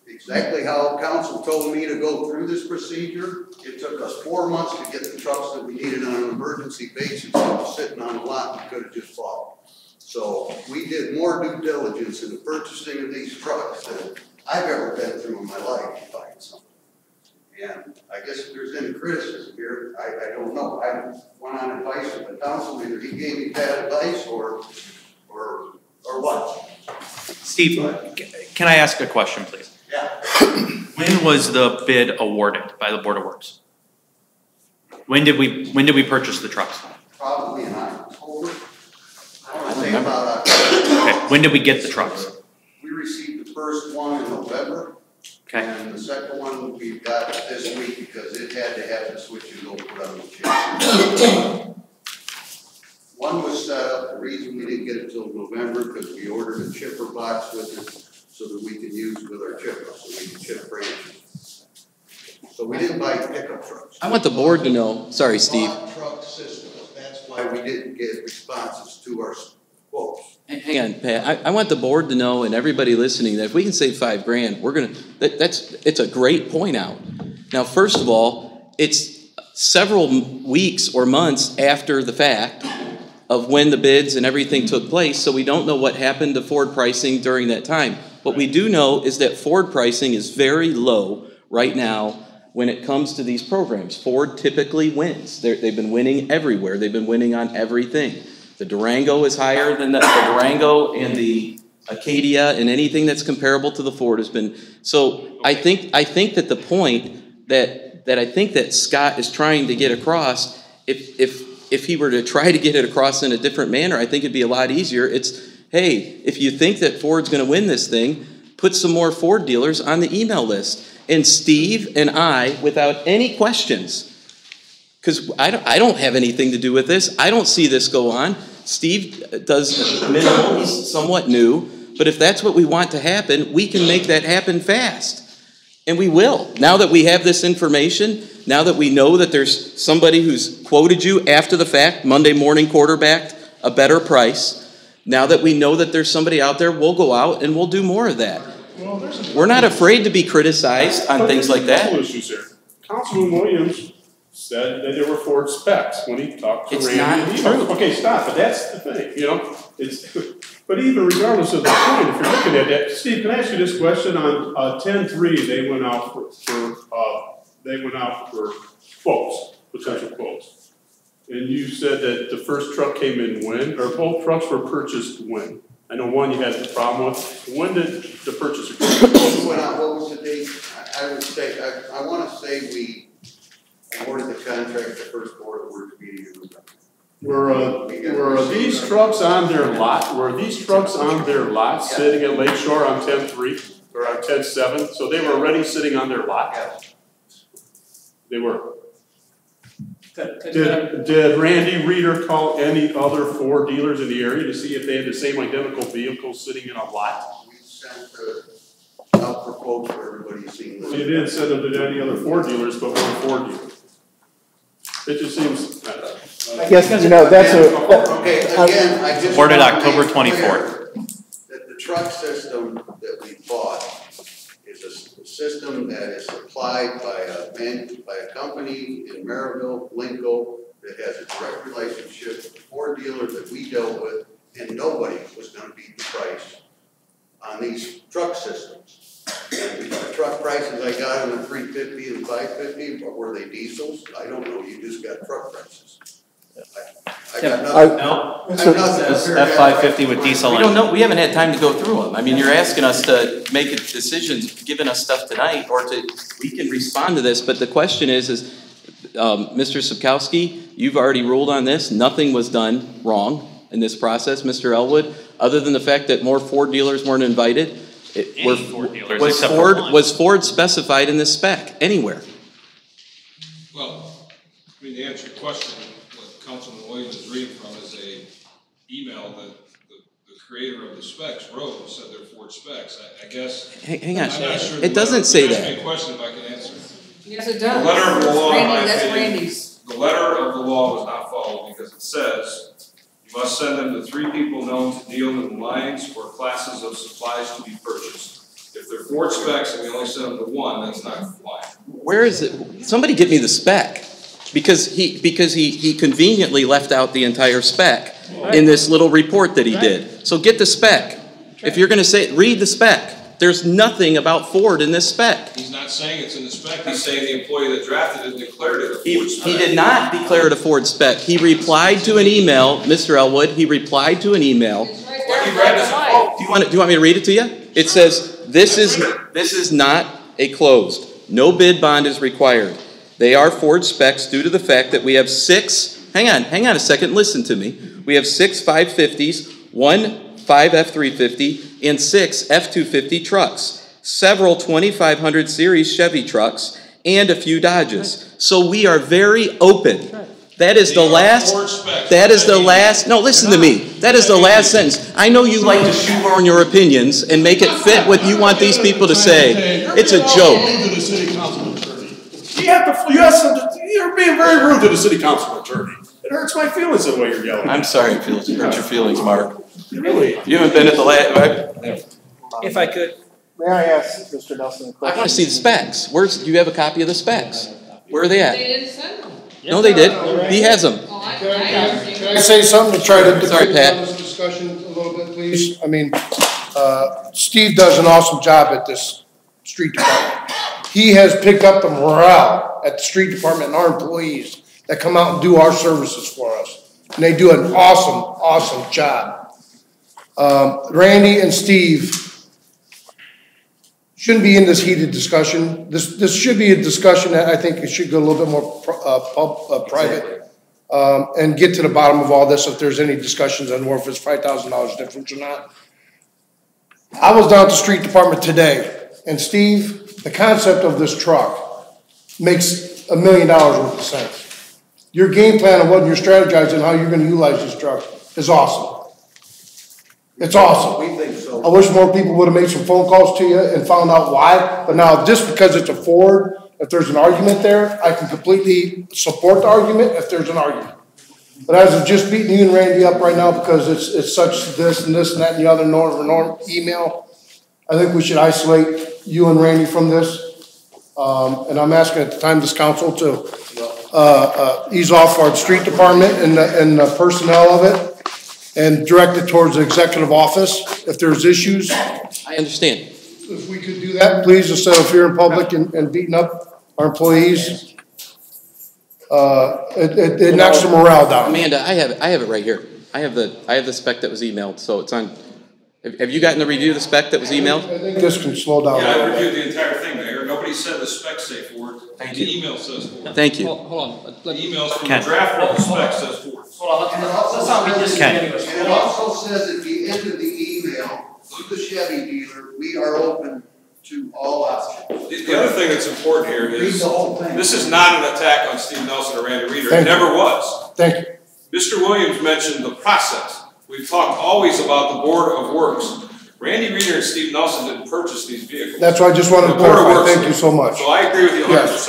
exactly how council told me to go through this procedure, it took us 4 months to get the trucks that we needed on an emergency basis that were sitting on the lot we could have just bought. So we did more due diligence in the purchasing of these trucks than I've ever been through in my life to find something. And I guess if there's any criticism here, I don't know. I went on advice from the council, either he gave me bad advice or what. Steve, can I ask a question, please? Yeah. When was the bid awarded by the Board of Works? When did we purchase the trucks? Probably in October. I want to say about October. Okay. When did we get the trucks? We received the first one in November. Okay. And the second one we got this week because it had to have the switch and go put on the chassis. One was set up, the reason we didn't get it till November, because we ordered a chipper box with it so that we can use with our chippers, so we can chip branches. So we didn't buy pickup trucks. I want the board to know, sorry, Steve. Truck systems, that's why we didn't get responses to our quotes. Hang on, Pat. I want the board to know, and everybody listening, that if we can save $5 grand, we're gonna. It's a great point out. Now, first of all, it's several weeks or months after the fact of when the bids and everything took place, so we don't know what happened to Ford pricing during that time. What we do know is that Ford pricing is very low right now when it comes to these programs. Ford typically wins. They've been winning everywhere. They've been winning on everything. The Durango is higher than the Durango and the Acadia, and anything that's comparable to the Ford has been. So I think that the point that I think that Scott is trying to get across, if he were to try to get it across in a different manner, I think it'd be a lot easier. It's, hey, if you think that Ford's going to win this thing, put some more Ford dealers on the email list. And Steve and I, without any questions, because I don't have anything to do with this. I don't see this go on. Steve does minimal. He's somewhat new. But if that's what we want to happen, we can make that happen fast. And we will. Now that we have this information, now that we know that there's somebody who's quoted you after the fact, Monday morning quarterbacked a better price, now that we know that there's somebody out there, we'll go out and we'll do more of that. We're not afraid to be criticized on things like that. Issues here. Councilman Williams said that there were Ford specs when he talked to Randy. It's not true. Okay, stop, but that's the thing, you know. But even regardless of the point, if you're looking at that, Steve, can I ask you this question? On 10-3, they went out for quotes, potential quotes. And you said that the first truck came in when, or both trucks were purchased when? I know one you had the problem with. When did the purchase agreement? What was the date? I would say, I want to say we awarded the contract the first board of works meeting in November. Were these trucks on their lot? Were these trucks on their lot sitting at Lakeshore on 10-3 or on 10-7? So they were already sitting on their lot? They were. Did Randy Reeder call any other Ford dealers in the area to see if they had the same identical vehicles sitting in a lot? We sent out for quotes for everybody seeing. So you didn't send them to any other Ford dealers, but one Ford dealer. It just seems. I guess, you know, that's okay, again, I just. Reported October 24th. That the truck system that we bought is a system that is supplied by a company in Maryville, Lincoln, that has a direct relationship with the Ford dealer that we dealt with, and nobody was going to beat the price on these truck systems. And the truck prices I got on the 350 and 550, but were they diesels? I don't know. You just got truck prices. I got nothing. No, F550 with diesel. We don't know. We haven't had time to go through them. I mean, you're asking us to make a decision, giving us stuff tonight, or we can respond to this. But the question is Mr. Sapkowski, you've already ruled on this. Nothing was done wrong in this process, Mr. Elwood, other than the fact that more Ford dealers weren't invited. Was Ford specified in this spec anywhere? Well, I mean, to answer your question, what Councilman Williams is reading from is a email that the creator of the specs wrote and said they're Ford specs. I guess. Hang on. I'm not sure it doesn't say that. Ask me a question if I can answer. Yes, it does. The letter of the law, That's Randy's. The letter of the law was not followed because it says you must send them to 3 people known to deal in lines or classes of supplies to be purchased. If they're Ford specs and we only send them to 1, that's not compliant. Where is it? Somebody get me the spec, because he conveniently left out the entire spec in this little report that he did. So get the spec. If you're going to say read the spec. There's nothing about Ford in this spec. He's not saying it's in the spec. He's saying the employee that drafted it declared it a Ford spec. He did not declare it a Ford spec. He replied to an email, Mr. Elwood. He replied to an email. Do you want me to read it to you? It says, this is not a closed. No bid bond is required. They are Ford specs due to the fact that we have 6, hang on a second, listen to me. We have 6 550s, 1 5 F350, and 6 F250 trucks, several 2500 series Chevy trucks, and a few Dodges. So we are very open That is the last, that is the last, no, listen to me. That is the last sentence. I know you like to shoehorn your opinions and make it fit what you want these people to say. It's a joke. You're being very rude to the city council attorney. It hurts my feelings the way you're yelling. I'm sorry it hurt your feelings, Mark. Really? You haven't been at the last, If I could. May I ask Mr. Nelson a I question? want to see the specs. Do you have a copy of the specs? Where are they at? They didn't send them. No, they did. He has them. Can I say something to try to Sorry, Pat. this discussion a little bit, please? I mean, Steve does an awesome job at this street department. He has picked up the morale at the street department and our employees that come out and do our services for us. And they do an awesome, awesome job. Randy and Steve shouldn't be in this heated discussion. This should be a discussion that I think it should go a little bit more private and get to the bottom of all this if there's any discussions on whether it's $5,000 difference or not. I was down at the street department today, and Steve, the concept of this truck makes $1 million worth of sense. Your game plan of what you're strategizing, how you're going to utilize this truck is awesome. It's awesome. We think so. I wish more people would have made some phone calls to you and found out why. But now, just because it's a Ford, if there's an argument there, I can completely support the argument if there's an argument. But as of just beating you and Randy up right now because it's such this and that and the other norm email, I think we should isolate you and Randy from this. And I'm asking at the time this council to ease off our street department and the personnel of it and direct it towards the executive office if there's issues. I understand. If we could do that, please, instead of here in public and beating up our employees. It knocks the morale down. Amanda, I have it right here. I have the spec that was emailed, so it's on. Have you gotten the review of the spec that was emailed? I think this can slow down. Yeah, I reviewed the entire thing, Mayor. Nobody said the specs say Ford. Thank the you. email says Ford. Thank you. Hold on. The emails from Ken. the draft of the spec says Ford. Hold on, let's not be disingenuous. And it also says at the end of the email, to the Chevy dealer, we are open to all options. The other thing that's important here Read is the whole thing. this is not an attack on Steve Nelson or Randy Reeder. Thank It you. never was. Thank you. Mr. Williams mentioned the process. We've talked always about the Board of Works. Randy Reeder and Steve Nelson didn't purchase these vehicles. That's why I just wanted to The Board of clarify. Works Thank did. you so much. So I agree with you 100%. Yes.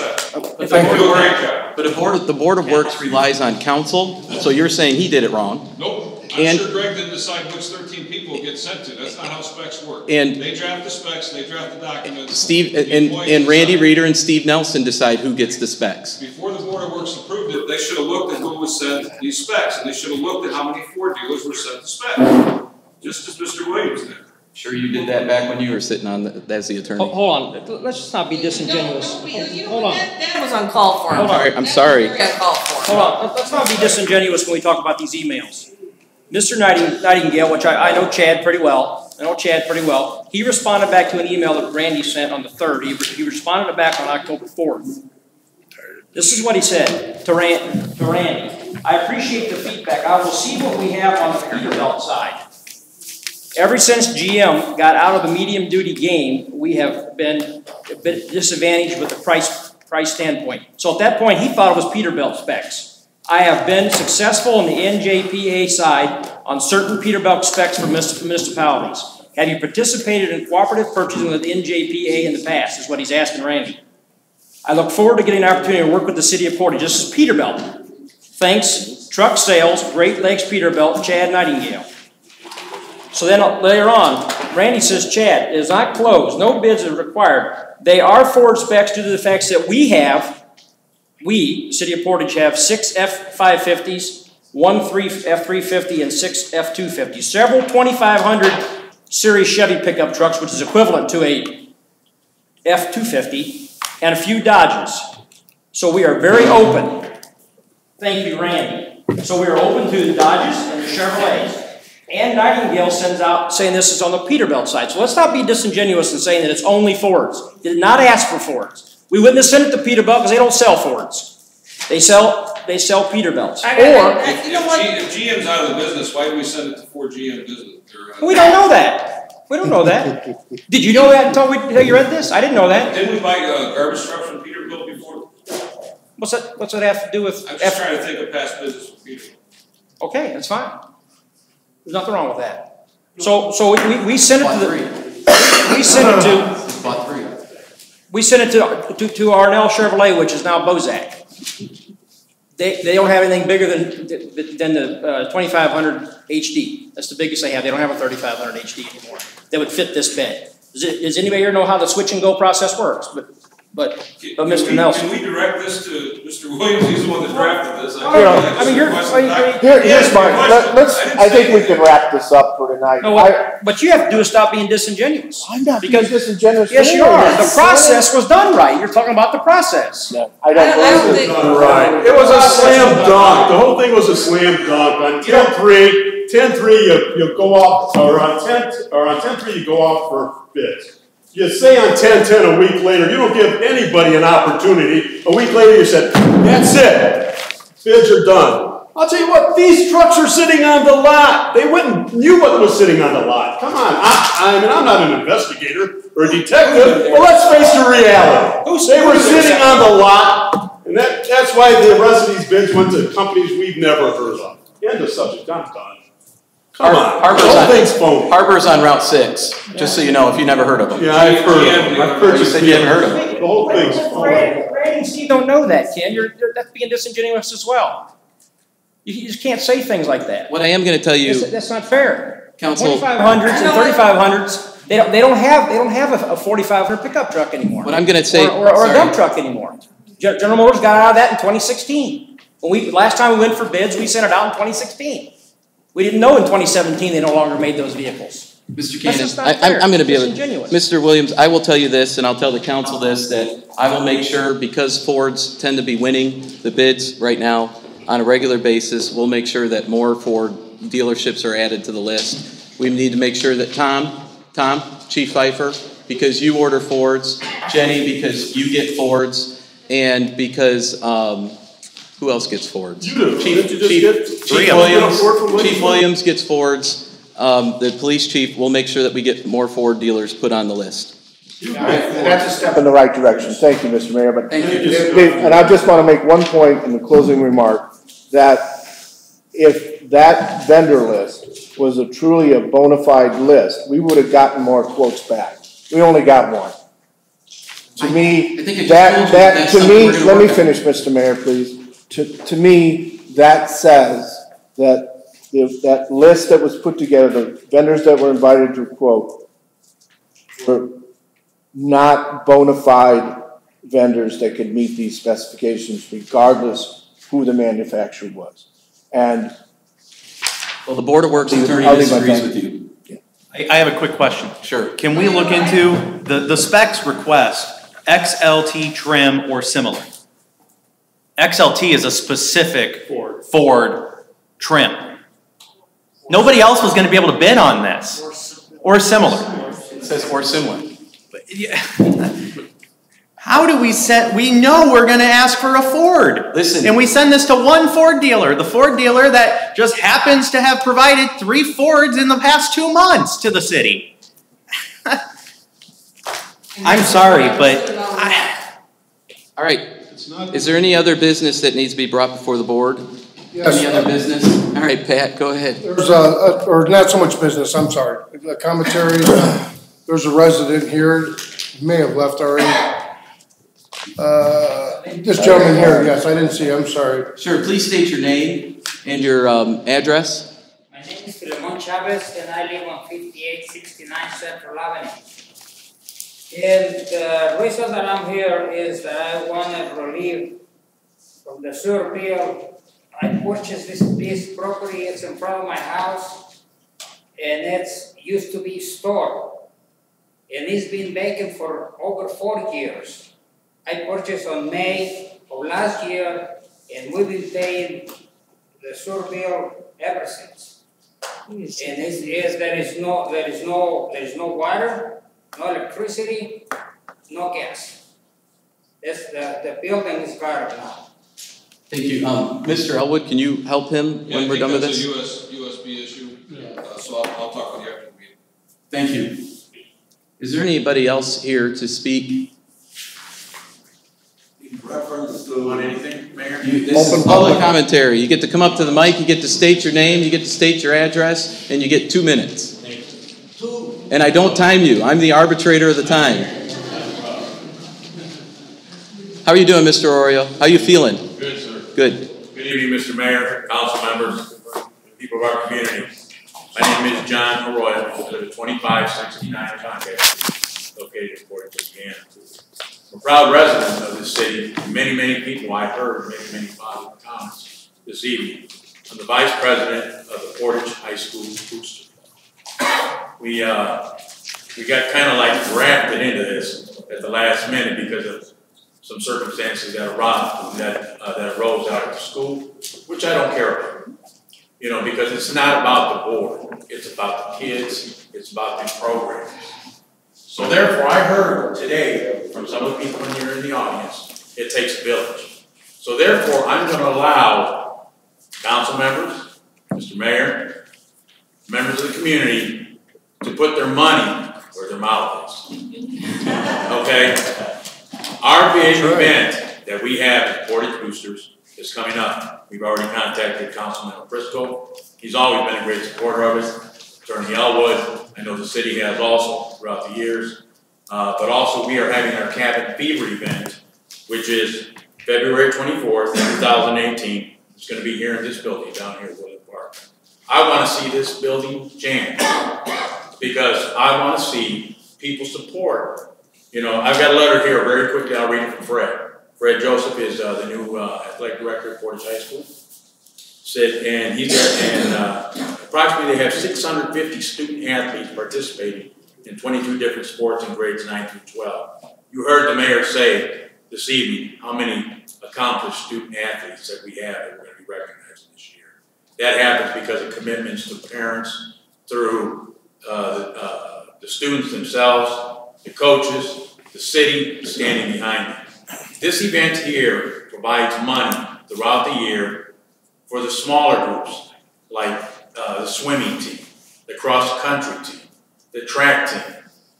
They Thank do you. a great job. But the Board of Works relies on council, so you're saying he did it wrong. Nope. I'm sure Greg didn't decide which 13 people get sent to. That's not how specs work. And they draft the specs, they draft the documents. Steve the and employees Randy decide. Reeder and Steve Nelson decide who gets the specs. Before the Board of Works approved it, they should have looked at who was sent these specs, and they should have looked at how many Ford dealers were sent the specs. Just as Mr. Williams did. Sure you did that back when you were sitting on as the attorney. Hold on, let's just not be disingenuous. Hold on. That was uncalled for. Hold on. I'm sorry. Very uncalled for. Hold on, let's not be disingenuous when we talk about these emails. Mr. Nightingale, which I know Chad pretty well, he responded back to an email that Randy sent on the 3rd. He responded back on October 4th. This is what he said to Randy. I appreciate the feedback. I will see what we have on the Peterbilt side. Ever since GM got out of the medium duty game, we have been a bit disadvantaged with the price standpoint. So at that point, he thought it was Peterbilt specs. I have been successful in the NJPA side on certain Peterbilt specs for municipalities. Have you participated in cooperative purchasing with NJPA in the past, is what he's asking Randy. I look forward to getting an opportunity to work with the city of Portage. This is Peterbilt. Thanks, Truck Sales, Great Lakes Peterbilt, Chad Nightingale. So then later on, Randy says, Chad, it is not closed. No bids are required. They are Ford specs due to the fact that we, City of Portage, have 6 F-550s, 1 F-350, and 6 F-250s. Several 2500 series Chevy pickup trucks, which is equivalent to a F-250, and a few Dodges. So we are very open. Thank you, Randy. So we are open to the Dodges and the Chevrolets. And Nightingale sends out saying this is on the Peterbilt side. So let's not be disingenuous in saying that it's only Fords. They did not ask for Fords. We wouldn't have sent it to Peterbilt because they don't sell Fords. They sell Peterbilts. If GM's out of the business, why do we send it to Ford GM business? We don't know that. We don't know that. Did you know that until you read this? I didn't know that. Didn't we buy garbage trucks from Peterbilt before? What's that have to do with? I'm just trying to think of past business with Peter. Okay, that's fine. There's nothing wrong with that. So we sent it to we sent it to we sent it to Arnell Chevrolet, which is now Bozak. They don't have anything bigger than the 2500 HD. That's the biggest they have. They don't have a 3500 HD anymore. That would fit this bed. Does anybody here know how the switch and go process works? But Mr. Nelson. Can we direct this to Mr. Williams? He's the one that drafted this. Here's my, I think we can wrap this up for tonight. No, what you have to do is stop being disingenuous. I'm not being disingenuous. Yes, you are. The process was done right. You're talking about the process. No, I don't think right. It was a slam dunk. The whole thing was a slam dunk. On 10-3, you go off, or on 10-3 you go off for bids. You say on 10-10 a week later, you don't give anybody an opportunity. A week later you said, that's it. Bids are done. I'll tell you what, these trucks are sitting on the lot. They knew what was sitting on the lot. Come on, I mean, I'm not an investigator or a detective, but let's face the reality. They were sitting on the lot, and that's why the rest of these bids went to companies we've never heard of. End of subject, I'm done. Come on, Harbor's on Route 6, just so you know, if you never heard of them. Yeah, I've heard of them. I've heard you said you haven't heard of them. The whole thing's phony. Ratings, you don't know that, Ken. That's being disingenuous as well. You just can't say things like that. What I am going to tell you, that's not fair. Council, 2500s and 3500s, they don't have a 4500 pickup truck anymore. What I'm going to say, or a dump truck anymore. General Motors got out of that in 2016. Last time we went for bids, we sent it out in 2016. We didn't know in 2017 they no longer made those vehicles. Mr. Cannon, I'm going to be able to, Mr. Williams, I will tell you this, and I'll tell the council this, that I will make sure, because Fords tend to be winning the bids right now on a regular basis, we'll make sure that more Ford dealerships are added to the list. We need to make sure that Tom, Chief Pfeiffer, because you order Fords, Jenny, because you get Fords, and because, who else gets Fords? You do. Chief Williams gets Fords. The police chief will make sure that we get more Ford dealers put on the list. That's a step in the right direction. Thank you, Mr. Mayor. But thank you. And I just want to make one point in the closing remark, that if that vendor list was truly a bona fide list, we would have gotten more quotes back. We only got one. To me, let me finish, Mr. Mayor, please. To me, that says that that list that was put together, the vendors that were invited to quote, were not bona fide vendors that could meet these specifications regardless who the manufacturer was. And well, the Board of Works attorney disagrees with you. Yeah. I have a quick question. Sure. Can we look into the specs request XLT trim or similar? XLT is a specific Ford trim. Nobody else was going to be able to bid on this. Or similar. It says or similar. How do we set, we know we're going to ask for a Ford. Listen. And we send this to one Ford dealer, the Ford dealer that just happens to have provided 3 Fords in the past 2 months to the city. I'm sorry, but all right. Is there any other business that needs to be brought before the board? Yes. Any other business? All right, Pat, go ahead. There's or not so much business, I'm sorry. A commentary, there's a resident here, may have left already. This gentleman here, yes, I didn't see, I'm sorry. Sure, please state your name and your address. My name is Filemon Chavez and I live on 5869 Central Avenue. And the reason that I'm here is that I want to relieve from the sewer bill. I purchased this property, it's in front of my house, and it's used to be stored. And it's been vacant for over 4 years. I purchased on May of last year, and we've been paying the sewer bill ever since. And there is no water, no electricity, no gas. The building is garbage now. Thank you. Mr. Elwood, can you help him when we're done with this? That's a USB issue, so I'll talk with you after the meeting. Thank you. Is there anybody else here to speak reference to anything, Mayor? This is public commentary. You get to come up to the mic, you get to state your name, you get to state your address, and you get 2 minutes. And I don't time you. I'm the arbitrator of the time. How are you doing, Mr. Oroyo? How are you feeling? Good, sir. Good. Good evening, Mr. Mayor, council members, people of our community. My name is John Oroyo. I live at 2569 Contact Street, located in Port Louisiana. I'm a proud resident of this city. Many people I heard many positive comments this evening. I'm the vice president of the Portage High School Booster Club. We got kind of like drafted into this at the last minute because of some circumstances that arose out of the school, which I don't care about. You know, because it's not about the board. It's about the kids. It's about the programs. So therefore, I heard today from some of the people in here in the audience, it takes a village. So therefore, I'm going to allow council members, Mr. Mayor, members of the community to put their money where their mouth is. Okay? Our big event that we have at Portage Boosters is coming up. We've already contacted Councilman Briscoe. He's always been a great supporter of it. Attorney Elwood, I know the city has also throughout the years. But also we are having our Cabin Fever event, which is February 24th, 2018. It's going to be here in this building down here at Woodland Park. I want to see this building jammed because I want to see people support. You know, I've got a letter here very quickly. I'll read it from Fred. Fred Joseph is the new athletic director at Portage High School. And he's there, and approximately they have 650 student athletes participating in 22 different sports in grades 9 through 12. You heard the mayor say this evening how many accomplished student athletes that we have that we're going to be recognizing this year. That happens because of commitments to parents through the students themselves, the coaches, the city standing behind them. This event here provides money throughout the year for the smaller groups, like the swimming team, the cross-country team, the track team,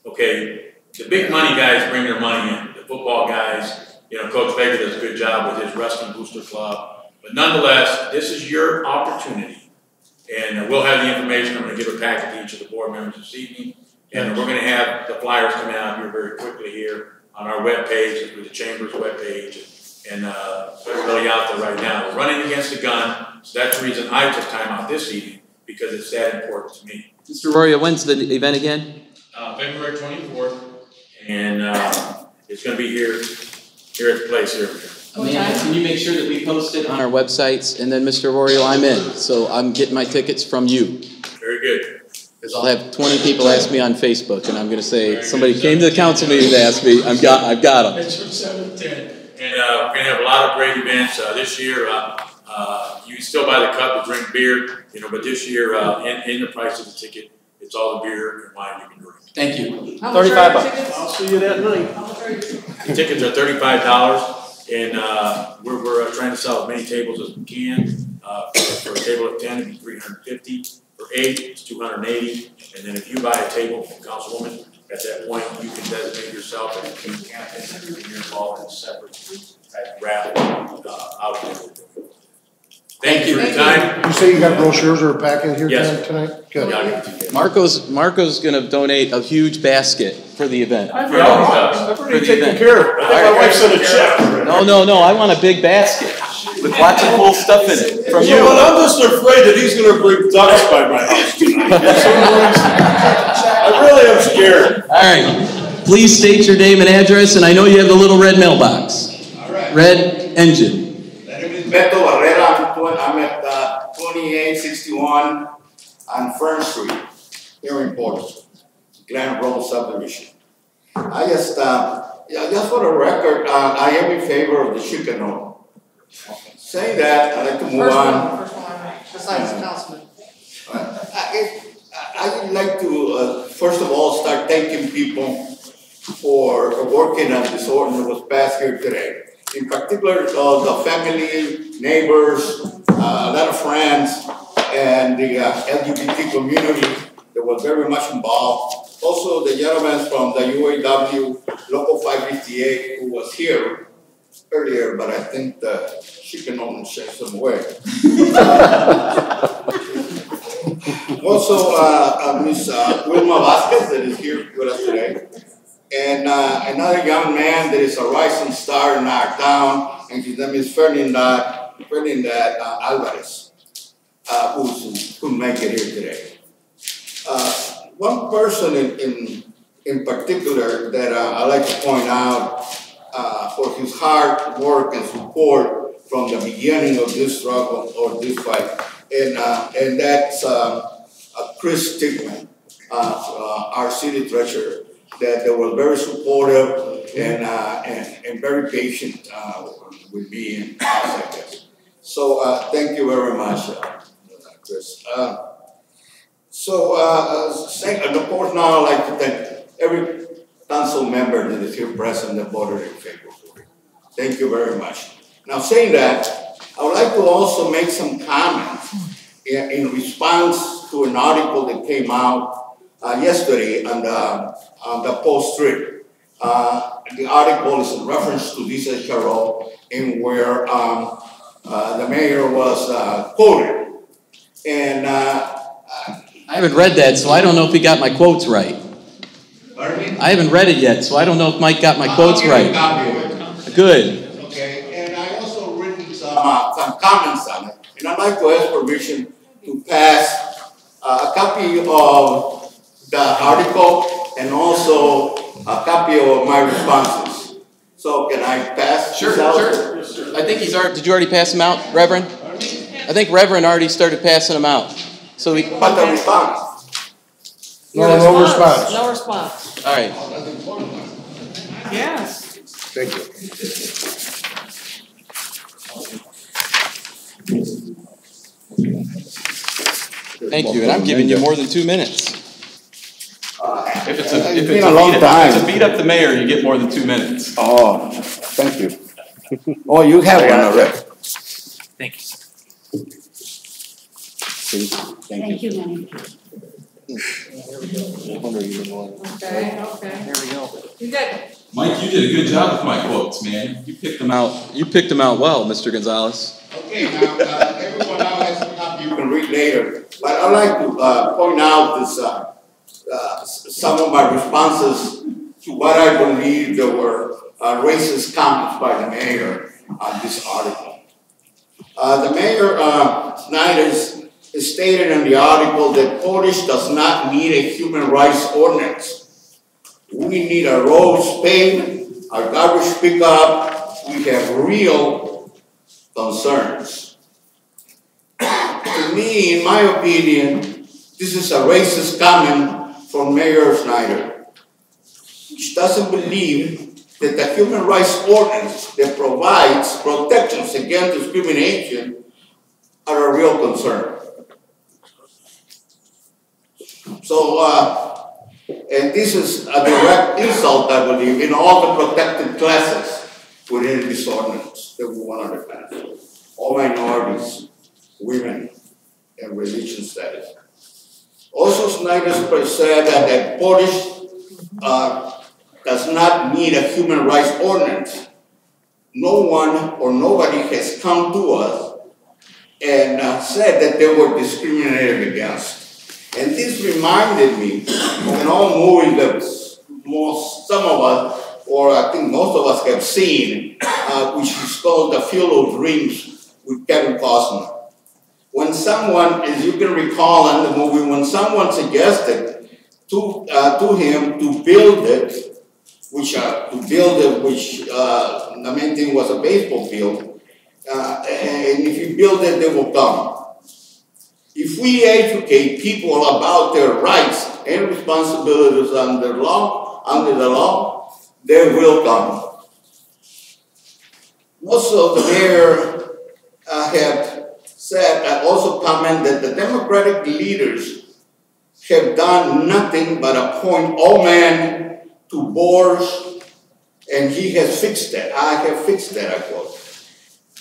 okay? The big money guys bring their money in. The football guys, you know, Coach Baker does a good job with his Wrestling Booster Club. But nonetheless, this is your opportunity. And we'll have the information. I'm going to give a packet to each of the board members this evening. And we're going to have the flyers coming out here very quickly here on our webpage, through the Chamber's webpage. And they're really out there right now. We're running against the gun. So that's the reason I took time out this evening, because it's that important to me. Mr. Oroyo, when's the event again? February 24th, and it's going to be here at the place here. Amanda, can you make sure that we post it on our websites? And then, Mr. Oroyo, I'm in, so I'm getting my tickets from you. Very good. Because I'll have 20 people ask me on Facebook, and I'm going to say, somebody came to the council meeting to ask me, I've got them. It's from 7 to 10. And we're going to have a lot of great events this year. You can still buy the cup to drink beer, you know, but this year, in the price of the ticket, it's all the beer and wine you can drink. Thank you. How much are the $35. I'll see you that night. How much are your tickets? The tickets are $35, and we're trying to sell as many tables as we can. For a table of 10, it'd be $350. For 8, it's $280. And then if you buy a table from Councilwoman, at that point, you can designate yourself as a team captain, and you're involved in a separate type raffle out there. Thank you for your time. You say you got brochures or a packet here Yes. tonight? Good. Marco's going to donate a huge basket for the event. I've already taken care of it. I think my wife sent a check. No, I want a big basket with lots of cool stuff in it from you. Well, I'm just afraid that he's going to bring ducks by my house tonight. I really am scared. All right. Please state your name and address, and I know you have the little red mailbox. All right. Red engine. My name is Beto Barrera. I'm at 2861 on Fern Street, here in Portage, Glen Rose subdivision. I just for the record, I am in favor of the Chicano. Saying that, I'd like to move on. First one, besides the councilman. I would like to, first of all, start thanking people for working on this ordinance that was passed here today. In particular, the family, neighbors, a lot of friends, and the LGBT community that was very much involved. Also, the gentleman from the UAW Local 558 who was here earlier, but I think the chicken almost chased them away. Also, Ms. Wilma Vasquez that is here with us today. And another young man that is a rising star in our town, and his name is Ferdinand Alvarez, who couldn't make it here today. One person in particular that I'd like to point out for his hard work and support from the beginning of this struggle or this fight, and that's Chris Stigman, our city treasurer, that they were very supportive and very patient with me and us, I guess. So thank you very much, Chris. And of course now I'd like to thank every council member that is here present that voted in favor for it. Thank you very much. Now saying that, I would like to also make some comments in response to an article that came out yesterday on the Post Street. The article is in reference to this HRO in where the mayor was quoted. And I haven't read that, so I don't know if he got my quotes right. Pardon me? I haven't read it yet, so I don't know if Mike got my quotes right. I'll give you a copy of it. Good. Okay, and I also written some comments on it, and I'd like to ask permission to pass a copy of the article and also a copy of my responses. So can I pass? Sure, this out? sure. I think he's already. Did you already pass them out, Reverend? I think Reverend already started passing them out. So we. But the response. No response. No response. All right. Yes. Thank you. Thank you, and I'm giving you more than 2 minutes. If it's a beat up the mayor, you get more than 2 minutes. Oh, thank you. Oh, you have one already. Thank you. Thank you, Manny. Okay, okay. There we go. You good? Mike, you did a good job with my quotes, man. You picked them out. You picked them out well, Mr. Gonzalez. Okay, now everyone now has a copy you can read later. But I'd like to point out this, some of my responses to what I believe there were racist comments by the mayor on this article. The mayor, Snyder, stated in the article that Portage does not need a human rights ordinance. We need a roads paved, a garbage pickup. We have real concerns. To me, in my opinion, this is a racist comment from Mayor Snyder, which doesn't believe that the human rights ordinance that provides protections against discrimination are a real concern. So, and this is a direct insult, I believe, in all the protected classes within this ordinance that we want to pass. All minorities, women, and religion status. Also, Snyder said that Portage does not need a human rights ordinance. No one or nobody has come to us and said that they were discriminated against. And this reminded me of an old movie that some of us, or I think most of us have seen, which is called The Field of Dreams with Kevin Costner. When someone, as you can recall in the movie, when someone suggested to him to build it, which the main thing was a baseball field, and if you build it, they will come. If we educate people about their rights and responsibilities under the law, they will come. Also, the mayor had said, also commented that the Democratic leaders have done nothing but appoint all men to boards, and he has fixed that. I have fixed that, I quote.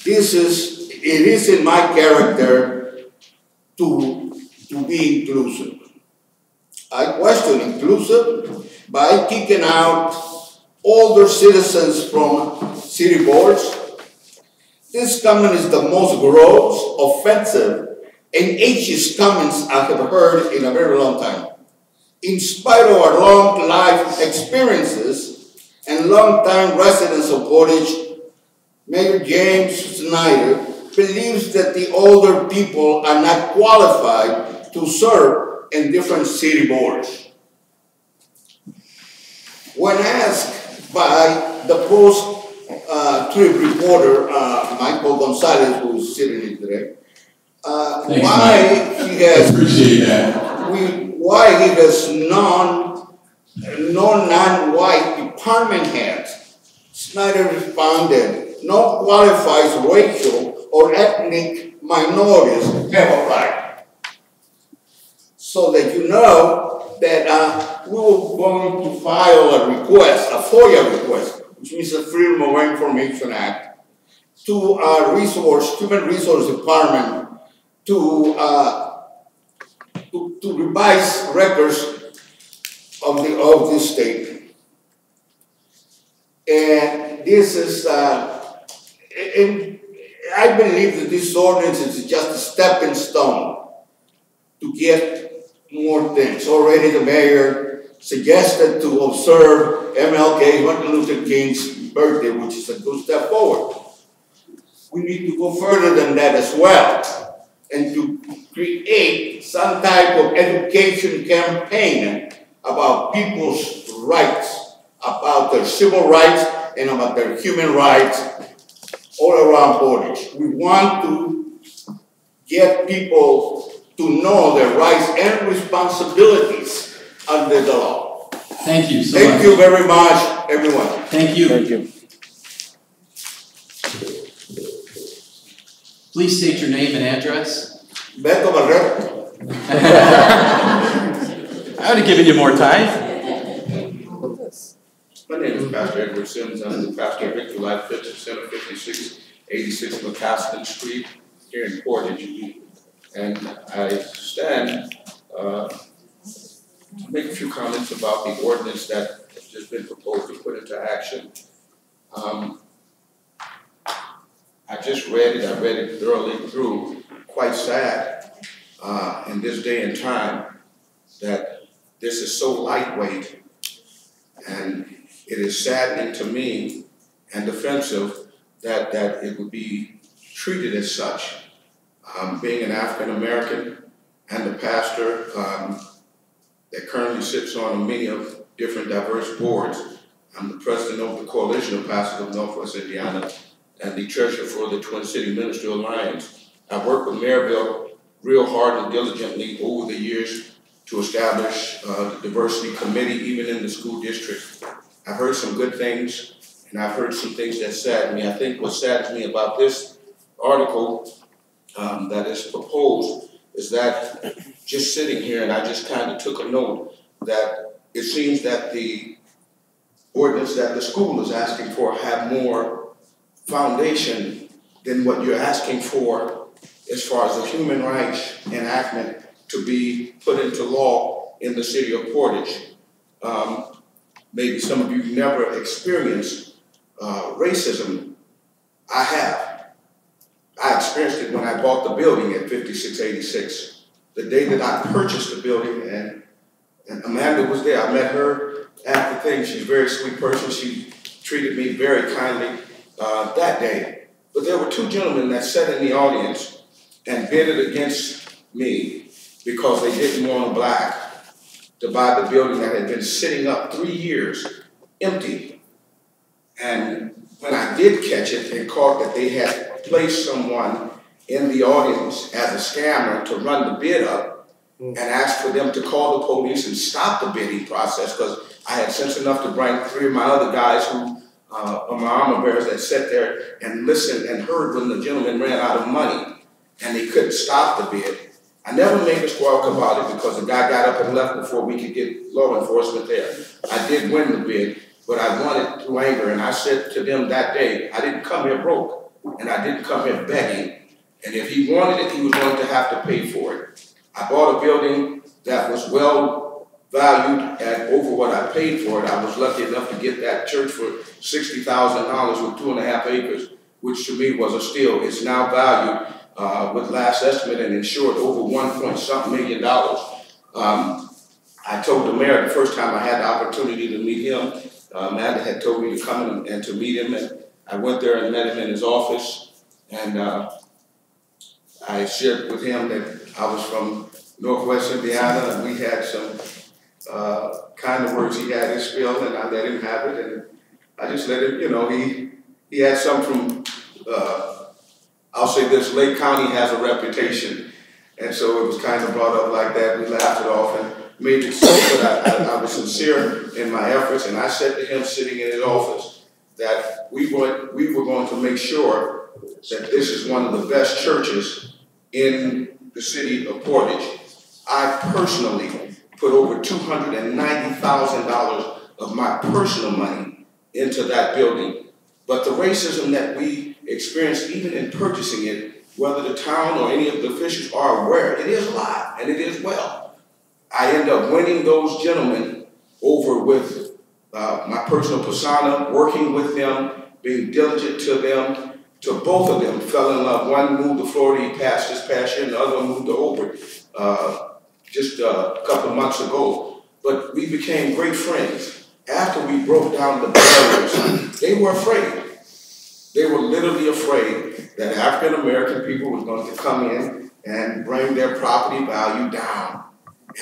It is in my character to be inclusive. I question inclusive by kicking out older citizens from city boards. This comment is the most gross, offensive, and ageist comments I have heard in a very long time. In spite of our long life experiences and long-time residents of Portage, Mayor James Snyder believes that the older people are not qualified to serve in different city boards. When asked by the post-trip reporter, Michael Gonzalez, who's sitting here today, why he has no non-white department heads, Snyder responded, no qualified racial or ethnic minorities have applied. So that you know that we were going to file a request, a FOIA request, which means the Freedom of Information Act, to our Human Resource Department to revise records of this state. And this is, and I believe that this ordinance is just a stepping stone to get more things. Already the mayor suggested to observe MLK, Martin Luther King's birthday, which is a good step forward. We need to go further than that as well, and to create some type of education campaign about people's rights, about their civil rights, and about their human rights all around Portage. We want to get people to know their rights and responsibilities under the law. Thank you so much. Thank you very much, everyone. Thank you. Thank you. Please state your name and address. Beto Barreto. I would have given you more time. My name is Pastor Edward Sims. I'm the pastor of Victory Life Church at 756 McCaskill Street here in Portage. And I stand to make a few comments about the ordinance that has just been proposed to put into action. I just read it. I read it thoroughly through. Quite sad in this day and time that this is so lightweight, and it is saddening to me and offensive that it would be treated as such. Being an African American and the pastor that currently sits on many of different diverse boards, I'm the president of the Coalition of Pastors of Northwest Indiana and the treasurer for the Twin City Ministry Alliance. I've worked with Maryville real hard and diligently over the years to establish the diversity committee, even in the school district. I've heard some good things, and I've heard some things that sadden me. I think what saddens me about this article that is proposed is that just sitting here, and I just kind of took a note, that it seems that the ordinance that the school is asking for have more foundation than what you're asking for as far as the human rights enactment to be put into law in the city of Portage. Maybe some of you never experienced racism. I have. I experienced it when I bought the building at 5686. The day that I purchased the building, and Amanda was there. I met her at the thing. She's a very sweet person. She treated me very kindly that day. But there were two gentlemen that sat in the audience and bidded against me because they didn't want a black to buy the building that had been sitting up 3 years empty. And when I did catch it and caught that they had placed someone in the audience as a scammer to run the bid up and asked for them to call the police and stop the bidding process, because I had sense enough to bring 3 of my other guys who are my armor bearers that sat there and listened and heard when the gentleman ran out of money and they couldn't stop the bid. I never made a squawk about it because the guy got up and left before we could get law enforcement there. I did win the bid, but I won it through anger, and I said to them that day, I didn't come here broke, and I didn't come here begging, and if he wanted it, he was going to have to pay for it. I bought a building that was valued at over what I paid for it. I was lucky enough to get that church for $60,000 with 2.5 acres, which to me was a steal. It's now valued with last estimate and insured over $1.something million. I told the mayor the first time I had the opportunity to meet him, Amanda had told me to come and to meet him, and I went there and met him in his office, and I shared with him that I was from Northwest Indiana, and we had some kind of words he had in spill, and I let him have it, and I just let him, you know, he had some from, I'll say this, Lake County has a reputation, and so it was kind of brought up like that. We laughed it off and made it so, but I was sincere in my efforts, and I said to him sitting in his office that we were going to make sure that this is one of the best churches in the city of Portage. I personally put over $290,000 of my personal money into that building. But the racism that we experienced even in purchasing it, whether the town or any of the officials are aware, it is alive and it is well. I end up winning those gentlemen over with my personal persona, working with them, being diligent to them, to both of them. Fell in love. One moved to Florida, he passed this past year, and the other one moved to Oakwood just a couple of months ago. But we became great friends. After we broke down the barriers, they were afraid. They were literally afraid that African American people were going to come in and bring their property value down.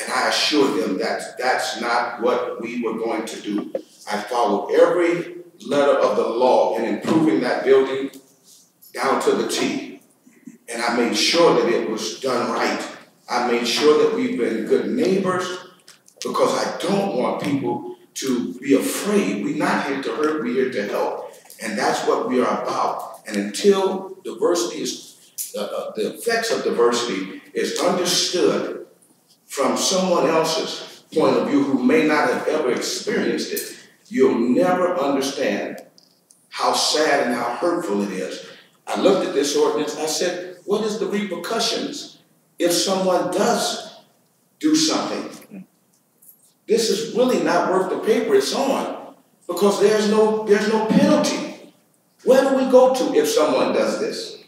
And I assured them that that's not what we were going to do. I followed every letter of the law in improving that building down to the T. And I made sure that it was done right. I made sure that we've been good neighbors, because I don't want people to be afraid. We're not here to hurt, we're here to help. And that's what we are about. And until diversity is, the effects of diversity is understood from someone else's point of view who may not have ever experienced it, you'll never understand how sad and how hurtful it is. I looked at this ordinance, I said, what is the repercussions if someone does do something? This is really not worth the paper it's on, because there's no penalty. Where do we go to if someone does this?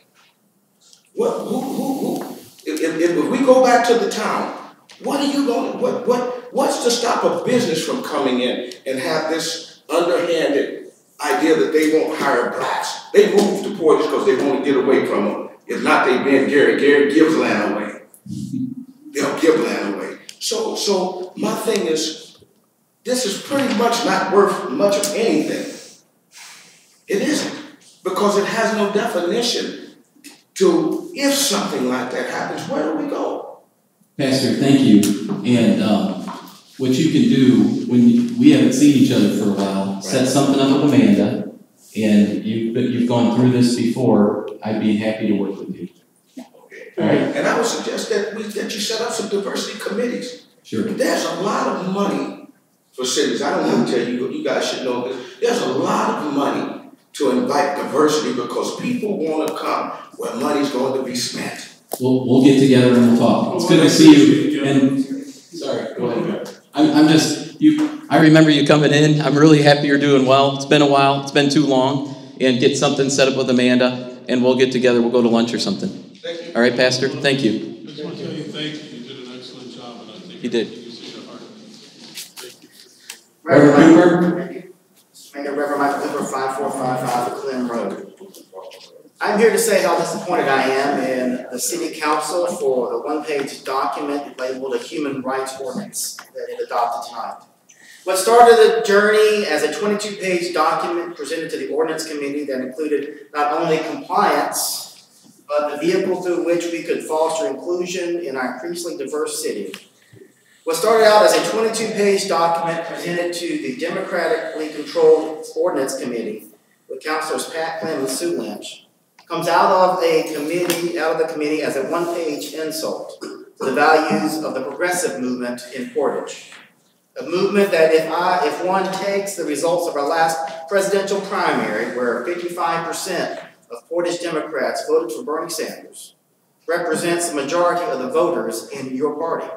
If we go back to the town, what are you going? What's to stop a business from coming in and have this underhanded idea that they won't hire blacks? They move to Portage because they want to get away from them. If not, they ban Gary. Gary gives land away. They'll give land away. So my thing is, this is pretty much not worth much of anything. It isn't, because it has no definition to if something like that happens, where do we go? Pastor, thank you. And what you can do when we haven't seen each other for a while, set something up with Amanda, and you've gone through this before. I'd be happy to work with you. Okay. All right. And I would suggest that you set up some diversity committees. Sure. There's a lot of money for cities. I don't have to tell you, you guys should know this. There's a lot of money to invite diversity, because people want to come where money's going to be spent. We'll get together and we'll talk. It's good to see you. And sorry, go ahead. I'm just I remember you coming in. I'm really happy you're doing well. It's been a while. It's been too long. And get something set up with Amanda, and we'll get together. We'll go to lunch or something. Thank you. All right, Pastor. Thank you. I just want to tell you thank you. You did an excellent job, and I think you did. You see the heart. Thank you. Reverend Michael Cooper, 5455 Clem Road. I'm here to say how disappointed I am in the City Council for the one-page document labeled a human rights ordinance that it adopted tonight. What started the journey as a 22-page document presented to the Ordinance Committee that included not only compliance, but the vehicle through which we could foster inclusion in our increasingly diverse city. What started out as a 22-page document presented to the democratically controlled Ordinance Committee with Councilors Pat Clem and Sue Lynch comes out of the committee as a one-page insult to the values of the progressive movement in Portage. A movement that if one takes the results of our last presidential primary, where 55% of Portage Democrats voted for Bernie Sanders, represents the majority of the voters in your party.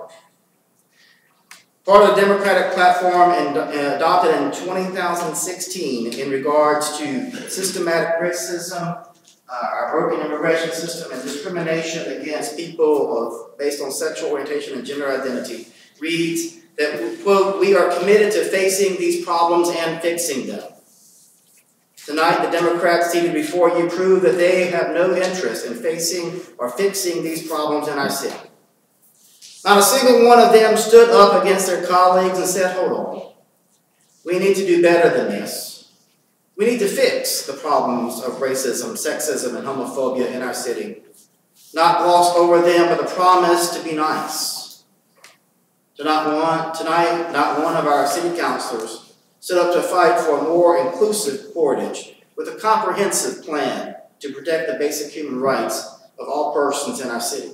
Part of the Democratic platform adopted in 2016 in regards to systematic racism, our broken immigration system, and discrimination against people based on sexual orientation and gender identity reads that, quote, "We are committed to facing these problems and fixing them." Tonight, the Democrats seated before you prove that they have no interest in facing or fixing these problems in our city. Not a single one of them stood up against their colleagues and said, "Hold on, we need to do better than this. We need to fix the problems of racism, sexism, and homophobia in our city." Not gloss over them, but a promise to be nice. Tonight, not one of our city councilors stood up to fight for a more inclusive Portage with a comprehensive plan to protect the basic human rights of all persons in our city.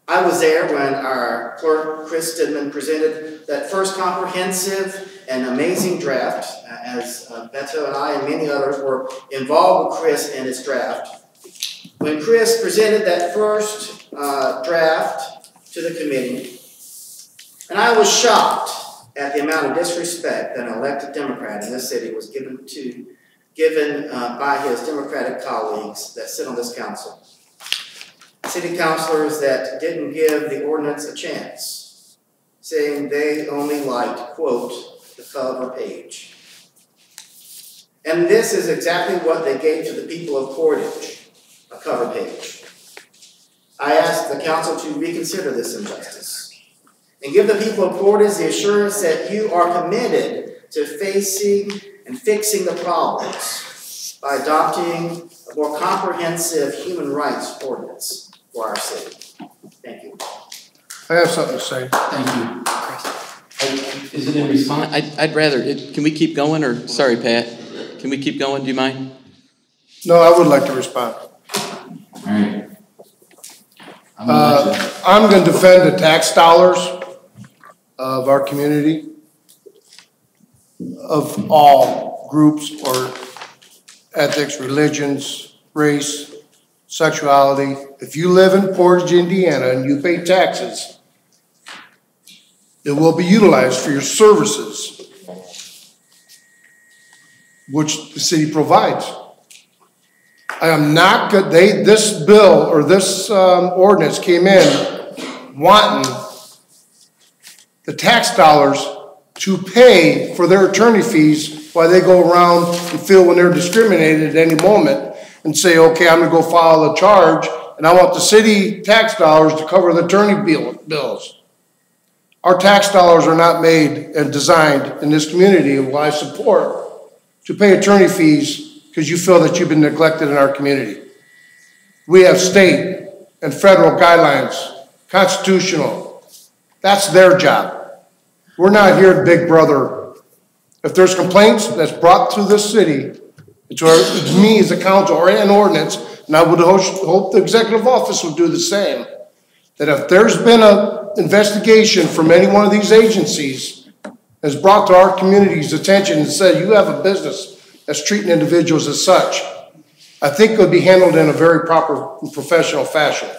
I was there when our clerk, Chris Stidman, presented that first comprehensive and amazing draft, as Beto and I and many others were involved with Chris in his draft. When Chris presented that first draft to the committee, and I was shocked at the amount of disrespect that an elected Democrat in this city was given by his Democratic colleagues that sit on this council. City councilors that didn't give the ordinance a chance, saying they only liked, quote, the cover page. And this is exactly what they gave to the people of Portage, a cover page. I ask the council to reconsider this injustice and give the people of Portage the assurance that you are committed to facing and fixing the problems by adopting a more comprehensive human rights ordinance for our city. Thank you. I have something to say. Thank you. Is it in response? I'd rather, can we keep going, or, sorry, Pat, can we keep going, do you mind? No, I would like to respond. All right. I'm going to defend the tax dollars of our community, of all groups or ethics, religions, race, sexuality. If you live in Portage, Indiana, and you pay taxes, it will be utilized for your services, which the city provides. I am not good. This bill or this ordinance came in wanting the tax dollars to pay for their attorney fees while they go around and feel when they're discriminated at any moment and say, okay, I'm going to go file a charge and I want the city tax dollars to cover the attorney bills. Our tax dollars are not made and designed in this community, and I support, to pay attorney fees because you feel that you've been neglected in our community. We have state and federal guidelines, constitutional. That's their job. We're not here, Big Brother. If there's complaints that's brought to this city, to me as a council or an ordinance, and I would hope the executive office will do the same, that if there's been an investigation from any one of these agencies that's brought to our community's attention and said, you have a business that's treating individuals as such, I think it would be handled in a very proper and professional fashion.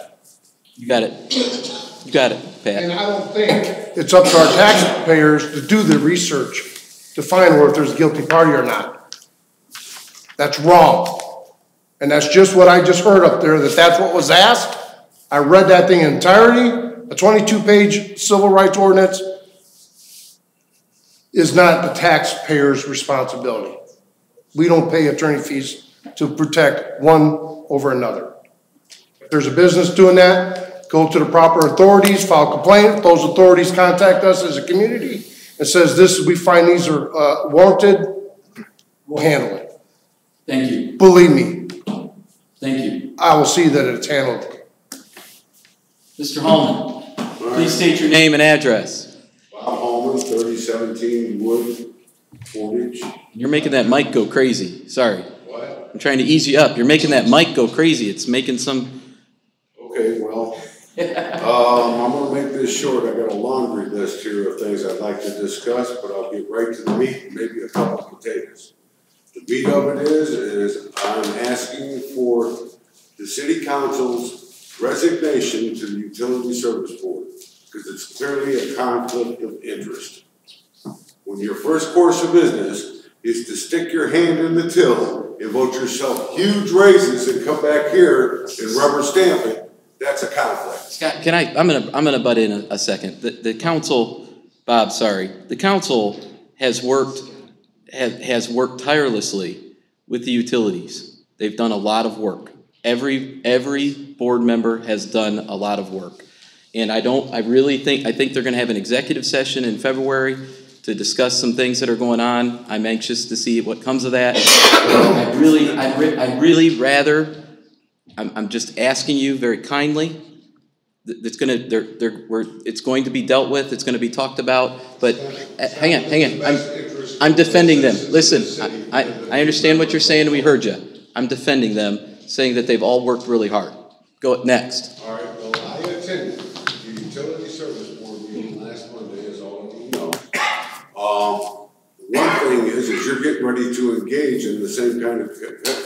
You got it. You got it, Pat. And I don't think it's up to our taxpayers to do the research to find where if there's a guilty party or not. That's wrong. And that's just what I just heard up there, that's what was asked. I read that thing in entirety. A 22-page civil rights ordinance is not the taxpayer's responsibility. We don't pay attorney fees to protect one over another. If there's a business doing that, go to the proper authorities, file a complaint. If those authorities contact us as a community and says we find these are warranted, we'll handle it. Thank you. Believe me. Thank you. I will see that it's handled. Mr. Holman, please state your name and address. Bob Holman, 3017 Wood, Portage. You're making that mic go crazy. Sorry. What? I'm trying to ease you up. You're making that mic go crazy. It's making some... Okay, well, I'm going to make this short. I got a laundry list here of things I'd like to discuss, but I'll get right to the meat, maybe a couple of potatoes. The meat of it is I'm asking for the city council's resignation to the Utility Service Board. because it's clearly a conflict of interest. When your first course of business is to stick your hand in the till and vote yourself huge raises and come back here and rubber stamp it, that's a conflict. Scott, can I'm gonna butt in a second. The council, Bob, sorry, the council has worked tirelessly with the utilities. They've done a lot of work. Every board member has done a lot of work. And I think they're gonna have an executive session in February to discuss some things that are going on. I'm anxious to see what comes of that. I'm just asking you very kindly. It's going to be dealt with. It's going to be talked about. But hang on. I'm defending them. Listen, I understand what you're saying, and we heard you. I'm defending them, saying that they've all worked really hard. Go next. All right. Well, I attended the Utility Service Board meeting last Monday, as all of you know. One thing is you're getting ready to engage in the same kind of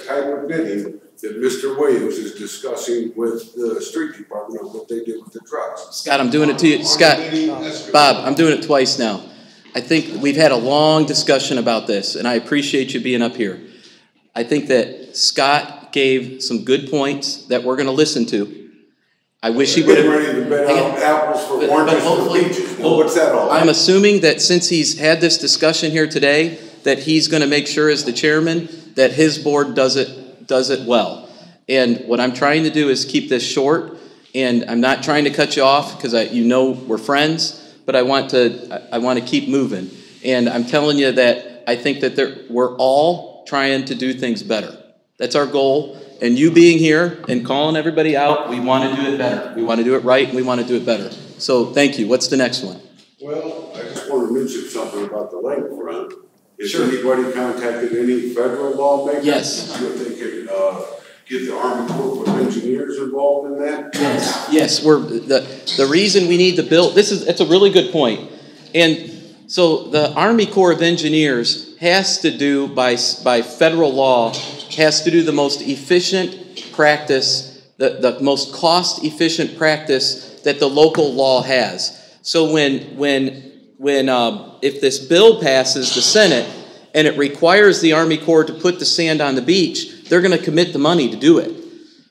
type of bidding that Mr. Williams is discussing with the street department of what they did with the trucks. Scott, I'm doing it to you. Scott, Bob, I'm doing it twice now. I think we've had a long discussion about this, and I appreciate you being up here. I think that Scott gave some good points that we're going to listen to. I wish he would have. Ready to bet out apples for oranges for peaches. What's that all? I'm assuming that since he's had this discussion here today, that he's going to make sure, as the chairman, that his board does it well. And what I'm trying to do is keep this short. And I'm not trying to cut you off because we're friends, but I want to keep moving. And I'm telling you that I think that we're all trying to do things better. That's our goal. And you being here and calling everybody out, we want to do it better. We want to do it right, and we want to do it better. So thank you. What's the next one? Well, I just want to mention something about the lakefront. Has anybody contacted any federal lawmakers? Yes. So they could get the Army Corps of Engineers involved in that? Yes. The reason we need to build, it's a really good point. And so the Army Corps of Engineers has to do, by federal law, has to do the most efficient practice, the most cost-efficient practice that the local law has. So if this bill passes the Senate and it requires the Army Corps to put the sand on the beach, they're going to commit the money to do it.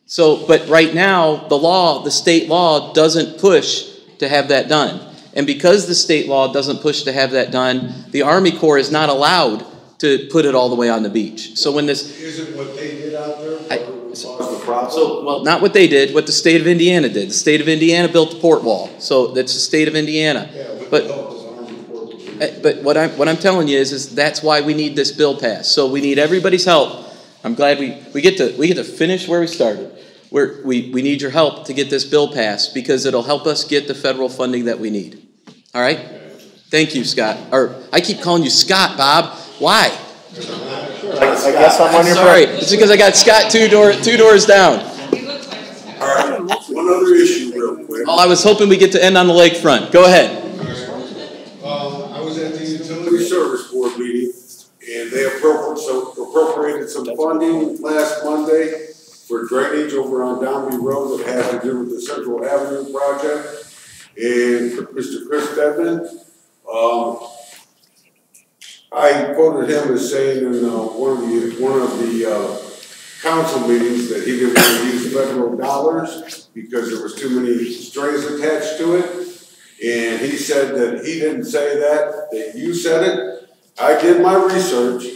So, but right now, the state law doesn't push to have that done. And because the state law doesn't push to have that done, the Army Corps is not allowed to put it all the way on the beach. So when this isn't what they did out there, not what they did, what the state of Indiana did. The state of Indiana built the port wall, so that's the state of Indiana. Yeah, but what I'm telling you is that's why we need this bill passed. So we need everybody's help. I'm glad we get to finish where we started. We need your help to get this bill passed because it'll help us get the federal funding that we need. All right? Thank you, Scott. Or I keep calling you Scott, Bob. Why? I guess I'm on your sorry. It's because I got Scott two doors down. All right. One other issue real quick. Oh, I was hoping we get to end on the lakefront. Go ahead. I was at the Utility Service Board meeting, and they appropriated some funding last Monday for drainage over on Downby Road that had to do with the Central Avenue project. And Mr. Chris Devlin, I quoted him as saying in one of the council meetings that he didn't want to use federal dollars because there was too many strings attached to it. And he said that he didn't say that you said it. I did my research.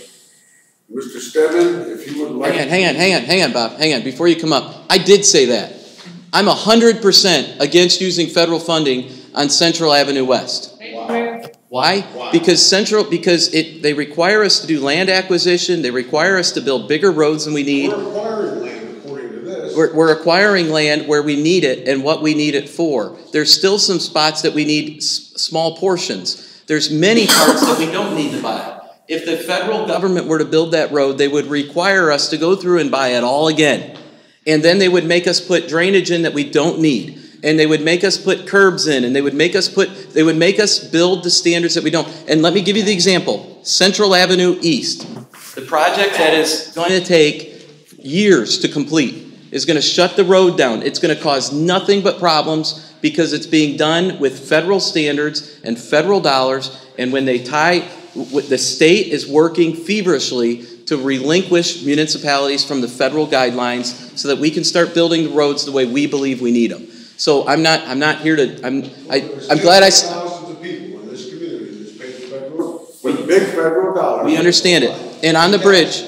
Mr. Stebbin, if you would like... Hang on, Bob. Hang on. Before you come up, I did say that. I'm 100% against using federal funding on Central Avenue West. Why? Because they require us to do land acquisition. They require us to build bigger roads than we need. We're acquiring land according to this. We're acquiring land where we need it and what we need it for. There's still some spots that we need small portions. There's many parts that we don't need to buy. If the federal government were to build that road, they would require us to go through and buy it all again. And then they would make us put drainage in that we don't need. And they would make us put curbs in, and they would make us build the standards that we don't. And let me give you the example. Central Avenue East. The project that is going to take years to complete is going to shut the road down. It's going to cause nothing but problems because it's being done with federal standards and federal dollars, and when they tie, the state is working feverishly to relinquish municipalities from the federal guidelines so that we can start building the roads the way we believe we need them. So I'm not here to, I'm glad I. Thousands of people in this community that's paid federal, with big federal dollars. We understand it. And on the bridge,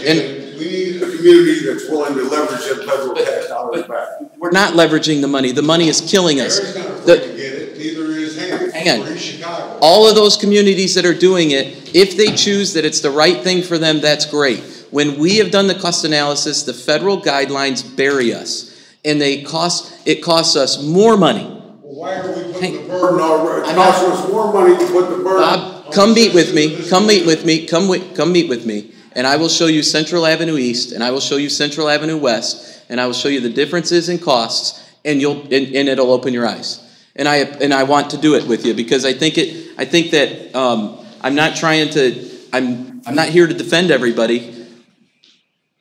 and we need a community that's willing to leverage that federal tax dollars back. we're not leveraging the money. The money is killing us. Eric's not afraid to get it, neither is Hank. Hang on. Or is Chicago. All of those communities that are doing it, if they choose that it's the right thing for them, that's great. When we have done the cost analysis, the federal guidelines bury us. And it costs us more money. Well, why are we putting the burden on, it costs us more money to put the burden. Bob, come meet with me, come meet with me, come meet with me, and I will show you Central Avenue East, and I will show you Central Avenue West, and I will show you the differences in costs, and it'll open your eyes. And I want to do it with you because I think that I'm not trying to, I'm not here to defend everybody.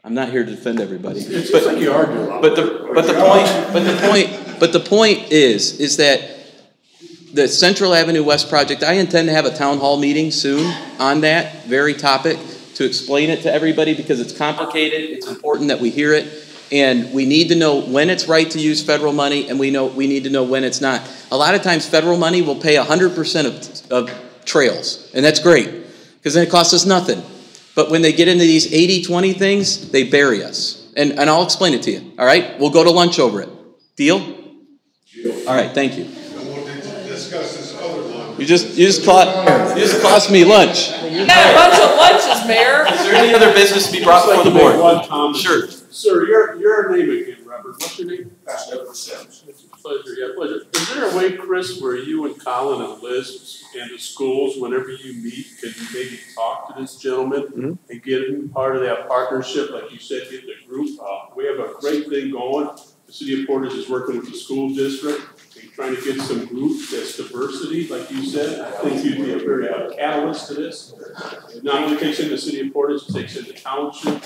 I'm not here to defend everybody. It's like you argue. But the point is that the Central Avenue West project, I intend to have a town hall meeting soon on that very topic to explain it to everybody because it's complicated. It's important that we hear it. And we need to know when it's right to use federal money, and we need to know when it's not. A lot of times federal money will pay 100% of trails, and that's great because then it costs us nothing. But when they get into these 80-20 things, they bury us. And I'll explain it to you, all right? We'll go to lunch over it. Deal? All right, thank you. Discuss this other one. You just cost me lunch. You got a bunch of lunches, Mayor. Is there any other business to be brought before the board? One comment. Sure. Sir, your name again, Robert. What's your name? Edward Sims. It's a pleasure. Yeah, pleasure. Is there a way, Chris, where you and Colin and Liz and the schools, whenever you meet, could you maybe talk to this gentleman and get him part of that partnership, like you said, get the group? We have a great thing going. The city of Portage is working with the school district and trying to get some group that's diversity, like you said. I think you'd be a very catalyst to this. It not only takes in the city of Portage, it takes in the township,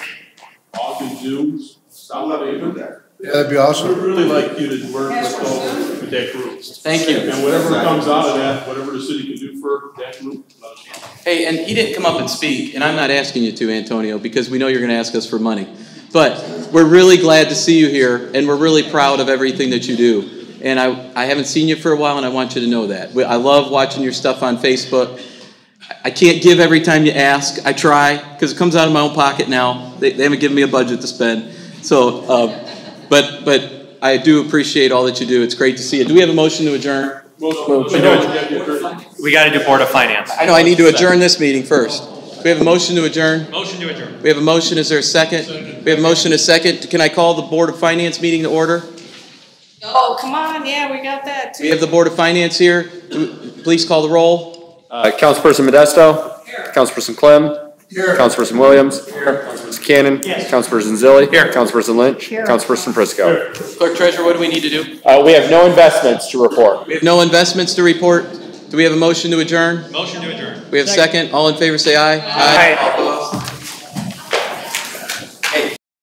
Ogden Dunes, South Haven. Yeah, that'd be awesome. We'd really like you to work with that group. Thank you. And whatever comes out of that, whatever the city can do for that group, let us know. Hey, and he didn't come up and speak, and I'm not asking you to, Antonio, because we know you're going to ask us for money. But we're really glad to see you here, and we're really proud of everything that you do. And I haven't seen you for a while, and I want you to know that. I love watching your stuff on Facebook. I can't give every time you ask. I try, because it comes out of my own pocket now. They haven't given me a budget to spend. So, but I do appreciate all that you do. It's great to see you. Do we have a motion to adjourn? We got to do Board of Finance. I know I need to adjourn this meeting first. We have a motion to adjourn. Motion to adjourn. We have a motion. Is there a second? We have a motion, a second. Can I call the Board of Finance meeting to order? Oh, come on, yeah, we got that too. We have the Board of Finance here. Please call the roll. Councilperson Modesto. Here. Councilperson Clem. Here. Councilperson Williams. Here. Councilperson Cannon. Yes. Councilperson Zilli. Here. Councilperson Lynch. Here. Councilperson Prisco. Here. Clerk Treasurer, what do we need to do? We have no investments to report. We have no investments to report. Do we have a motion to adjourn? Motion to adjourn. We have second. All in favor say aye. Aye.